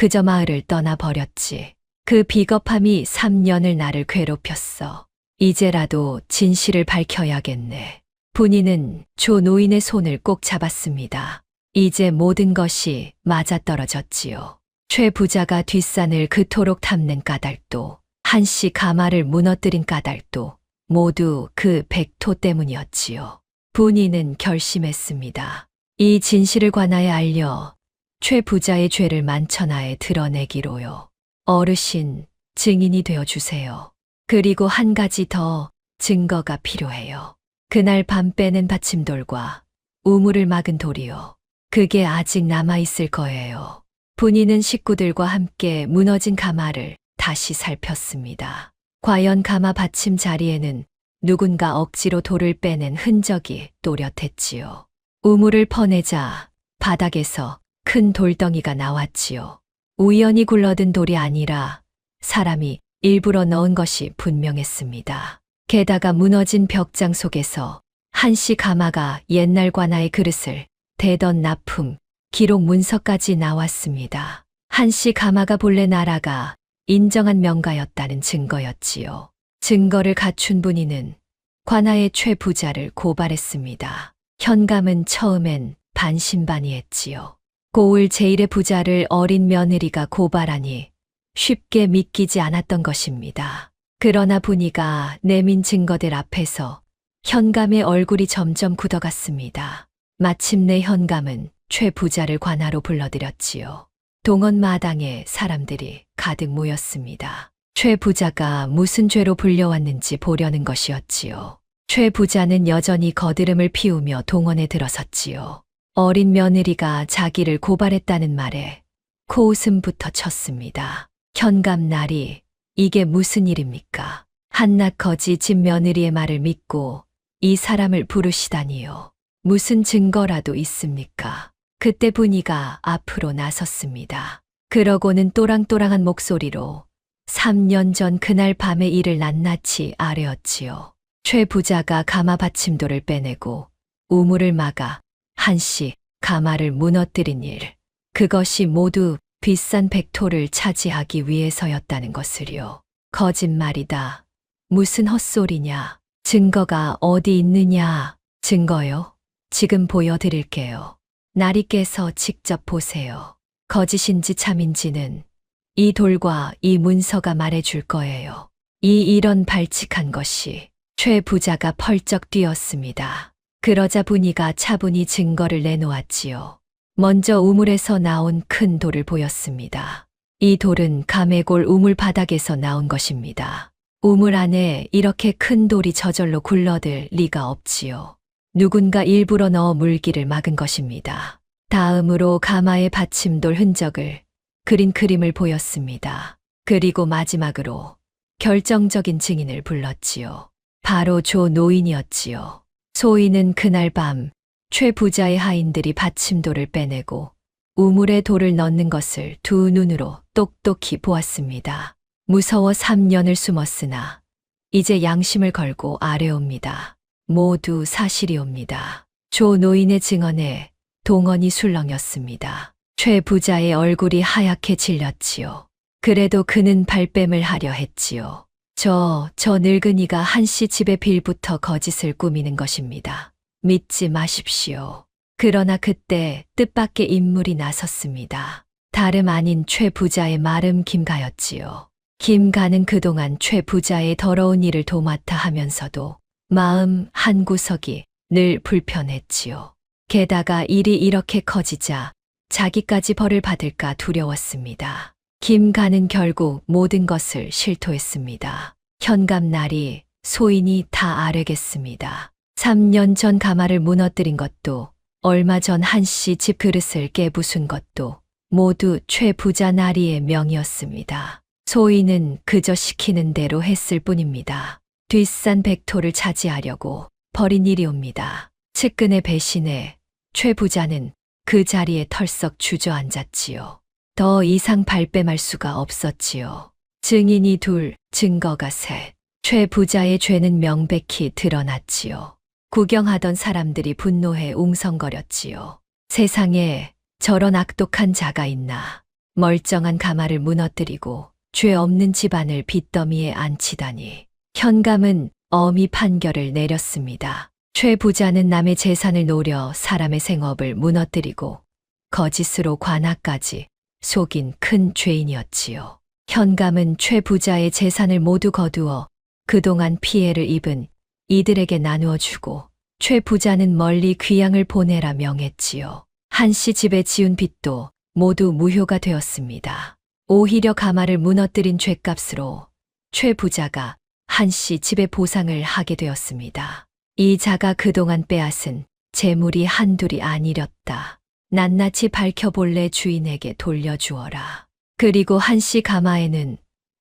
그저 마을을 떠나버렸지. 그 비겁함이 3년을 나를 괴롭혔어. 이제라도 진실을 밝혀야겠네. 분이는 조 노인의 손을 꼭 잡았습니다. 이제 모든 것이 맞아떨어졌지요. 최 부자가 뒷산을 그토록 탐낸 까닭도, 한씨 가마를 무너뜨린 까닭도 모두 그 백토 때문이었지요. 분이는 결심했습니다. 이 진실을 관하에 알려 최 부자의 죄를 만천하에 드러내기로요. 어르신, 증인이 되어 주세요. 그리고 한 가지 더 증거가 필요해요. 그날 밤 빼낸 받침돌과 우물을 막은 돌이요. 그게 아직 남아있을 거예요. 분이는 식구들과 함께 무너진 가마를 다시 살폈습니다. 과연 가마 받침 자리에는 누군가 억지로 돌을 빼낸 흔적이 또렷했지요. 우물을 퍼내자 바닥에서 큰 돌덩이가 나왔지요. 우연히 굴러든 돌이 아니라 사람이 일부러 넣은 것이 분명했습니다. 게다가 무너진 벽장 속에서 한씨 가마가 옛날 관아의 그릇을 대던 납품, 기록 문서까지 나왔습니다. 한씨 가마가 본래 나라가 인정한 명가였다는 증거였지요. 증거를 갖춘 분이는 관아의 최 부자를 고발했습니다. 현감은 처음엔 반신반의했지요. 고을 제1의 부자를 어린 며느리가 고발하니 쉽게 믿기지 않았던 것입니다. 그러나 분이가 내민 증거들 앞에서 현감의 얼굴이 점점 굳어갔습니다. 마침내 현감은 최 부자를 관하로 불러들였지요. 동원 마당에 사람들이 가득 모였습니다. 최 부자가 무슨 죄로 불려왔는지 보려는 것이었지요. 최 부자는 여전히 거드름을 피우며 동원에 들어섰지요. 어린 며느리가 자기를 고발했다는 말에 코웃음부터 쳤습니다. 현감날이 이게 무슨 일입니까? 한낱 거지 집 며느리의 말을 믿고 이 사람을 부르시다니요. 무슨 증거라도 있습니까? 그때 분이가 앞으로 나섰습니다. 그러고는 또랑또랑한 목소리로 3년 전 그날 밤의 일을 낱낱이 아뢰었지요. 최 부자가 가마 받침돌을 빼내고 우물을 막아 한씨 가마를 무너뜨린 일, 그것이 모두 비싼 백토를 차지하기 위해서였다는 것을요. 거짓말이다. 무슨 헛소리냐. 증거가 어디 있느냐. 증거요? 지금 보여드릴게요. 날이 깨서 직접 보세요. 거짓인지 참인지는 이 돌과 이 문서가 말해줄 거예요. 이 일원 발칙한 것이 최 부자가 펄쩍 뛰었습니다. 그러자 분이가 차분히 증거를 내놓았지요. 먼저 우물에서 나온 큰 돌을 보였습니다. 이 돌은 가메골 우물 바닥에서 나온 것입니다. 우물 안에 이렇게 큰 돌이 저절로 굴러들 리가 없지요. 누군가 일부러 넣어 물기를 막은 것입니다. 다음으로 가마의 받침돌 흔적을 그린 그림을 보였습니다. 그리고 마지막으로 결정적인 증인을 불렀지요. 바로 조 노인이었지요. 소인은 그날 밤 최 부자의 하인들이 받침돌을 빼내고 우물에 돌을 넣는 것을 두 눈으로 똑똑히 보았습니다. 무서워 3년을 숨었으나 이제 양심을 걸고 아뢰옵니다. 모두 사실이옵니다. 조 노인의 증언에 동원이 술렁였습니다. 최 부자의 얼굴이 하얗게 질렸지요. 그래도 그는 발뺌을 하려 했지요. 저 늙은이가 한씨 집의 빌부터 거짓을 꾸미는 것입니다. 믿지 마십시오. 그러나 그때 뜻밖의 인물이 나섰습니다. 다름 아닌 최 부자의 마름 김가였지요. 김가는 그동안 최 부자의 더러운 일을 도맡아 하면서도 마음 한구석이 늘 불편했지요. 게다가 일이 이렇게 커지자 자기까지 벌을 받을까 두려웠습니다. 김가는 결국 모든 것을 실토했습니다. 현감날이 소인이 다 아뢰겠습니다. 3년 전 가마를 무너뜨린 것도 얼마 전 한씨 집 그릇을 깨부순 것도 모두 최 부자 나리의 명이었습니다. 소인은 그저 시키는 대로 했을 뿐입니다. 뒷산 백토를 차지하려고 벌인 일이옵니다. 측근의 배신에 최 부자는 그 자리에 털썩 주저앉았지요. 더 이상 발뺌할 수가 없었지요. 증인이 둘, 증거가 셋. 최 부자의 죄는 명백히 드러났지요. 구경하던 사람들이 분노해 웅성거렸지요. 세상에 저런 악독한 자가 있나. 멀쩡한 가마를 무너뜨리고 죄 없는 집안을 빚더미에 앉히다니. 현감은 엄히 판결을 내렸습니다. 최 부자는 남의 재산을 노려 사람의 생업을 무너뜨리고 거짓으로 관아까지 속인 큰 죄인이었지요. 현감은 최 부자의 재산을 모두 거두어 그동안 피해를 입은 이들에게 나누어 주고 최 부자는 멀리 귀양을 보내라 명했지요. 한씨 집에 지은 빚도 모두 무효가 되었습니다. 오히려 가마를 무너뜨린 죄값으로 최 부자가 한씨 집에 보상을 하게 되었습니다. 이 자가 그동안 빼앗은 재물이 한둘이 아니렸다. 낱낱이 밝혀볼래 주인에게 돌려주어라. 그리고 한씨 가마에는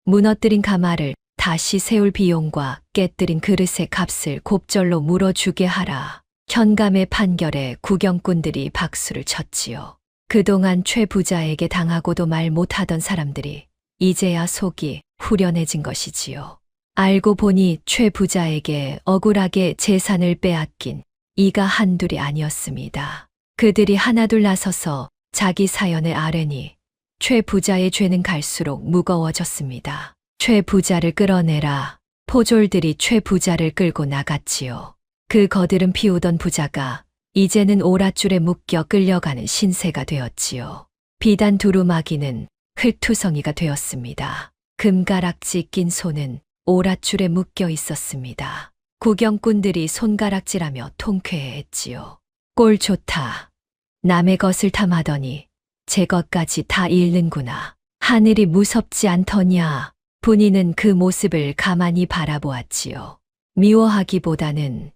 무너뜨린 가마를 다시 세울 비용과 깨뜨린 그릇의 값을 곱절로 물어주게 하라. 현감의 판결에 구경꾼들이 박수를 쳤지요. 그동안 최 부자에게 당하고도 말 못하던 사람들이 이제야 속이 후련해진 것이지요. 알고 보니 최 부자에게 억울하게 재산을 빼앗긴 이가 한둘이 아니었습니다. 그들이 하나둘 나서서 자기 사연을 아뢰니 최 부자의 죄는 갈수록 무거워졌습니다. 최 부자를 끌어내라. 포졸들이 최 부자를 끌고 나갔지요. 그 거드름 피우던 부자가 이제는 오랏줄에 묶여 끌려가는 신세가 되었지요. 비단 두루마기는 흙투성이가 되었습니다. 금가락지 낀 손은 오랏줄에 묶여 있었습니다. 구경꾼들이 손가락질하며 통쾌해했지요. 꼴 좋다. 남의 것을 탐하더니 제 것까지 다 잃는구나. 하늘이 무섭지 않더냐. 분이는 그 모습을 가만히 바라보았지요. 미워하기보다는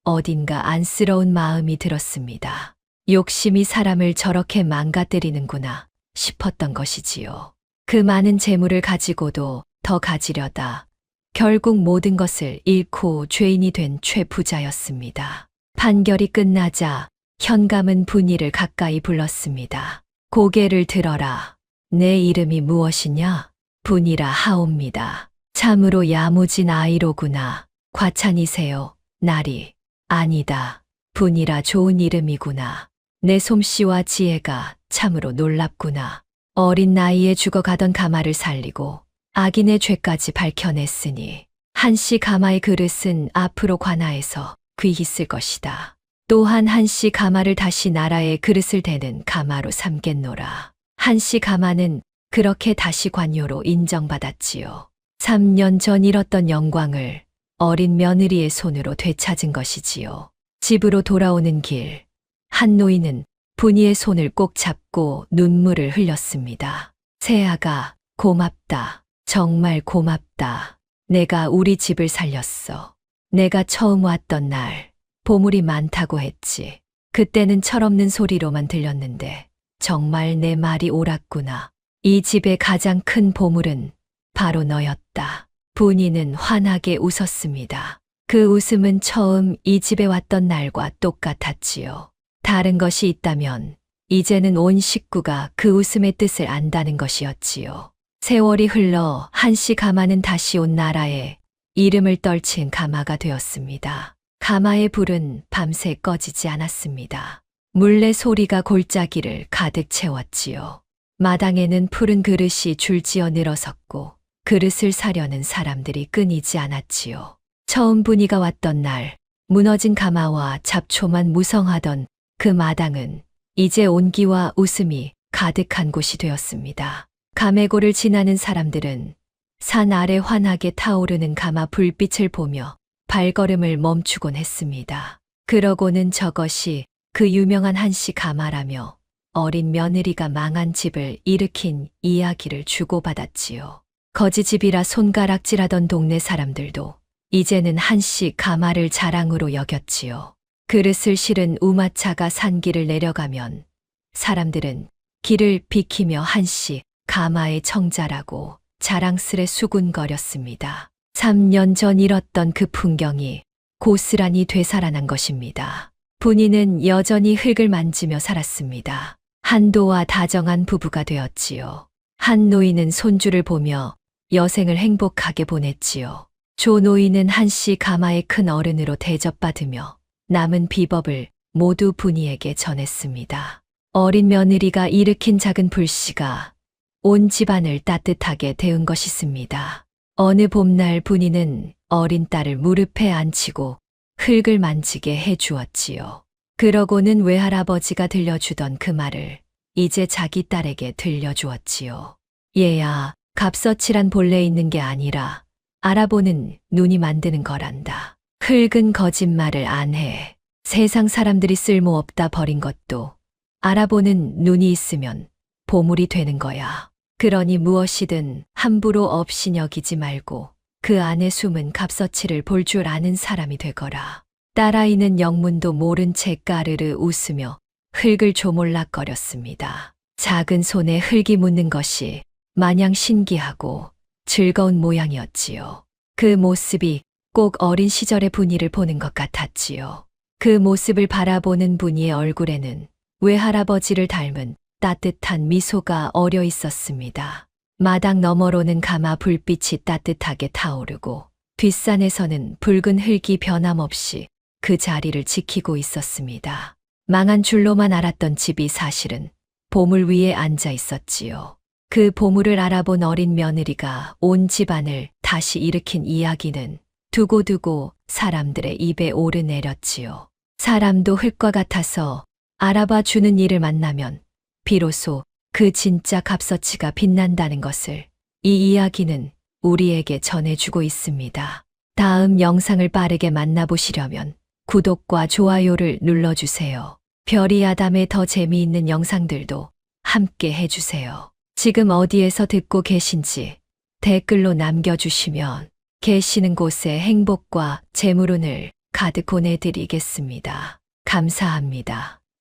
어딘가 안쓰러운 마음이 들었습니다. 욕심이 사람을 저렇게 망가뜨리는구나 싶었던 것이지요. 그 많은 재물을 가지고도 더 가지려다 결국 모든 것을 잃고 죄인이 된 최 부자였습니다. 판결이 끝나자 현감은 분이를 가까이 불렀습니다. 고개를 들어라. 내 이름이 무엇이냐? 분이라 하옵니다. 참으로 야무진 아이로구나. 과찬이세요. 날이. 아니다. 분이라 좋은 이름이구나. 내 솜씨와 지혜가 참으로 놀랍구나. 어린 나이에 죽어가던 가마를 살리고 악인의 죄까지 밝혀냈으니 한씨 가마의 그릇은 앞으로 관아에서 귀히 쓸 것이다. 또한 한씨 가마를 다시 나라의 그릇을 대는 가마로 삼겠노라. 한씨 가마는 그렇게 다시 관요로 인정받았지요. 3년 전 잃었던 영광을 어린 며느리의 손으로 되찾은 것이지요. 집으로 돌아오는 길, 한 노인은 분이의 손을 꼭 잡고 눈물을 흘렸습니다. 새아가 고맙다. 정말 고맙다. 내가 우리 집을 살렸어. 내가 처음 왔던 날 보물이 많다고 했지. 그때는 철없는 소리로만 들렸는데 정말 내 말이 옳았구나. 이 집의 가장 큰 보물은 바로 너였다. 분이는 환하게 웃었습니다. 그 웃음은 처음 이 집에 왔던 날과 똑같았지요. 다른 것이 있다면 이제는 온 식구가 그 웃음의 뜻을 안다는 것이었지요. 세월이 흘러 한씨 가마는 다시 온 나라에 이름을 떨친 가마가 되었습니다. 가마의 불은 밤새 꺼지지 않았습니다. 물레 소리가 골짜기를 가득 채웠지요. 마당에는 푸른 그릇이 줄지어 늘어섰고 그릇을 사려는 사람들이 끊이지 않았지요. 처음 분이가 왔던 날 무너진 가마와 잡초만 무성하던 그 마당은 이제 온기와 웃음이 가득한 곳이 되었습니다. 가메고를 지나는 사람들은 산 아래 환하게 타오르는 가마 불빛을 보며 발걸음을 멈추곤 했습니다. 그러고는 저것이 그 유명한 한씨 가마라며 어린 며느리가 망한 집을 일으킨 이야기를 주고받았지요. 거지집이라 손가락질하던 동네 사람들도 이제는 한씨 가마를 자랑으로 여겼지요. 그릇을 실은 우마차가 산길을 내려가면 사람들은 길을 비키며 한씨 가마의 청자라고 자랑스레 수군거렸습니다. 3년 전 잃었던 그 풍경이 고스란히 되살아난 것입니다. 분이는 여전히 흙을 만지며 살았습니다. 한도와 다정한 부부가 되었지요. 한 노인은 손주를 보며 여생을 행복하게 보냈지요. 조 노인은 한씨 가마의 큰 어른으로 대접받으며 남은 비법을 모두 분이에게 전했습니다. 어린 며느리가 일으킨 작은 불씨가 온 집안을 따뜻하게 데운 것이었습니다. 어느 봄날 분이는 어린 딸을 무릎에 앉히고 흙을 만지게 해 주었지요. 그러고는 외할아버지가 들려주던 그 말을 이제 자기 딸에게 들려주었지요. 얘야, 갑서칠한 본래 있는 게 아니라 알아보는 눈이 만드는 거란다. 흙은 거짓말을 안 해. 세상 사람들이 쓸모없다 버린 것도 알아보는 눈이 있으면 보물이 되는 거야. 그러니 무엇이든 함부로 없이 여기지 말고 그 안에 숨은 갑서치를 볼 줄 아는 사람이 되거라. 딸아이는 영문도 모른 채 까르르 웃으며 흙을 조물락거렸습니다. 작은 손에 흙이 묻는 것이 마냥 신기하고 즐거운 모양이었지요. 그 모습이 꼭 어린 시절의 분이를 보는 것 같았지요. 그 모습을 바라보는 분이의 얼굴에는 외할아버지를 닮은 따뜻한 미소가 어려 있었습니다. 마당 너머로는 가마 불빛이 따뜻하게 타오르고 뒷산에서는 붉은 흙이 변함없이 그 자리를 지키고 있었습니다. 망한 줄로만 알았던 집이 사실은 보물 위에 앉아 있었지요. 그 보물을 알아본 어린 며느리가 온 집안을 다시 일으킨 이야기는 두고두고 사람들의 입에 오르내렸지요. 사람도 흙과 같아서 알아봐 주는 이를 만나면 비로소 그 진짜 값어치가 빛난다는 것을 이 이야기는 우리에게 전해주고 있습니다. 다음 영상을 빠르게 만나보시려면 구독과 좋아요를 눌러주세요. 별이 아담의 더 재미있는 영상들도 함께 해주세요. 지금 어디에서 듣고 계신지 댓글로 남겨주시면 계시는 곳에 행복과 재물운을 가득 보내드리겠습니다. 감사합니다.